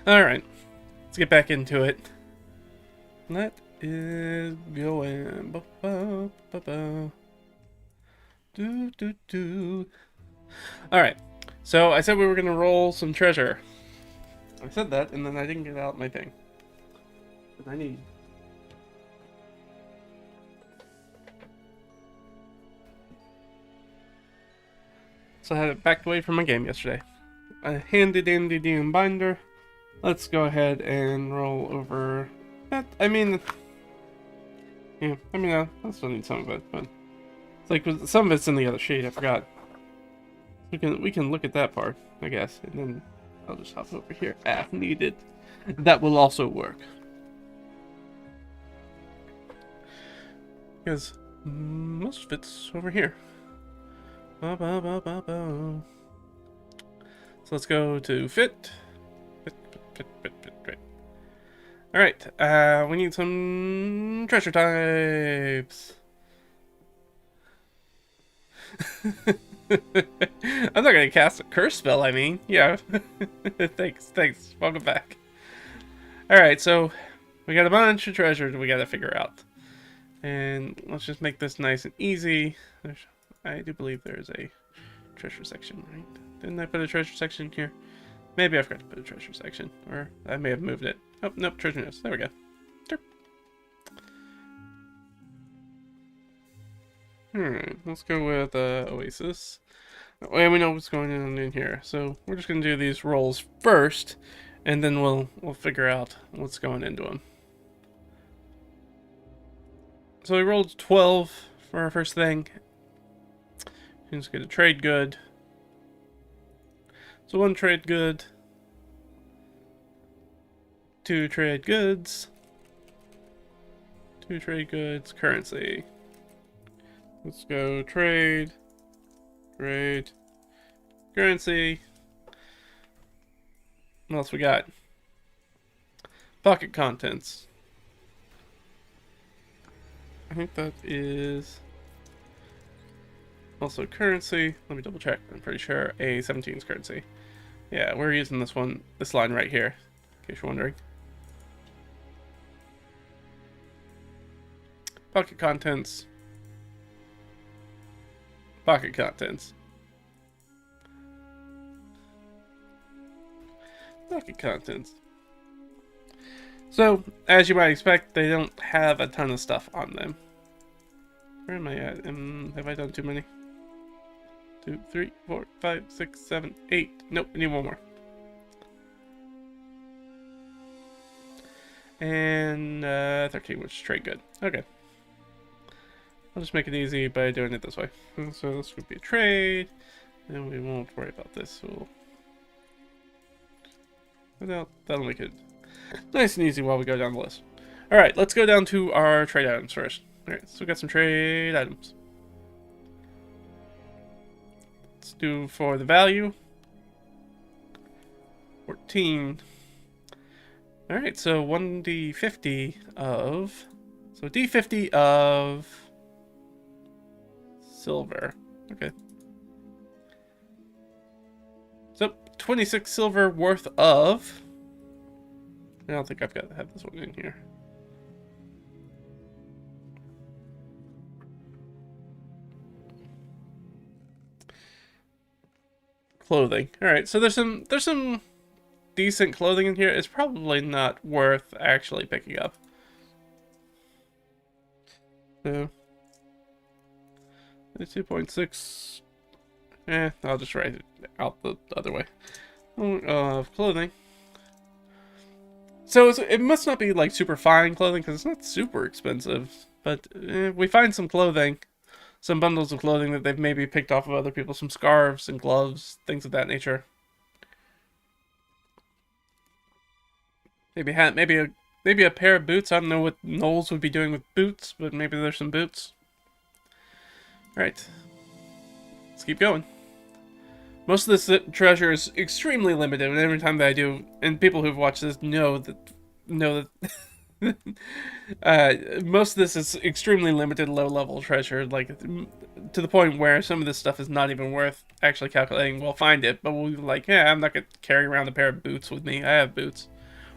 S1: Alright, let's get back into it. Let is going. Do, do, do. Alright, so I said we were going to roll some treasure. I said that, and then I didn't get out my thing. But I need. So I had it backed away from my game yesterday. A handy dandy DM binder. Let's go ahead and roll over that. I mean, yeah, I still need some of it, but it's like some of it's in the other sheet. I forgot. We can look at that part, I guess, and then I'll just hop over here if needed. That will also work. Because most of it's over here. So let's go to fit. Fit. Alright, we need some treasure types. I'm not gonna cast a curse spell, I mean. Yeah. Thanks. Welcome back. Alright, so we got a bunch of treasure we gotta figure out. And let's just make this nice and easy. I do believe there's a treasure section, right? Didn't I put a treasure section here? Maybe I forgot to put a treasure section. Or I may have moved it. Oh, nope, treasure notes. There we go. Alright, let's go with oasis. That way we know what's going on in here. So we're just going to do these rolls first, and then we'll figure out what's going into them. So we rolled 12 for our first thing. Let's get a trade good. So 1 trade good. 2 trade goods. 2 trade goods. Currency. Let's go trade. Currency. What else we got? Pocket contents. I think that is also currency. Let me double check. I'm pretty sure A17 is currency. Yeah, we're using this line right here, in case you're wondering. Pocket contents. Pocket contents. Pocket contents. So, as you might expect, they don't have a ton of stuff on them. Where am I at? Have I done too many? 2, 3, 4, 5, 6, 7, 8. Nope, I need one more. And 13, which is trade good. Okay. I'll just make it easy by doing it this way. So this would be a trade, and we won't worry about this. That'll make it nice and easy while we go down the list. Alright, let's go down to our trade items first. Alright, so we got some trade items. Let's do for the value. 14. Alright, so 1d50 of... So d50 of... silver. Okay. So, 26 silver worth of... I don't think I've got to have this one in here. Clothing. Alright, so there's some decent clothing in here. It's probably not worth actually picking up. So 2.6. I'll just write it out the other way. Of clothing. So it must not be like super fine clothing because it's not super expensive. But we find some clothing, some bundles of clothing that they've maybe picked off of other people, some scarves and gloves, things of that nature. Maybe a hat, maybe a pair of boots. I don't know what Knowles would be doing with boots, but maybe there's some boots. All right, let's keep going. Most of this treasure is extremely limited, and every time that I do, and people who've watched this know that Most of this is extremely limited low-level treasure, like to the point where some of this stuff is not even worth actually calculating. We'll find it, but we'll be like, yeah, I'm not gonna carry around a pair of boots with me. I have boots,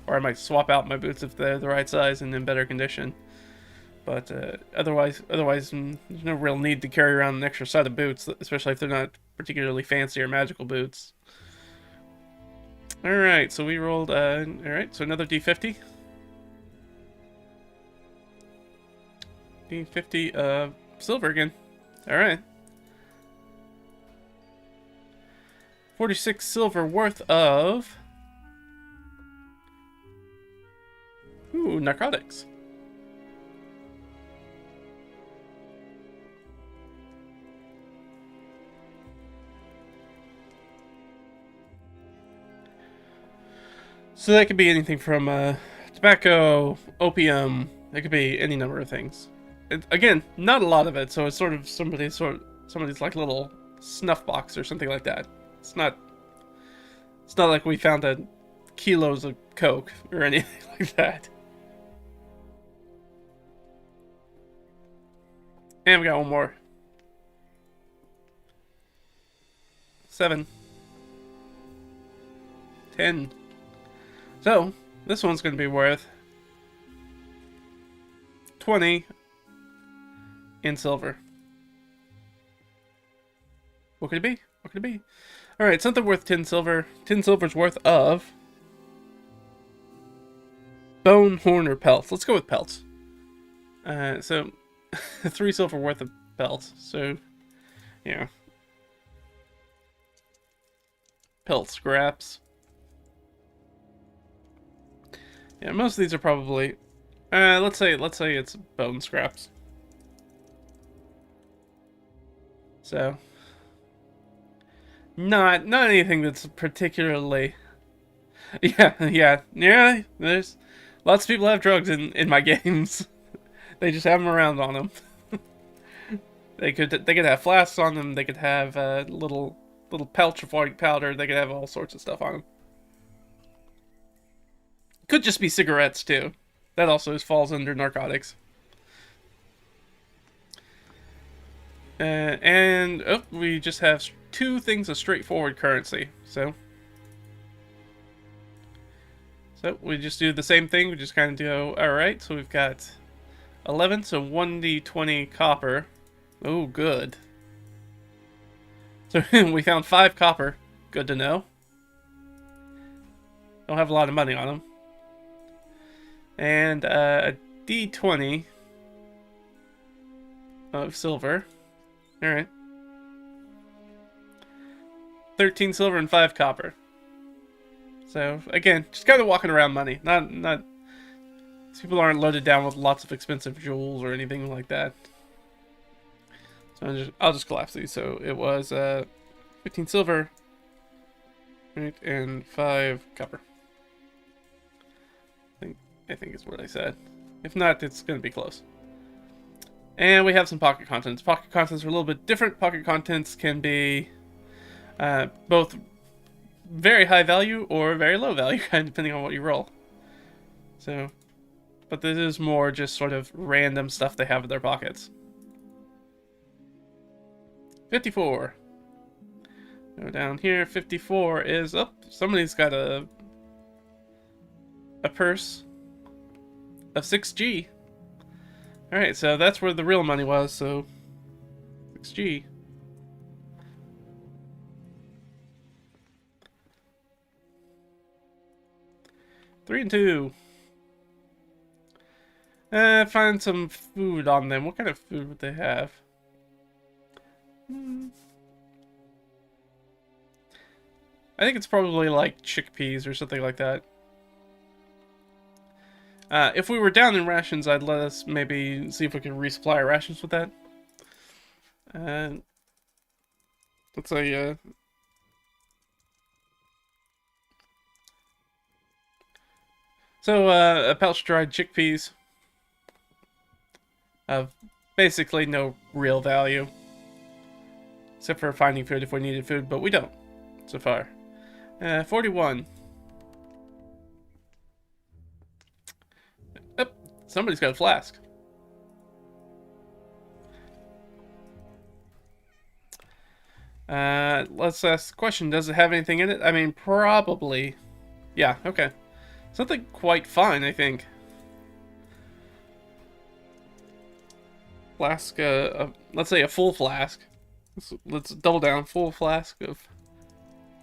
S1: or I might swap out my boots if they're the right size and in better condition. But otherwise, there's no real need to carry around an extra set of boots, especially if they're not particularly fancy or magical boots. All right, so we rolled. All right, so another D50. D50 of silver again. All right. 46 silver worth of. Ooh, narcotics. So that could be anything from tobacco, opium. It could be any number of things. Again, not a lot of it, so it's sort of somebody's like little snuff box or something like that. It's not like we found kilos of coke or anything like that. And we got one more. 7. 10. So, this one's going to be worth 20 in silver. What could it be? What could it be? Alright, something worth 10 silver. 10 silver's worth of bone, horn, or pelts. Let's go with pelts. So, 3 silver worth of pelts. So, yeah. Pelt scraps. Yeah, most of these are probably, let's say it's bone scraps. So, not anything that's particularly. Yeah. There's lots of people have drugs in my games. They just have them around on them. They could have flasks on them. They could have little pouch of white powder. They could have all sorts of stuff on them. Could just be cigarettes too. That also falls under narcotics. And we just have 2 things of straightforward currency. So we just do the same thing. We just kind of go, all right. So we've got 11, so 1d20 copper. Oh, good. So we found 5 copper. Good to know. Don't have a lot of money on them. And a d20 of silver. Alright. 13 silver and 5 copper. So, again, just kind of walking around money. Not people aren't loaded down with lots of expensive jewels or anything like that. So I'll just collapse these. So it was 15 silver, right, and 5 copper. I think is what I said. If not, it's going to be close. And we have some pocket contents. Pocket contents are a little bit different. Pocket contents can be both very high value or very low value, kind of depending on what you roll. So, but this is more just sort of random stuff they have in their pockets. 54. Go down here. 54 is up. Somebody's got a purse of 6G. Alright, so that's where the real money was, so 6G. Three and 2. Find some food on them. What kind of food would they have? I think it's probably like chickpeas or something like that. If we were down in rations, I'd let us maybe see if we can resupply our rations with that. Let's say, so, a pouch of dried chickpeas of basically no real value. Except for finding food if we needed food, but we don't, so far. 41. Up. Somebody's got a flask. Let's ask the question, does it have anything in it? I mean, probably. Yeah, okay. Something quite fine, I think. Flask, let's say a full flask. Let's double down. Full flask of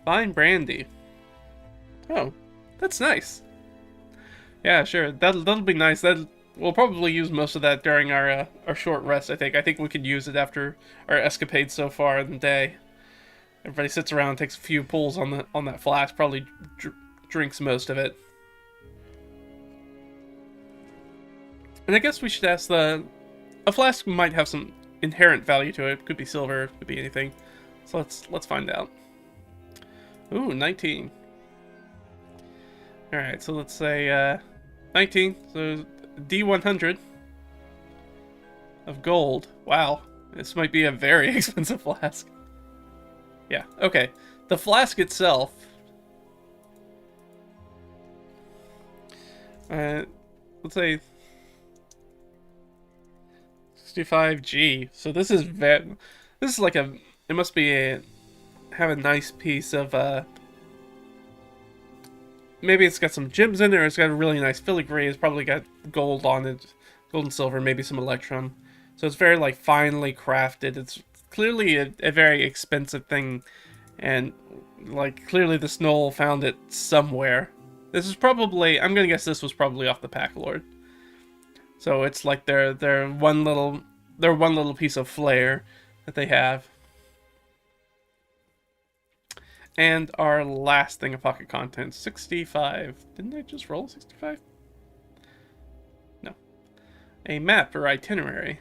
S1: fine brandy. Oh, that's nice. Yeah, sure. That'll be nice. We'll probably use most of that during our short rest. I think we could use it after our escapade so far in the day. Everybody sits around, takes a few pulls on that flask. Probably drinks most of it. And I guess we should ask a flask might have some inherent value to it. Could be silver, could be anything. So let's find out. Ooh, 19. All right, so let's say 19. So D100 of gold. Wow, this might be a very expensive flask. Yeah, okay. The flask itself. Let's say 65G. So this is like it must be have a nice piece of maybe it's got some gems in there, or it's got a really nice filigree. It's probably got gold on it, gold and silver, maybe some electrum. So it's very like finely crafted. It's clearly a very expensive thing, and like clearly the Snoll found it somewhere. This is probably, I'm gonna guess this was probably off the Pack Lord. So it's like their one little piece of flair that they have. And our last thing of pocket content, 65. Didn't I just roll 65? No. A map or itinerary.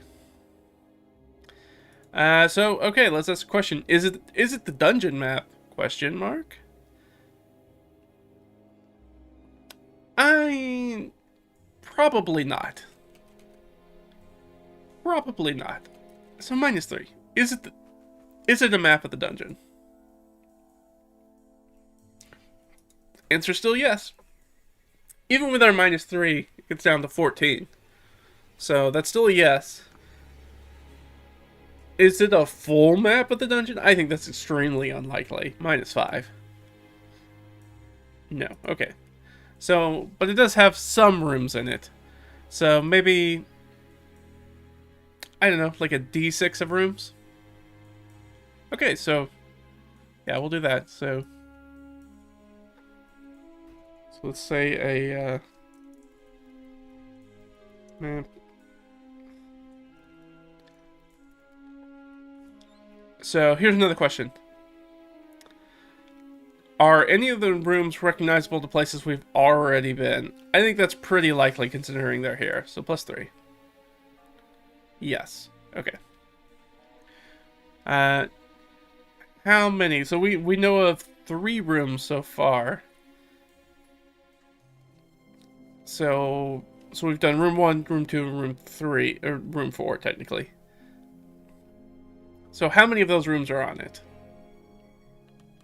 S1: So okay, let's ask a question. Is it the dungeon map? Question mark. Probably not. Probably not. So -3. Is it a map of the dungeon? Answer still yes. Even with our -3, it gets down to 14. So that's still a yes. Is it a full map of the dungeon? I think that's extremely unlikely. -5. No, okay. So, but it does have some rooms in it. So maybe, I don't know, like a D6 of rooms? Okay, so, yeah, we'll do that. So let's say a map. So here's another question. Are any of the rooms recognizable to places we've already been? I think that's pretty likely considering they're here. So +3. Yes. Okay. How many? So we know of 3 rooms so far. So we've done room 1, room 2, room 3, or room 4 technically. So how many of those rooms are on it?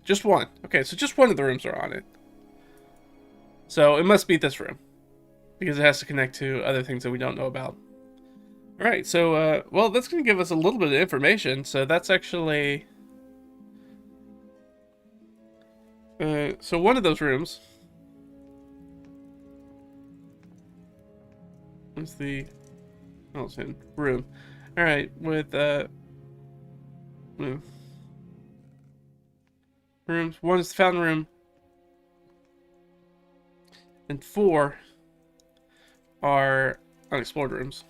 S1: Just one. Okay, so just one of the rooms are on it. So it must be this room, because it has to connect to other things that we don't know about. Alright, so, well, that's going to give us a little bit of information. So that's actually... so one of those rooms... What's the... Oh, it's in room. Alright, with, rooms. 1 is the fountain room. And 4 are unexplored rooms.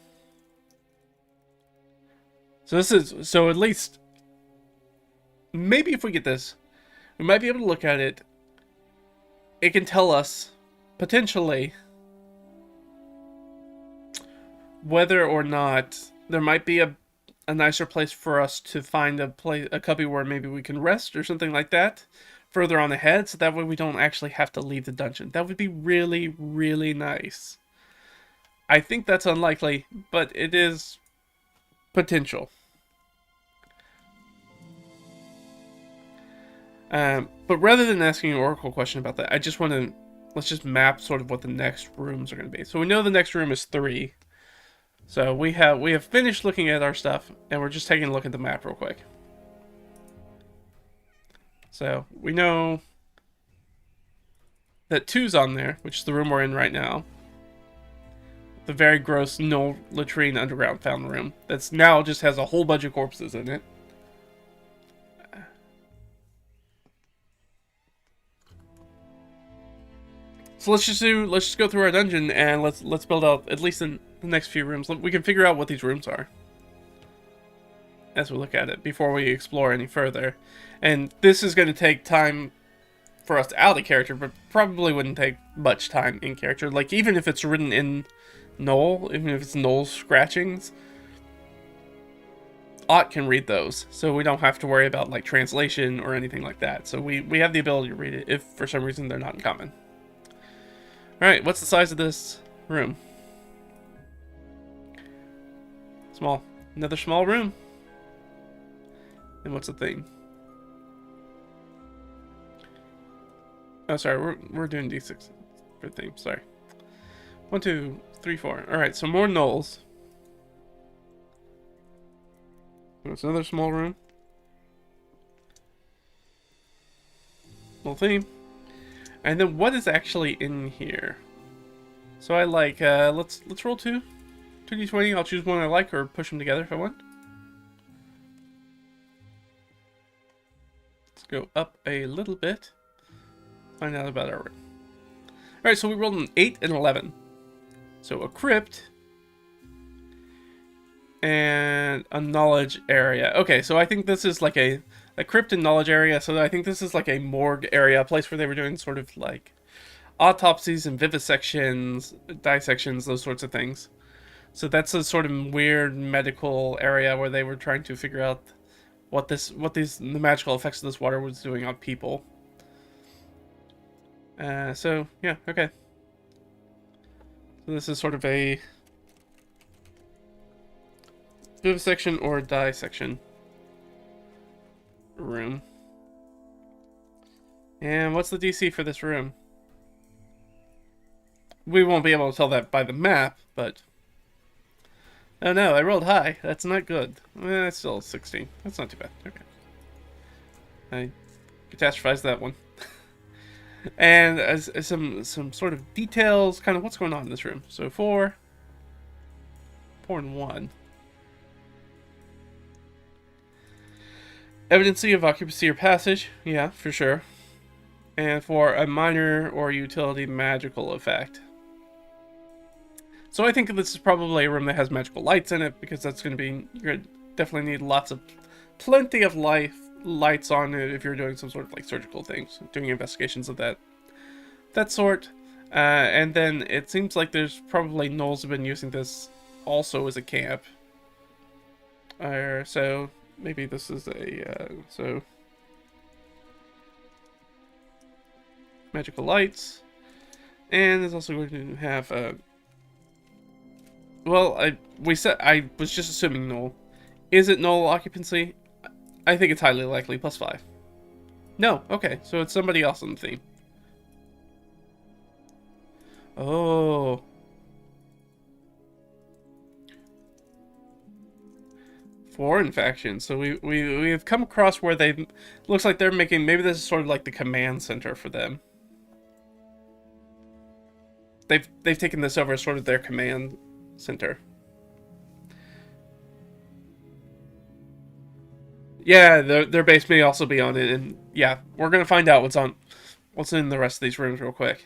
S1: So this is, so at least, maybe if we get this, we might be able to look at it. It can tell us, potentially, whether or not there might be a nicer place for us to find a cubby where maybe we can rest or something like that further on ahead, so that way we don't actually have to leave the dungeon. That would be really, really nice. I think that's unlikely, but it is potential. But rather than asking an oracle question about that, I just want to, let's just map sort of what the next rooms are going to be. So we know the next room is 3. So we have finished looking at our stuff, and we're just taking a look at the map real quick. So we know that 2's on there, which is the room we're in right now. The very gross no latrine underground fountain room that's now just has a whole bunch of corpses in it. So let's just go through our dungeon and let's build out at least in the next few rooms. We can figure out what these rooms are as we look at it before we explore any further. And this is going to take time for us out of character, but probably wouldn't take much time in character. Like, even if it's written in Noel, even if it's Noel's scratchings, Ott can read those, so we don't have to worry about like translation or anything like that. So we have the ability to read it if for some reason they're not in common. Alright, what's the size of this room? Small. Another small room. And what's the thing? Oh, sorry, we're doing D6 for theme, sorry. 1, 2, 3, 4. Alright, so more gnolls. There's another small room. Little theme. And then what is actually in here? So I like, let's roll 2d20. I'll choose one I like or push them together if I want. Let's go up a little bit. Find out about our room. Alright, so we rolled an 8 and 11. So a crypt and a knowledge area. Okay, so I think this is like a crypt and knowledge area, so I think this is like a morgue area, a place where they were doing sort of like autopsies and vivisections, dissections, those sorts of things. So that's a sort of weird medical area where they were trying to figure out what the magical effects of this water was doing on people. So yeah, okay. So this is sort of a vivisection or dissection room. And what's the DC for this room? We won't be able to tell that by the map, but... Oh no, I rolled high. That's not good. It's still 16. That's not too bad. Okay. I catastrophized that one. And as some sort of details, kind of what's going on in this room. So 4 and 1. Evidency of occupancy or passage, yeah, for sure. And for a minor or utility magical effect. So I think this is probably a room that has magical lights in it, because that's going to be, you're going to definitely need plenty of lights on it if you're doing some sort of like surgical things, doing investigations of that sort. And then it seems like there's probably gnolls have been using this also as a camp. So maybe this is a so magical lights, and there's also going to have well, I was just assuming null. Is it null occupancy? I think it's highly likely. +5. No, okay, so it's somebody else on the theme. Oh. Foreign faction. So we have come across where they looks like they're making, maybe this is sort of like the command center for them. They've taken this over as sort of their command center. Yeah, their base may also be on it, and yeah, we're gonna find out what's in the rest of these rooms real quick.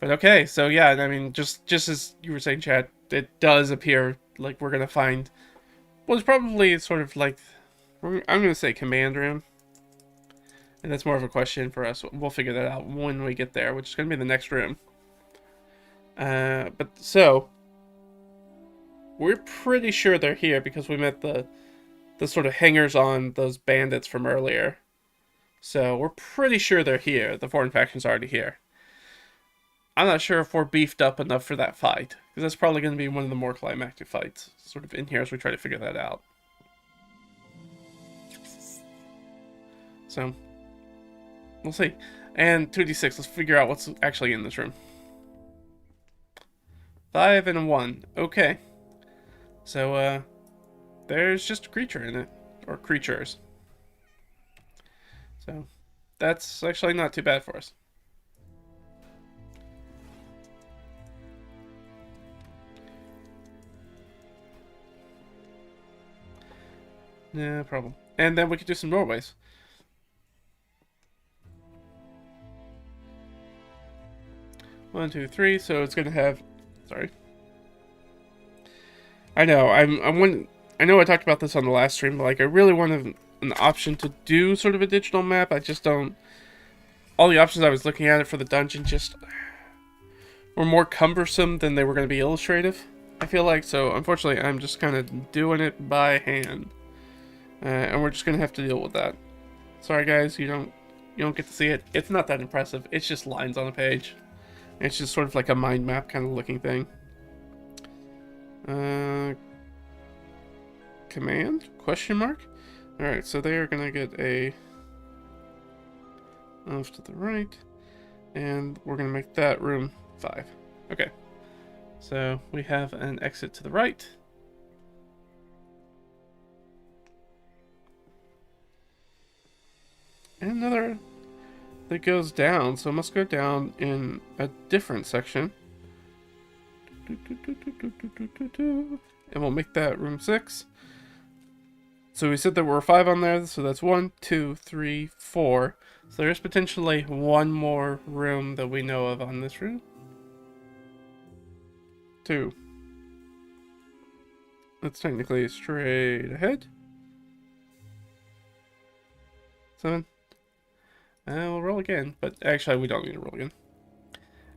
S1: But okay, so yeah, I mean, just as you were saying, Chad, it does appear like we're gonna find what's probably sort of like, I'm gonna say command room, and that's more of a question for us. We'll figure that out when we get there, which is gonna be the next room. But so we're pretty sure they're here because we met the sort of hangers on those bandits from earlier. So we're pretty sure they're here. The foreign faction's already here. I'm not sure if we're beefed up enough for that fight, because that's probably going to be one of the more climactic fights sort of in here as we try to figure that out. So we'll see. And 2d6, let's figure out what's actually in this room. 5 and a 1. Okay. So, there's just a creature in it. Or creatures. So, that's actually not too bad for us. No problem. And then we could do some doorways. One, two, three. So it's gonna have. Sorry. I know. I know I talked about this on the last stream, but like I really wanted an option to do sort of a digital map. I just don't. All the options I was looking at it for the dungeon just were more cumbersome than they were going to be illustrative. I feel like so. Unfortunately, I'm just kind of doing it by hand, and we're just gonna have to deal with that. Sorry, guys. You don't get to see it. It's not that impressive. It's just lines on a page. It's just sort of like a mind map kind of looking thing. Command? Question mark? Alright, so they are going to get a off to the right. And we're going to make that room 5. Okay. So we have an exit to the right. And another that goes down. So it must go down in a different section. And we'll make that room 6. So we said there were 5 on there, so that's 1, 2, 3, 4. So there's potentially one more room that we know of on this room. 2. That's technically straight ahead. 7. And we'll roll again, but actually we don't need to roll again.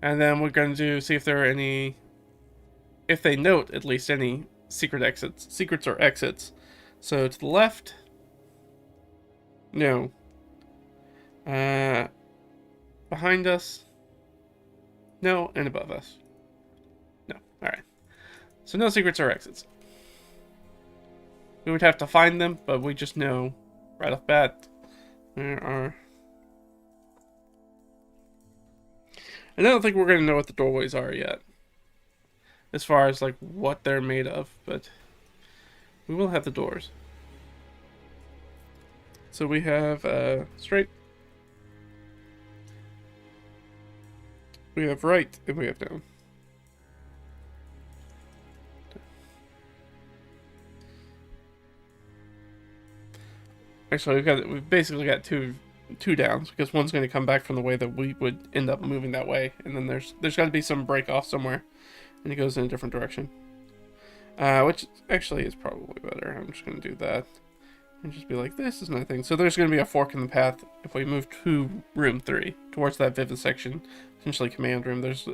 S1: And then we're going to see if there are any, if they note at least any secrets or exits. So to the left, no. Behind us, no, and above us, no. All right. So no secrets or exits. We would have to find them, but we just know right off bat there are. And I don't think we're gonna know what the doorways are yet, as far as like what they're made of, but we will have the doors. So we have straight, we have right, and we have down. Actually, we've basically got two downs because one's going to come back from the way that we would end up moving that way, and then there's got to be some break off somewhere, and it goes in a different direction. Which actually is probably better. I'm just going to do that. And just be like, this is nothing. So there's going to be a fork in the path if we move to room 3, towards that vivisection, essentially command room. There's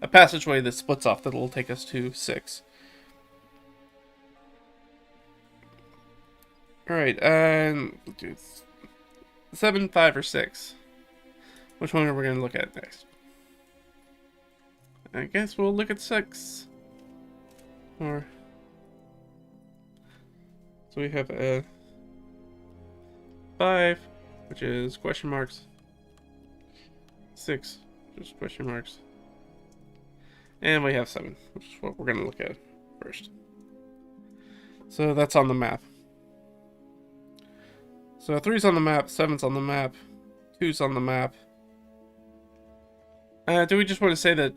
S1: a passageway that splits off that'll take us to 6. Alright, 7, 5, or 6. Which one are we going to look at next? I guess we'll look at 6. Or... So we have a 5, which is question marks. 6, which is question marks. And we have 7, which is what we're going to look at first. So that's on the map. So 3's on the map, 7's on the map, 2's on the map. Do we just want to say that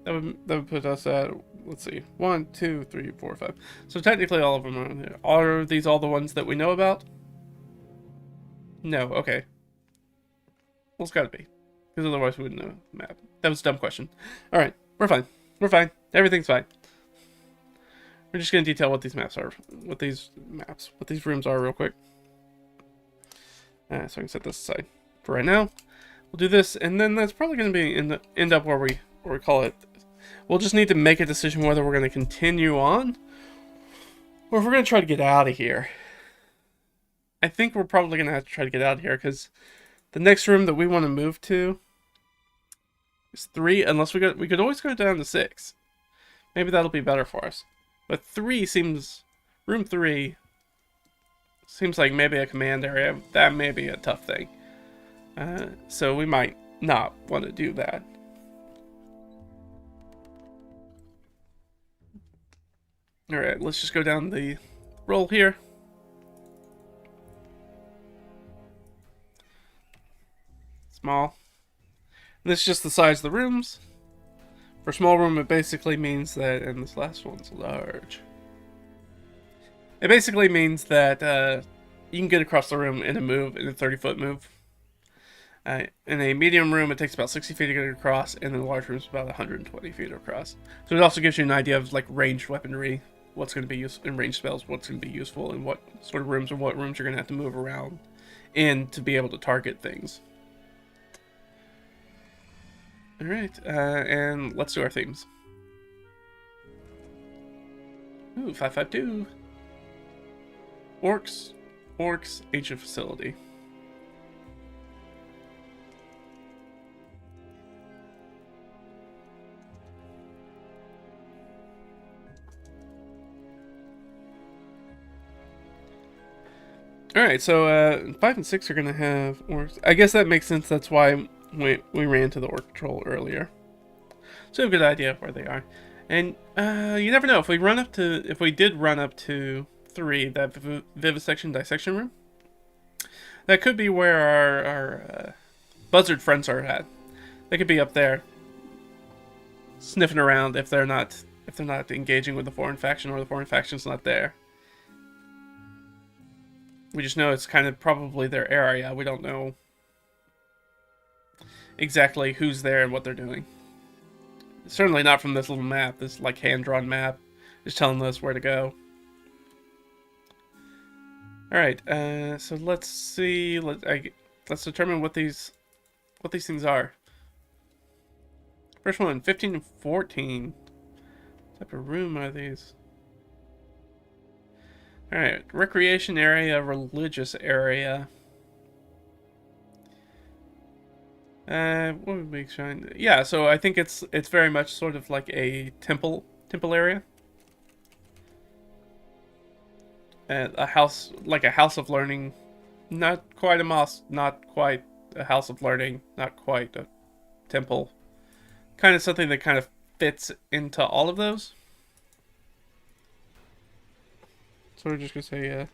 S1: would put us at, let's see, 1, 2, 3, 4, 5. So technically all of them are on here. Are these all the ones that we know about? No, okay. Well, it's gotta be. Because otherwise we wouldn't know the map. That was a dumb question. Alright, we're fine. We're fine. Everything's fine. We're just gonna detail what these maps are. What these rooms are real quick. So I can set this aside. For right now, we'll do this, and then that's probably gonna be end up where we call it. We'll just need to make a decision whether we're going to continue on or if we're going to try to get out of here. I think we're probably going to have to try to get out of here because the next room that we want to move to is 3, unless we could always go down to 6. Maybe that'll be better for us. But room 3 seems like maybe a command area. That may be a tough thing. So we might not want to do that. Alright, let's just go down the roll here. Small. And this is just the size of the rooms. For small room, it basically means that, and this last one's large. It basically means that you can get across the room in a 30-foot move. In a medium room, it takes about 60 feet to get across, and in a large room, it's about 120 feet across. So it also gives you an idea of like ranged weaponry, what's going to be useful in ranged spells, what's going to be useful, and what sort of rooms or what rooms you're going to have to move around in to be able to target things. All right, and let's do our themes. Ooh, 552. Orcs, ancient facility. Alright, so 5 and 6 are going to have orcs. I guess that makes sense. That's why we ran to the orc troll earlier. So we have a good idea of where they are. And you never know. If we did run up to 3, that vivisection dissection room, that could be where our buzzard friends are at. They could be up there, sniffing around if they're not engaging with the foreign faction or the foreign faction's not there. We just know it's kind of probably their area. We don't know exactly who's there and what they're doing. Certainly not from this little map. This like hand-drawn map is telling us where to go. All right, so let's see. Let's determine what these things are. First one, 15 and 14. What type of room are these? Alright, recreation area, religious area. What would we shine? Yeah, so I think it's very much sort of like a temple area. A house, like a house of learning. Not quite a mosque, not quite a house of learning, not quite a temple. Kind of something that kind of fits into all of those. So we're just gonna say,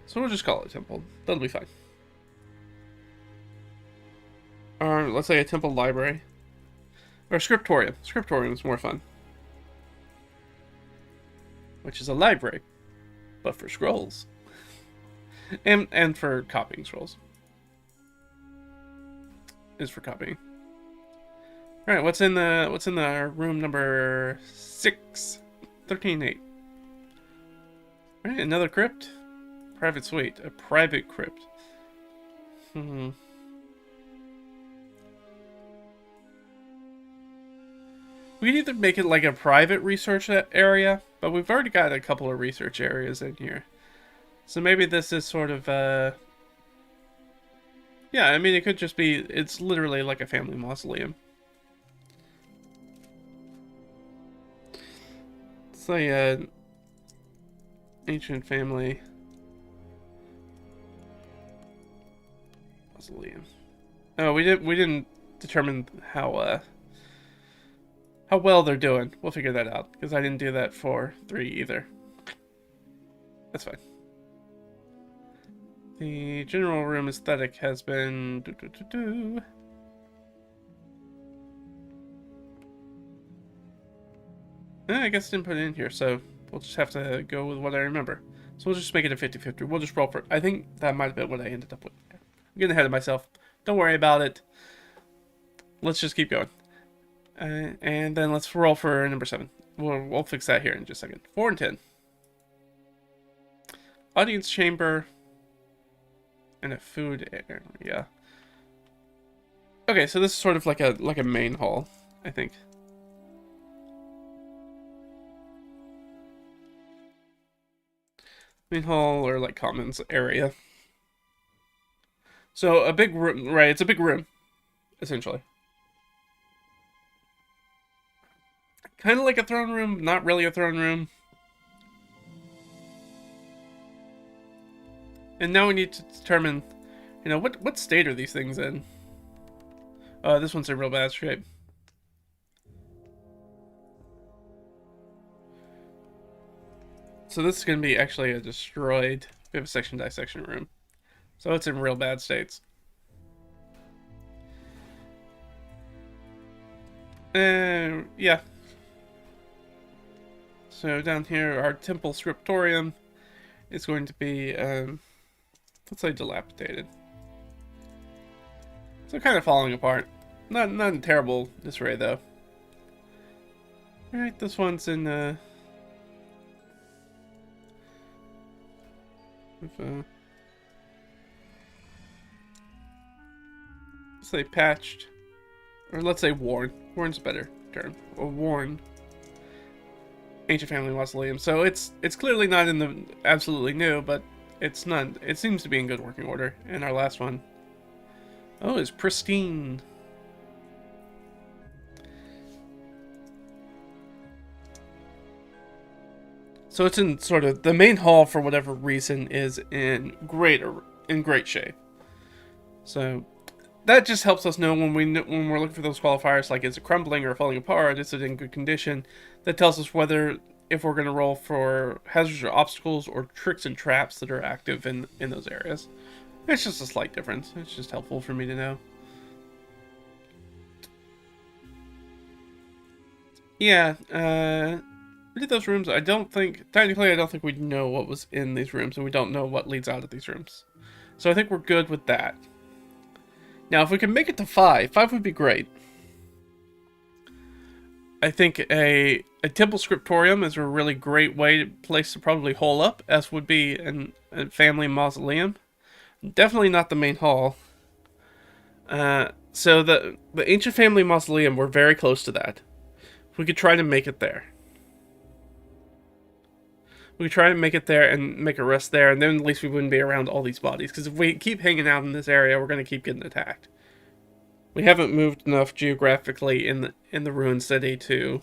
S1: so we'll just call it a temple. That'll be fine. Or let's say a temple library. Or a scriptorium. Scriptorium is more fun. Which is a library, but for scrolls. and for copying scrolls. Is for copying. Alright, what's in the room number 6? 13-8. Alright, another crypt. Private suite. A private crypt. We could either make it like a private research area, but we've already got a couple of research areas in here. So maybe this is sort of, yeah, I mean, it could just be, it's literally like a family mausoleum. It's like ancient family mausoleum. Oh, we didn't determine how well they're doing. We'll figure that out because I didn't do that for 3 either. That's fine. The general room aesthetic has been I guess I didn't put it in here, so we'll just have to go with what I remember. So we'll just make it a 50-50. We'll just roll for... I think that might have been what I ended up with. I'm getting ahead of myself. Don't worry about it. Let's just keep going. And then let's roll for number 7. We'll fix that here in just a second. 4 and 10. Audience chamber. And a food area. Okay, so this is sort of like a main hall, I think. Main hall or like commons area. So a big room, right? It's a big room, essentially. Kind of like a throne room, not really a throne room. And now we need to determine, you know, what state are these things in? This one's in real bad shape. So this is going to be actually a destroyed vivisection dissection room. So it's in real bad states. And yeah. So down here, our temple scriptorium is going to be, let's say, dilapidated. So kind of falling apart. Not in terrible disarray though. Alright, this one's in, let's say patched. Or let's say worn. Worn's a better term. Or worn. Ancient Family Mausoleum. So it's clearly not in the absolutely new, but it's not. It seems to be in good working order. And our last one, oh, is pristine. So it's in sort of the main hall for whatever reason is in great shape. So that just helps us know when we're looking for those qualifiers, like is it crumbling or falling apart, is it in good condition. That tells us whether if we're going to roll for hazards or obstacles or tricks and traps that are active in those areas. It's just a slight difference. It's just helpful for me to know. Yeah, we did those rooms. Technically I don't think we know what was in these rooms, and we don't know what leads out of these rooms. So I think we're good with that. Now, if we can make it to 5 would be great. I think a temple scriptorium is a really great place to probably hole up, as would be a family mausoleum. Definitely not the main hall. So the ancient family mausoleum, we're very close to that. We could try to make it there. We could try to make it there and make a rest there, and then at least we wouldn't be around all these bodies. Because if we keep hanging out in this area, we're going to keep getting attacked. We haven't moved enough geographically in the ruined city to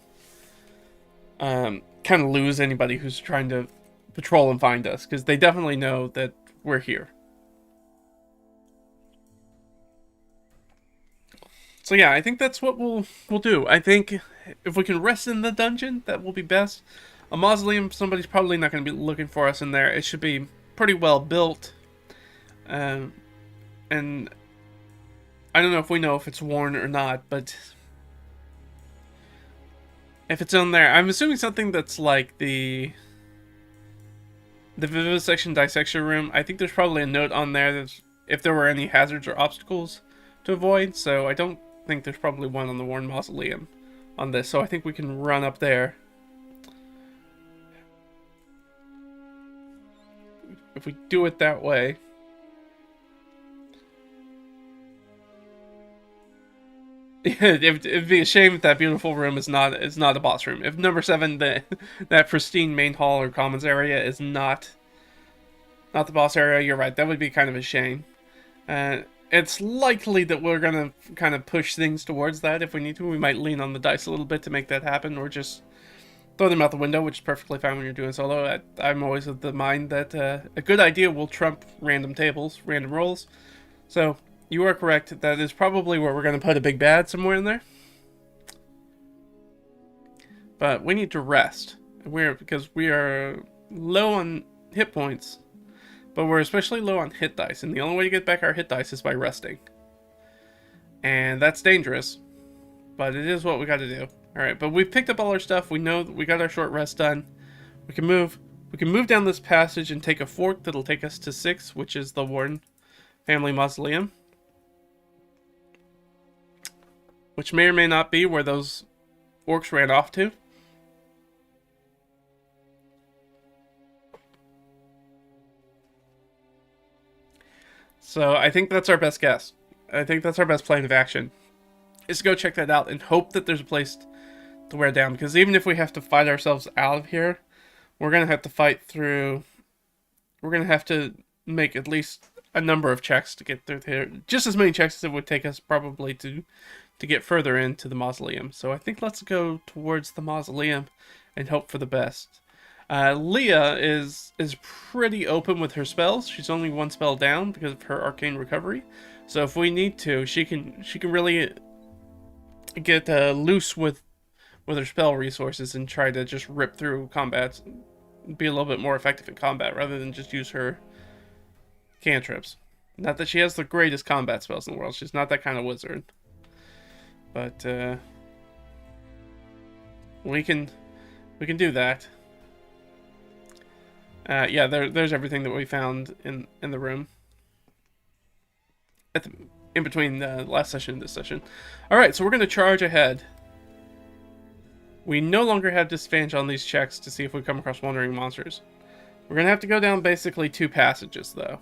S1: kind of lose anybody who's trying to patrol and find us, because they definitely know that we're here. So yeah, I think that's what we'll do. I think if we can rest in the dungeon, that will be best. A mausoleum, somebody's probably not going to be looking for us in there. It should be pretty well built. And I don't know if we know if it's worn or not, but if it's on there, I'm assuming something that's like the vivisection dissection room. I think there's probably a note on there that if there were any hazards or obstacles to avoid. So I don't think there's probably one on the worn mausoleum on this. So I think we can run up there. If we do it that way. It'd be a shame if that beautiful room is not a boss room. If number 7, that pristine main hall or commons area is not the boss area, you're right. That would be kind of a shame. It's likely that we're gonna kind of push things towards that if we need to. We might lean on the dice a little bit to make that happen, or just throw them out the window, which is perfectly fine when you're doing solo. I'm always of the mind that a good idea will trump random rolls. So you are correct. That is probably where we're going to put a big bad somewhere in there. But we need to rest. Because we are low on hit points. But we're especially low on hit dice. And the only way to get back our hit dice is by resting. And that's dangerous. But it is what we got to do. Alright, but we've picked up all our stuff. We know that we got our short rest done. We can move down this passage and take a fork that'll take us to 6, which is the Warden Family Mausoleum. Which may or may not be where those orcs ran off to. So I think that's our best guess. I think that's our best plan of action. Is to go check that out and hope that there's a place to wear down. Because even if we have to fight ourselves out of here, we're going to have to fight through... We're going to have to make at least a number of checks to get through here. Just as many checks as it would take us probably to get further into the mausoleum. So I think let's go towards the mausoleum and hope for the best. Leah is pretty open with her spells. She's only 1 spell down because of her arcane recovery. So if we need to, she can really get loose with her spell resources and try to just rip through combats be a little bit more effective in combat rather than just use her cantrips. Not that she has the greatest combat spells in the world. She's not that kind of wizard. But we can do that. Yeah, there's everything that we found in the room. In between the last session and this session. Alright, so we're going to charge ahead. We no longer have disadvantage on these checks to see if we come across wandering monsters. We're going to have to go down basically 2 passages, though.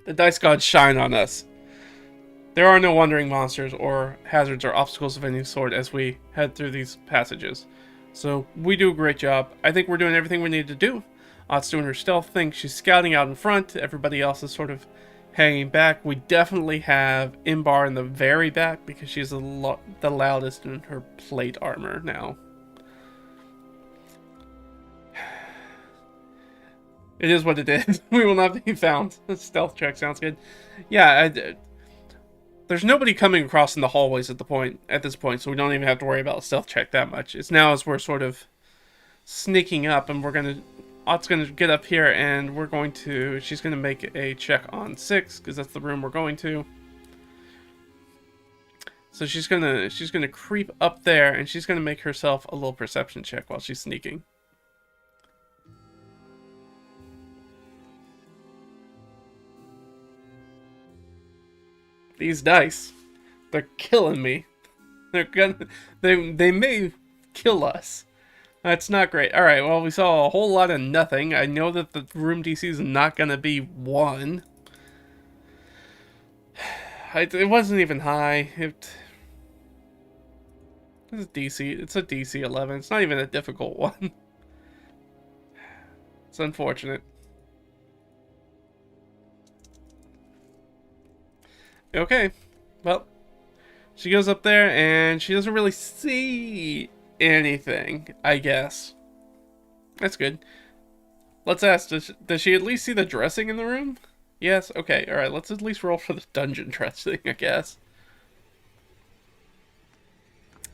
S1: The dice gods shine on us. There are no wandering monsters or hazards or obstacles of any sort as we head through these passages. So we do a great job. I think we're doing everything we need to do. Ott's doing her stealth thing. She's scouting out in front. Everybody else is sort of hanging back. We definitely have Imbar in the very back because she's the loudest in her plate armor now. It is what it is. We will not be found. Stealth check sounds good. Yeah, there's nobody coming across in the hallways at this point, so we don't even have to worry about a stealth check that much. It's now as we're sort of sneaking up, and Ott's gonna get up here, and she's gonna make a check on 6 because that's the room we're going to. So she's gonna creep up there, and she's gonna make herself a little perception check while she's sneaking. These dice, they're killing me. They may kill us. That's not great. Alright, well, we saw a whole lot of nothing. I know that the room DC is not going to be 1. It wasn't even high. It's DC. It's a DC 11. It's not even a difficult one. It's unfortunate. Okay, well, she goes up there and she doesn't really see anything, I guess. That's good. Let's ask, does she at least see the dressing in the room? Yes, okay, alright, let's at least roll for the dungeon dressing, I guess.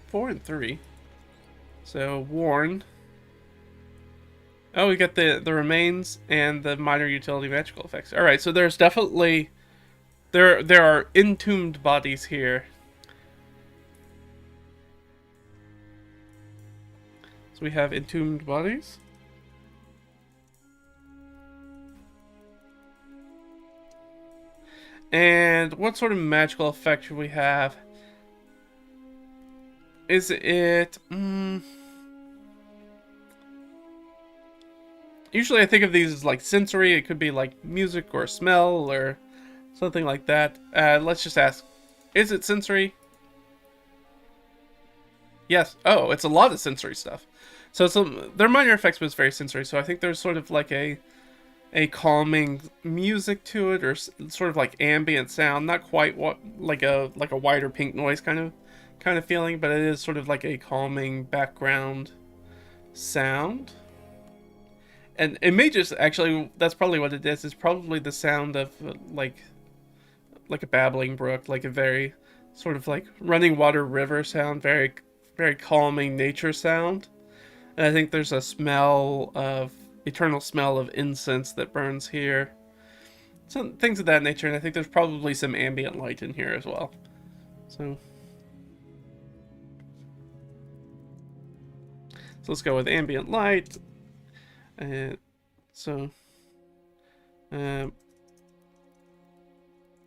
S1: 4 and 3. So, worn. Oh, we got the remains and the minor utility magical effects. Alright, so there's definitely... There are entombed bodies here. So we have entombed bodies. And what sort of magical effect should we have? Is it... Usually I think of these as like sensory. It could be like music or smell or... something like that. Let's just ask. Is it sensory? Yes. Oh, it's a lot of sensory stuff. So they're minor effects, but it's very sensory. So I think there's sort of like a calming music to it, or sort of like ambient sound. Not quite like a wider pink noise kind of feeling, but it is sort of like a calming background sound. And it may just actually, that's probably what it is. It's probably the sound of like a babbling brook, like a very sort of like running water river sound, very, very calming nature sound. And I think there's a eternal smell of incense that burns here. Some things of that nature, and I think there's probably some ambient light in here as well. So let's go with ambient light. And so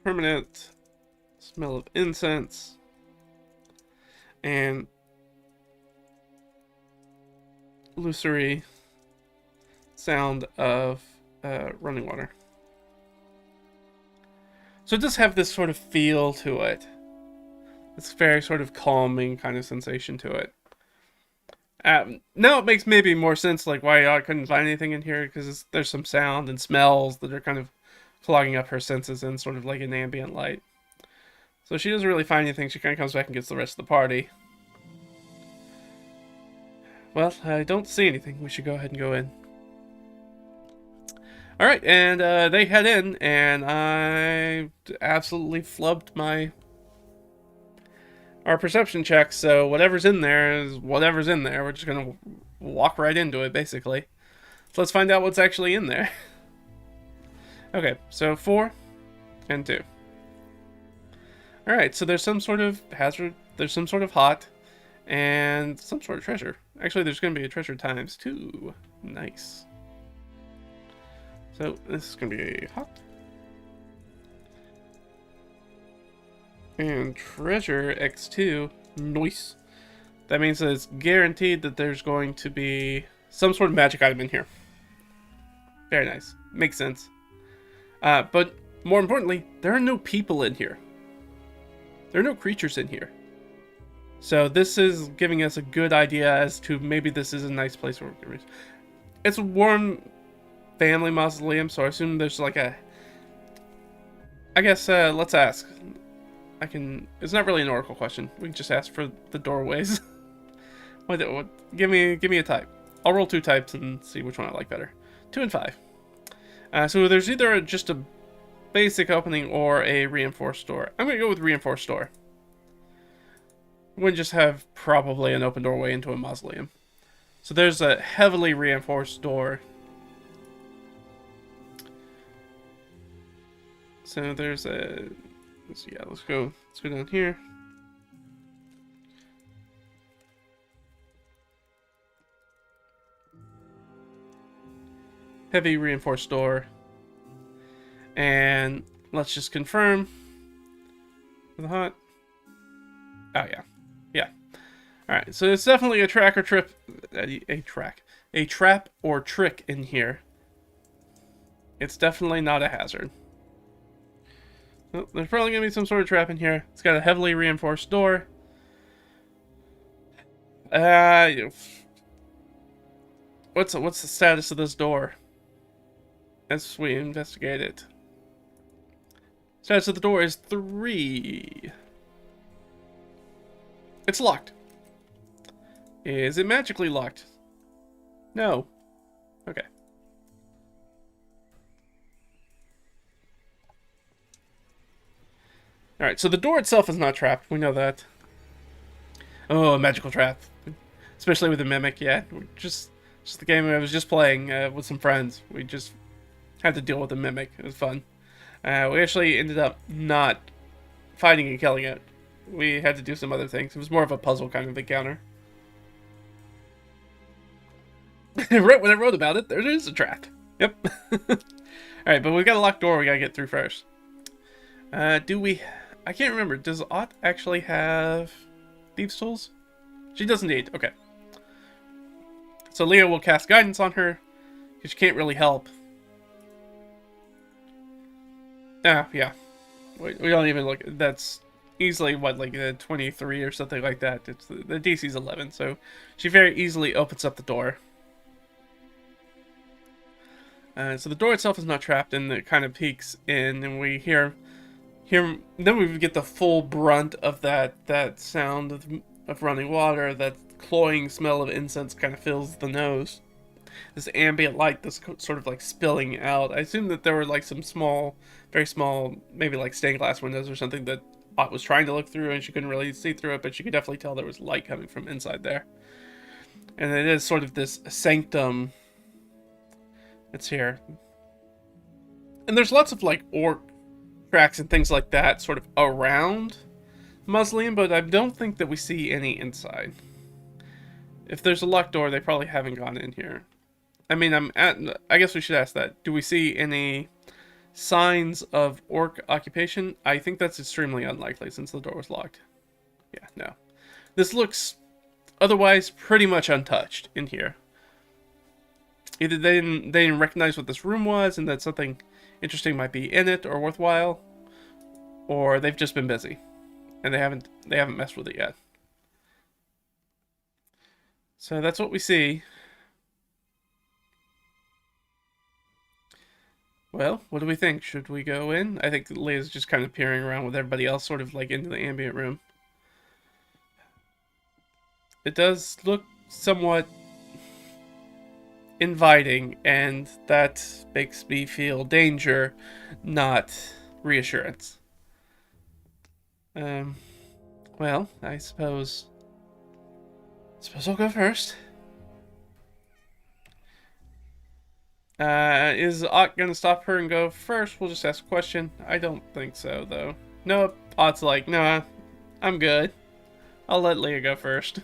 S1: permanent smell of incense and illusory sound of running water. So it does have this sort of feel to it. It's very sort of calming kind of sensation to it. Now it makes maybe more sense like why I couldn't find anything in here, because there's some sound and smells that are kind of clogging up her senses in sort of like an ambient light. So she doesn't really find anything. She kind of comes back and gets the rest of the party. Well, I don't see anything. We should go ahead and go in. Alright, and they head in, and I absolutely flubbed my our perception checks, so whatever's in there is whatever's in there. We're just gonna walk right into it, basically. So let's find out what's actually in there. Okay, so 4 and 2. Alright, so there's some sort of hazard, there's some sort of hot, and some sort of treasure. Actually, there's going to be a treasure times 2. Nice. So this is going to be a hot. And treasure x2. Nice. That means that it's guaranteed that there's going to be some sort of magic item in here. Very nice. Makes sense. But more importantly, there are no people in here. There are no creatures in here. So this is giving us a good idea as to maybe this is a nice place where we're going to... It's a warm family mausoleum, so I assume there's like a... I guess, let's ask. It's not really an oracle question. We can just ask for the doorways. Give me a type. I'll roll 2 types and see which one I like better. 2 and 5. So there's either just a basic opening or a reinforced door. I'm going to go with reinforced door. We just have probably an open doorway into a mausoleum. So there's a heavily reinforced door. So there's a... let's go down here. Heavy reinforced door. And let's just confirm. The hot. Oh yeah. Yeah. Alright, so it's definitely a track or trip. A trap or trick in here. It's definitely not a hazard. Well, there's probably going to be some sort of trap in here. It's got a heavily reinforced door. What's the status of this door? As we investigate it. Status of the door is 3. It's locked. Is it magically locked? No. Okay. Alright, so the door itself is not trapped. We know that. Oh, a magical trap. Especially with the mimic, yeah. Just the game I was just playing with some friends. We just had to deal with the mimic. It was fun. We actually ended up not fighting and killing it. We had to do some other things. It was more of a puzzle kind of encounter. Right when I wrote about it, there is a trap. Yep. Alright, but we've got a locked door we gotta get through first. Do we... I can't remember. Does Ott actually have Thieves' Tools? She does indeed. Okay. So Leah will cast Guidance on her, because she can't really help. Yeah. We don't even look... That's easily, what, like a 23 or something like that. It's the DC's 11, so she very easily opens up the door. So the door itself is not trapped, and it kind of peeks in, and we hear then we get the full brunt of that sound of running water. That cloying smell of incense kind of fills the nose. This ambient light that's sort of like spilling out. I assume that there were like some small, very small, maybe like stained glass windows or something that Ott was trying to look through, and she couldn't really see through it, but she could definitely tell there was light coming from inside there. And it is sort of this sanctum. It's here. And there's lots of like orc tracks and things like that sort of around Mausoleum, but I don't think that we see any inside. If there's a locked door, they probably haven't gone in here. I mean, I guess we should ask that. Do we see any signs of orc occupation? I think that's extremely unlikely since the door was locked. Yeah, no. This looks otherwise pretty much untouched in here. Either they didn't recognize what this room was and that something interesting might be in it or worthwhile, or they've just been busy and they haven't messed with it yet. So that's what we see. Well, what do we think? Should we go in? I think Leah's just kind of peering around with everybody else, sort of like into the ambient room. It does look somewhat inviting, and that makes me feel danger, not reassurance. Well, I suppose I'll go first. Is Ott gonna stop her and go first? We'll just ask a question. I don't think so, though. Nope. Ott's like, nah, I'm good. I'll let Leah go first.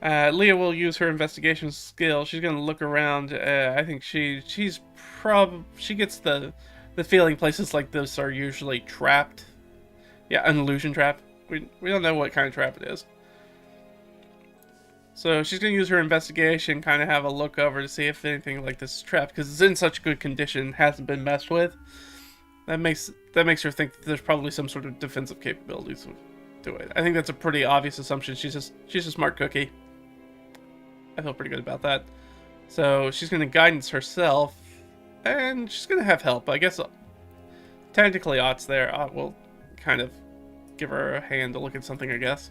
S1: Leah will use her investigation skill. She's gonna look around. I think she gets the feeling places like this are usually trapped. Yeah, an illusion trap. We don't know what kind of trap it is. So she's gonna use her investigation, kind of have a look over to see if anything like this is trapped, because it's in such good condition, hasn't been messed with. That makes her think that there's probably some sort of defensive capabilities to it. I think that's a pretty obvious assumption. She's a smart cookie. I feel pretty good about that. So she's gonna guidance herself, and she's gonna have help. I guess technically Ott's there. Ott will kind of give her a hand to look at something, I guess.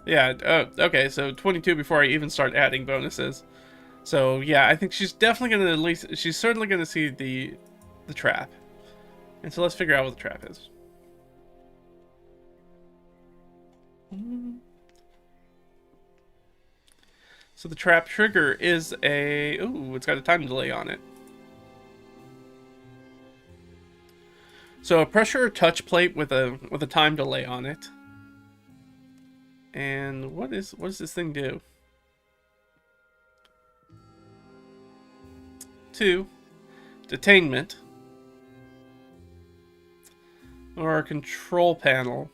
S1: Yeah, okay, so 22 before I even start adding bonuses. So, yeah, I think she's definitely going to she's certainly going to see the trap. And so let's figure out what the trap is. So the trap trigger is ooh, it's got a time delay on it. So a pressure or touch plate with a time delay on it. And what does this thing do? 2. Detainment. Or a control panel.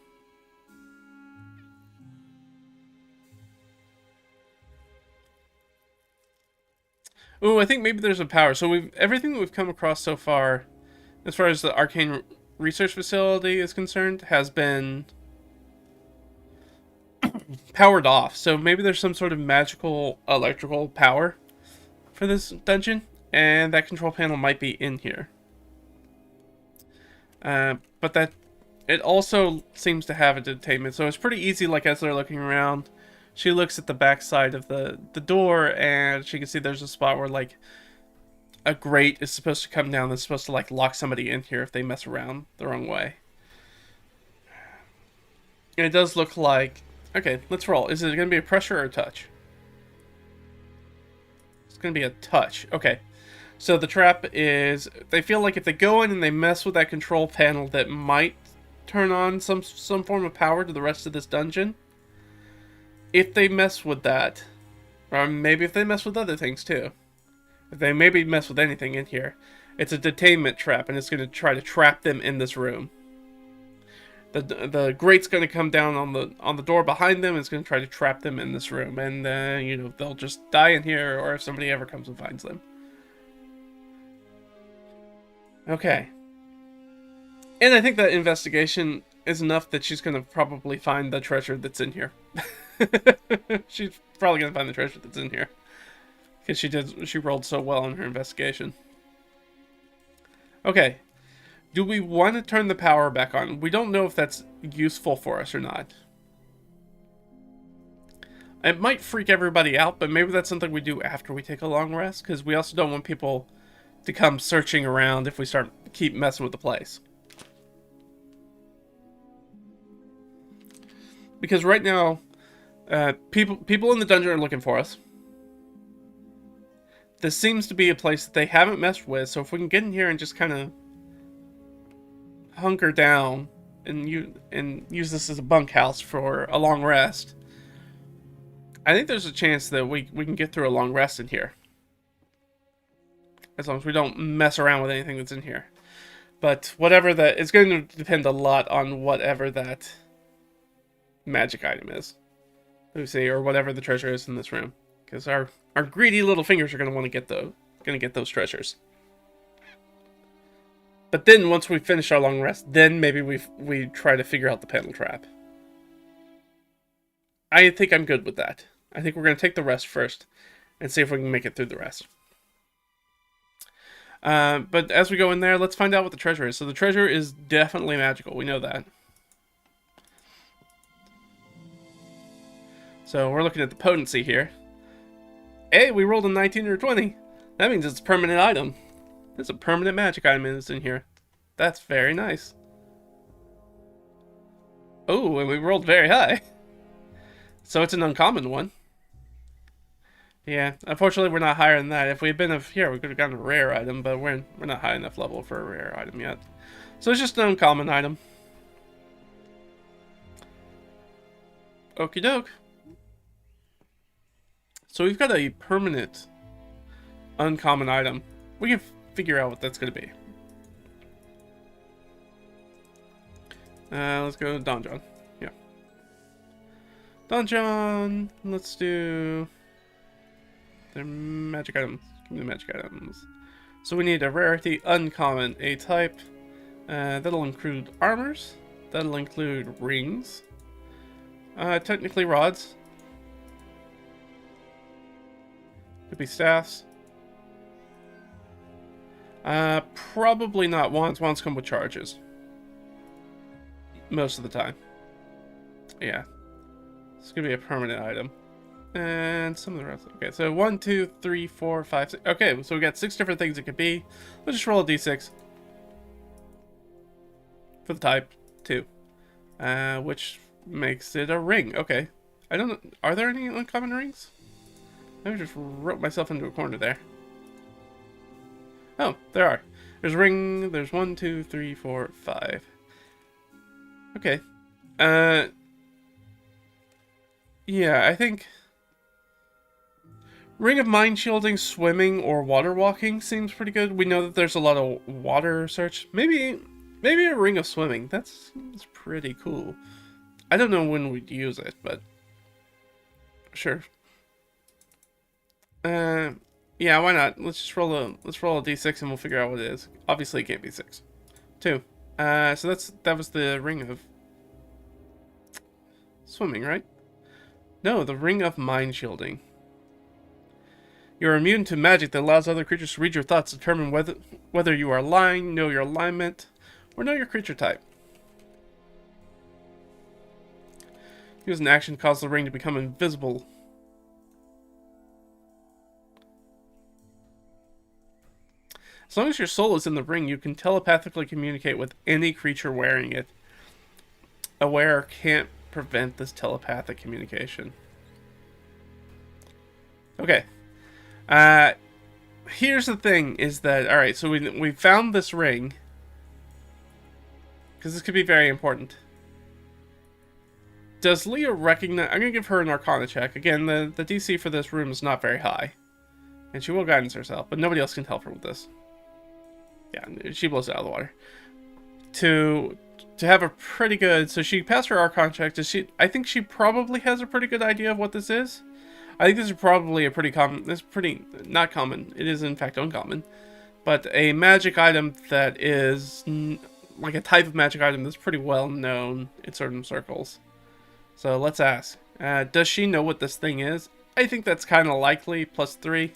S1: Ooh, I think maybe there's a power. So everything that we've come across so far, as far as the arcane research facility is concerned, has been powered off. So maybe there's some sort of magical electrical power for this dungeon, and that control panel might be in here. But that it also seems to have a detainment, so it's pretty easy. Like as they're looking around, she looks at the back side of the door, and she can see there's a spot where like a grate is supposed to come down that's supposed to like lock somebody in here if they mess around the wrong way. And it does look like, okay, let's roll. Is it going to be a pressure or a touch? It's going to be a touch. Okay. So the trap is, they feel like if they go in and they mess with that control panel, that might turn on some form of power to the rest of this dungeon. If they mess with that, or maybe if they mess with other things too. If they maybe mess with anything in here, it's a detainment trap, and it's going to try to trap them in this room. The grate's going to come down on the door behind them, and it's going to try to trap them in this room, and you know, they'll just die in here, or if somebody ever comes and finds them. Okay. And I think that investigation is enough that she's going to probably find the treasure that's in here. She's probably going to find the treasure that's in here. Because she rolled so well in her investigation. Okay. Do we want to turn the power back on? We don't know if that's useful for us or not. It might freak everybody out, but maybe that's something we do after we take a long rest, because we also don't want people to come searching around if we keep messing with the place. Because right now, people in the dungeon are looking for us. This seems to be a place that they haven't messed with, so if we can get in here and just kind of hunker down and use this as a bunkhouse for a long rest, I think there's a chance that we can get through a long rest in here. As long as we don't mess around with anything that's in here. But whatever that, it's going to depend a lot on whatever that magic item is. We see, or whatever the treasure is in this room. Because our greedy little fingers are going to want to get those treasures. But then once we finish our long rest, then maybe we try to figure out the panel trap. I think I'm good with that. I think we're going to take the rest first and see if we can make it through the rest. But as we go in there, let's find out what the treasure is. So the treasure is definitely magical. We know that. So we're looking at the potency here. Hey, we rolled a 19 or a 20. That means it's a permanent item. There's a permanent magic item that's in here. That's very nice. Ooh, and we rolled very high. So it's an uncommon one. Yeah, unfortunately we're not higher than that. If we had been up here, we could have gotten a rare item, but we're not high enough level for a rare item yet. So it's just an uncommon item. Okie doke. So we've got a permanent uncommon item. We can figure out what that's going to be. Let's go to Donjon. Yeah. Donjon. Let's do their magic items. Give me the magic items. So we need a rarity uncommon, a type. That'll include armors. That'll include rings. Technically rods. Could be staffs. Probably not wands. Wands come with charges. Most of the time. Yeah. It's gonna be a permanent item. And some of the rest. Okay, so 1, 2, 3, 4, 5, 6. Okay, so we got 6 different things it could be. Let's just roll a d6. For the type, 2. Which makes it a ring. Okay. I don't know. Are there any uncommon rings? I just wrote myself into a corner there. Oh, there are. There's a ring. There's 1, 2, 3, 4, 5. Okay. Yeah, I think Ring of Mind Shielding, Swimming, or Water Walking seems pretty good. We know that there's a lot of water search. Maybe a Ring of Swimming. That's pretty cool. I don't know when we'd use it, but sure. Yeah, why not? Let's roll a d6 and we'll figure out what it is. Obviously, it can't be 6. 2. So that was the Ring of Swimming, right? No, the Ring of Mind Shielding. You're immune to magic that allows other creatures to read your thoughts, determine whether you are lying, know your alignment, or know your creature type. Use an action to cause the ring to become invisible. As long as your soul is in the ring, you can telepathically communicate with any creature wearing it. A wearer can't prevent this telepathic communication. Okay. Here's the thing, is that, alright, so we found this ring, because this could be very important. Does Leah recognize... I'm going to give her an Arcana check. Again, the DC for this room is not very high. And she will guidance herself, but nobody else can help her with this. Yeah, she blows it out of the water. To have a pretty good... So she passed her Arcana check. I think she probably has a pretty good idea of what this is. I think this is probably a pretty common... This is pretty... Not common. It is, in fact, uncommon. But a magic item that is... Like a type of magic item that's pretty well known in certain circles. So let's ask. Does she know what this thing is? I think that's kind of likely. +3.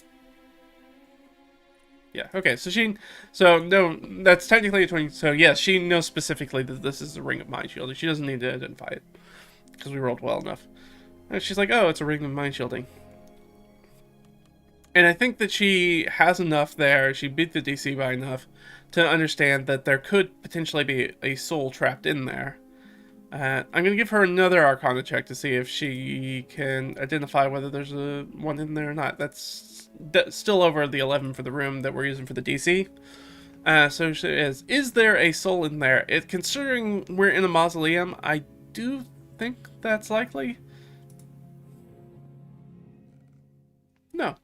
S1: Yeah, okay. So no, that's technically a 20. So yes, she knows specifically that this is a Ring of Mind Shielding. She doesn't need to identify it. Because we rolled well enough. And she's like, oh, it's a Ring of Mind Shielding. And I think that she has enough there. She beat the DC by enough to understand that there could potentially be a soul trapped in there. I'm going to give her another Arcana check to see if she can identify whether there's one in there or not. That's still over the 11 for the room that we're using for the DC. So she is there a soul in there? Considering we're in a mausoleum, I do think that's likely. No.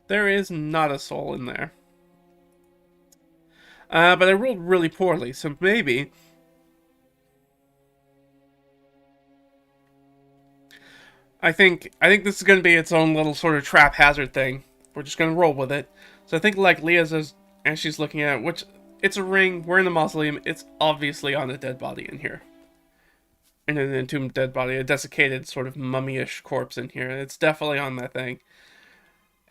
S1: There is not a soul in there. But I rolled really poorly, so maybe... I think this is going to be its own little sort of trap hazard thing. We're just going to roll with it. So I think like Leah says, as she's looking at it, which it's a ring, we're in a mausoleum, it's obviously on a dead body in here. In an entombed dead body, a desiccated sort of mummy-ish corpse in here. It's definitely on that thing.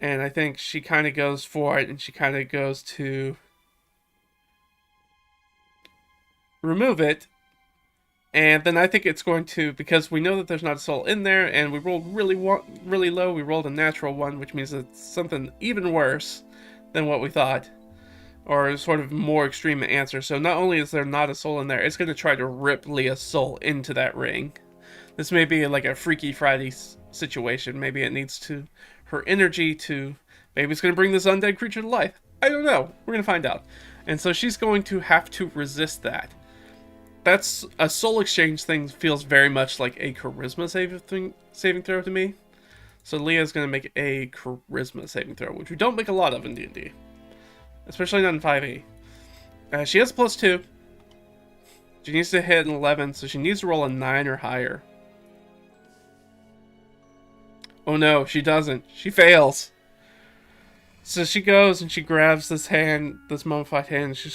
S1: And I think she kind of goes for it, and she kind of goes to remove it. And then I think it's going to, because we know that there's not a soul in there, and we rolled really low. We rolled a natural one, which means it's something even worse than what we thought. or sort of more extreme answer. So not only is there not a soul in there, it's going to try to rip Leah's soul into that ring. This may be like a Freaky Friday situation. Maybe it needs to her energy to... Maybe it's going to bring this undead creature to life. I don't know. We're going to find out. And so she's going to have to resist that. That's a soul exchange thing. Feels very much like a charisma saving throw to me. So Leah's going to make a charisma saving throw, which we don't make a lot of in D&D. Especially not in 5e. She has a +2. She needs to hit an 11, so she needs to roll a 9 or higher. Oh no, she doesn't. She fails. So she goes and she grabs this hand, this mummified hand, and she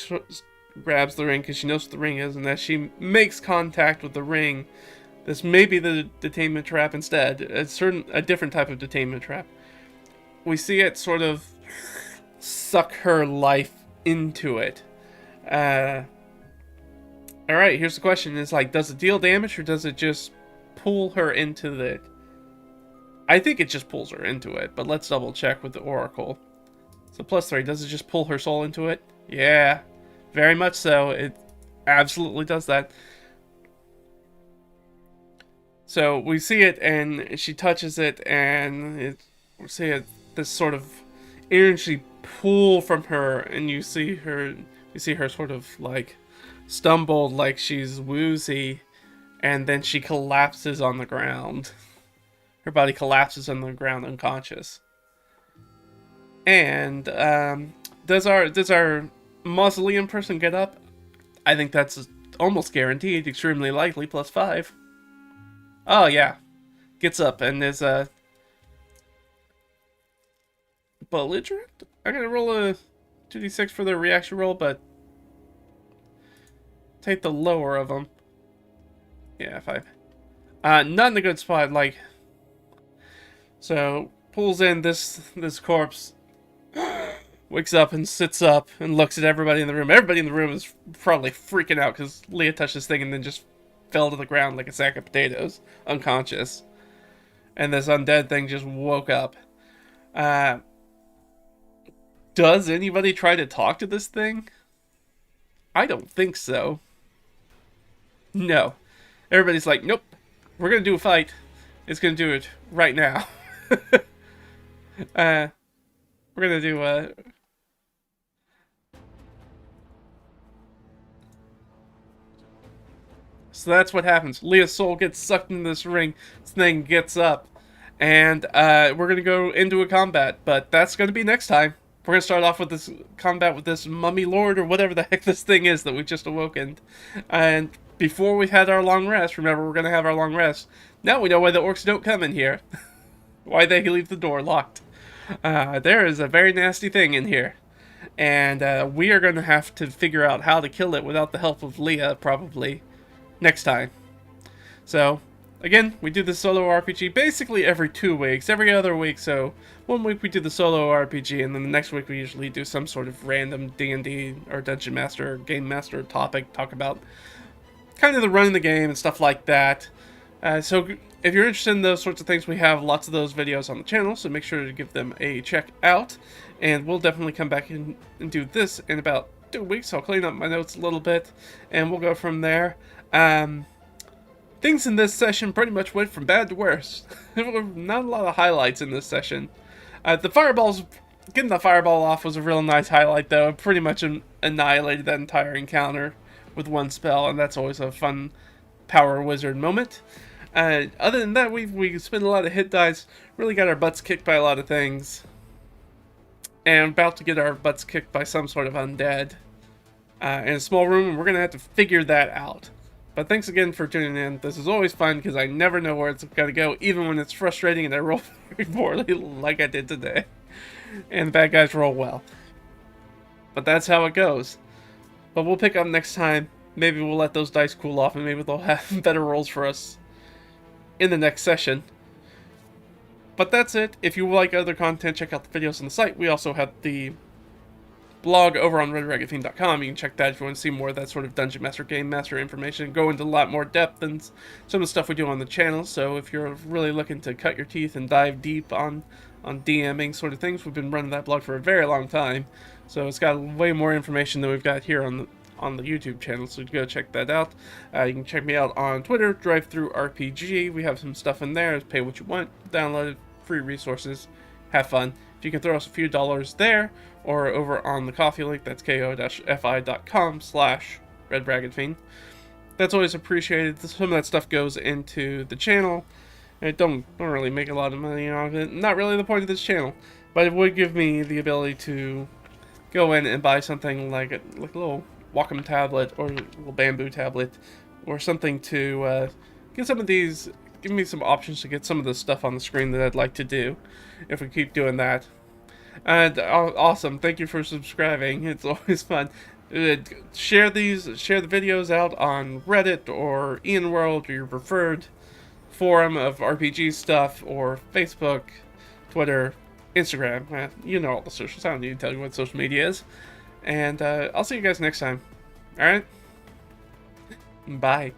S1: grabs the ring because she knows what the ring is, and as she makes contact with the ring, this may be the detainment trap instead. A different type of detainment trap. We see it sort of suck her life into it. Alright, here's the question. It's like, does it deal damage or does it just pull her into it? I think it just pulls her into it, but let's double check with the Oracle. So +3, does it just pull her soul into it? Yeah, very much so. It absolutely does that. So we see it, and she touches it, and we see it, this sort of energy pull from her, and you see her sort of like stumble, like she's woozy, and then she collapses on the ground. Her body collapses on the ground unconscious. And does our mausoleum person get up? I think that's almost guaranteed, extremely likely, +5. Oh yeah, gets up and is belligerent. I'm gonna roll a 2d6 for the reaction roll, but take the lower of them. Yeah, 5. Not in a good spot. Like, so pulls in this corpse, wakes up and sits up and looks at everybody in the room. Everybody in the room is probably freaking out because Leah touched this thing and then just fell to the ground like a sack of potatoes, unconscious. And this undead thing just woke up. Does anybody try to talk to this thing? I don't think so. No. Everybody's like, nope, we're gonna do a fight. It's gonna do it right now. We're gonna do So that's what happens. Leah's soul gets sucked into this ring. This thing gets up. And we're gonna go into a combat, but that's gonna be next time. We're gonna start off with this combat with this mummy lord, or whatever the heck this thing is that we just awoken. And before we've had our long rest, remember we're gonna have our long rest. Now we know why the orcs don't come in here. Why they leave the door locked. There is a very nasty thing in here. And we are gonna have to figure out how to kill it without the help of Leah, probably, next time. So, again, we do the solo RPG basically every 2 weeks, every other week. So 1 week we do the solo RPG, and then the next week we usually do some sort of random D&D or Dungeon Master or Game Master topic, talk about kind of the running the game and stuff like that. So if you're interested in those sorts of things, we have lots of those videos on the channel, so make sure to give them a check out. And we'll definitely come back and do this in about 2 weeks. I'll clean up my notes a little bit, and we'll go from there. Things in this session pretty much went from bad to worse. There were not a lot of highlights in this session. The fireballs, getting the fireball off was a real nice highlight, though. It pretty much annihilated that entire encounter with one spell, and that's always a fun power wizard moment. Other than that, we spent a lot of hit dice, really got our butts kicked by a lot of things, and about to get our butts kicked by some sort of undead in a small room, and we're going to have to figure that out. But thanks again for tuning in. This is always fun because I never know where it's going to go, even when it's frustrating and I roll very poorly like I did today. And the bad guys roll well. But that's how it goes. But we'll pick up next time. Maybe we'll let those dice cool off and maybe they'll have better rolls for us in the next session. But that's it. If you like other content, check out the videos on the site. We also have the blog over on RedRaggedFiend.com. You can check that if you want to see more of that sort of Dungeon Master, Game Master information. Go into a lot more depth than some of the stuff we do on the channel. So if you're really looking to cut your teeth and dive deep on DMing sort of things, we've been running that blog for a very long time. So it's got way more information than we've got here on the YouTube channel, so go check that out. You can check me out on Twitter, DriveThruRPG. We have some stuff in there. Pay what you want, download it, free resources, have fun. If you can throw us a few dollars there, or over on the coffee link, that's ko-fi.com/RedRaggedFiend. That's always appreciated. Some of that stuff goes into the channel. I don't really make a lot of money off it. Not really the point of this channel, but it would give me the ability to go in and buy something like a little Wacom tablet or a little bamboo tablet or something to get some of these, give me some options to get some of the stuff on the screen that I'd like to do if we keep doing that. And awesome, thank you for subscribing. It's always fun. Share the videos out on Reddit or Ian World or your preferred forum of RPG stuff, or Facebook, Twitter, Instagram. You know all the socials. I don't need to tell you what social media is. And I'll see you guys next time. Alright? Bye.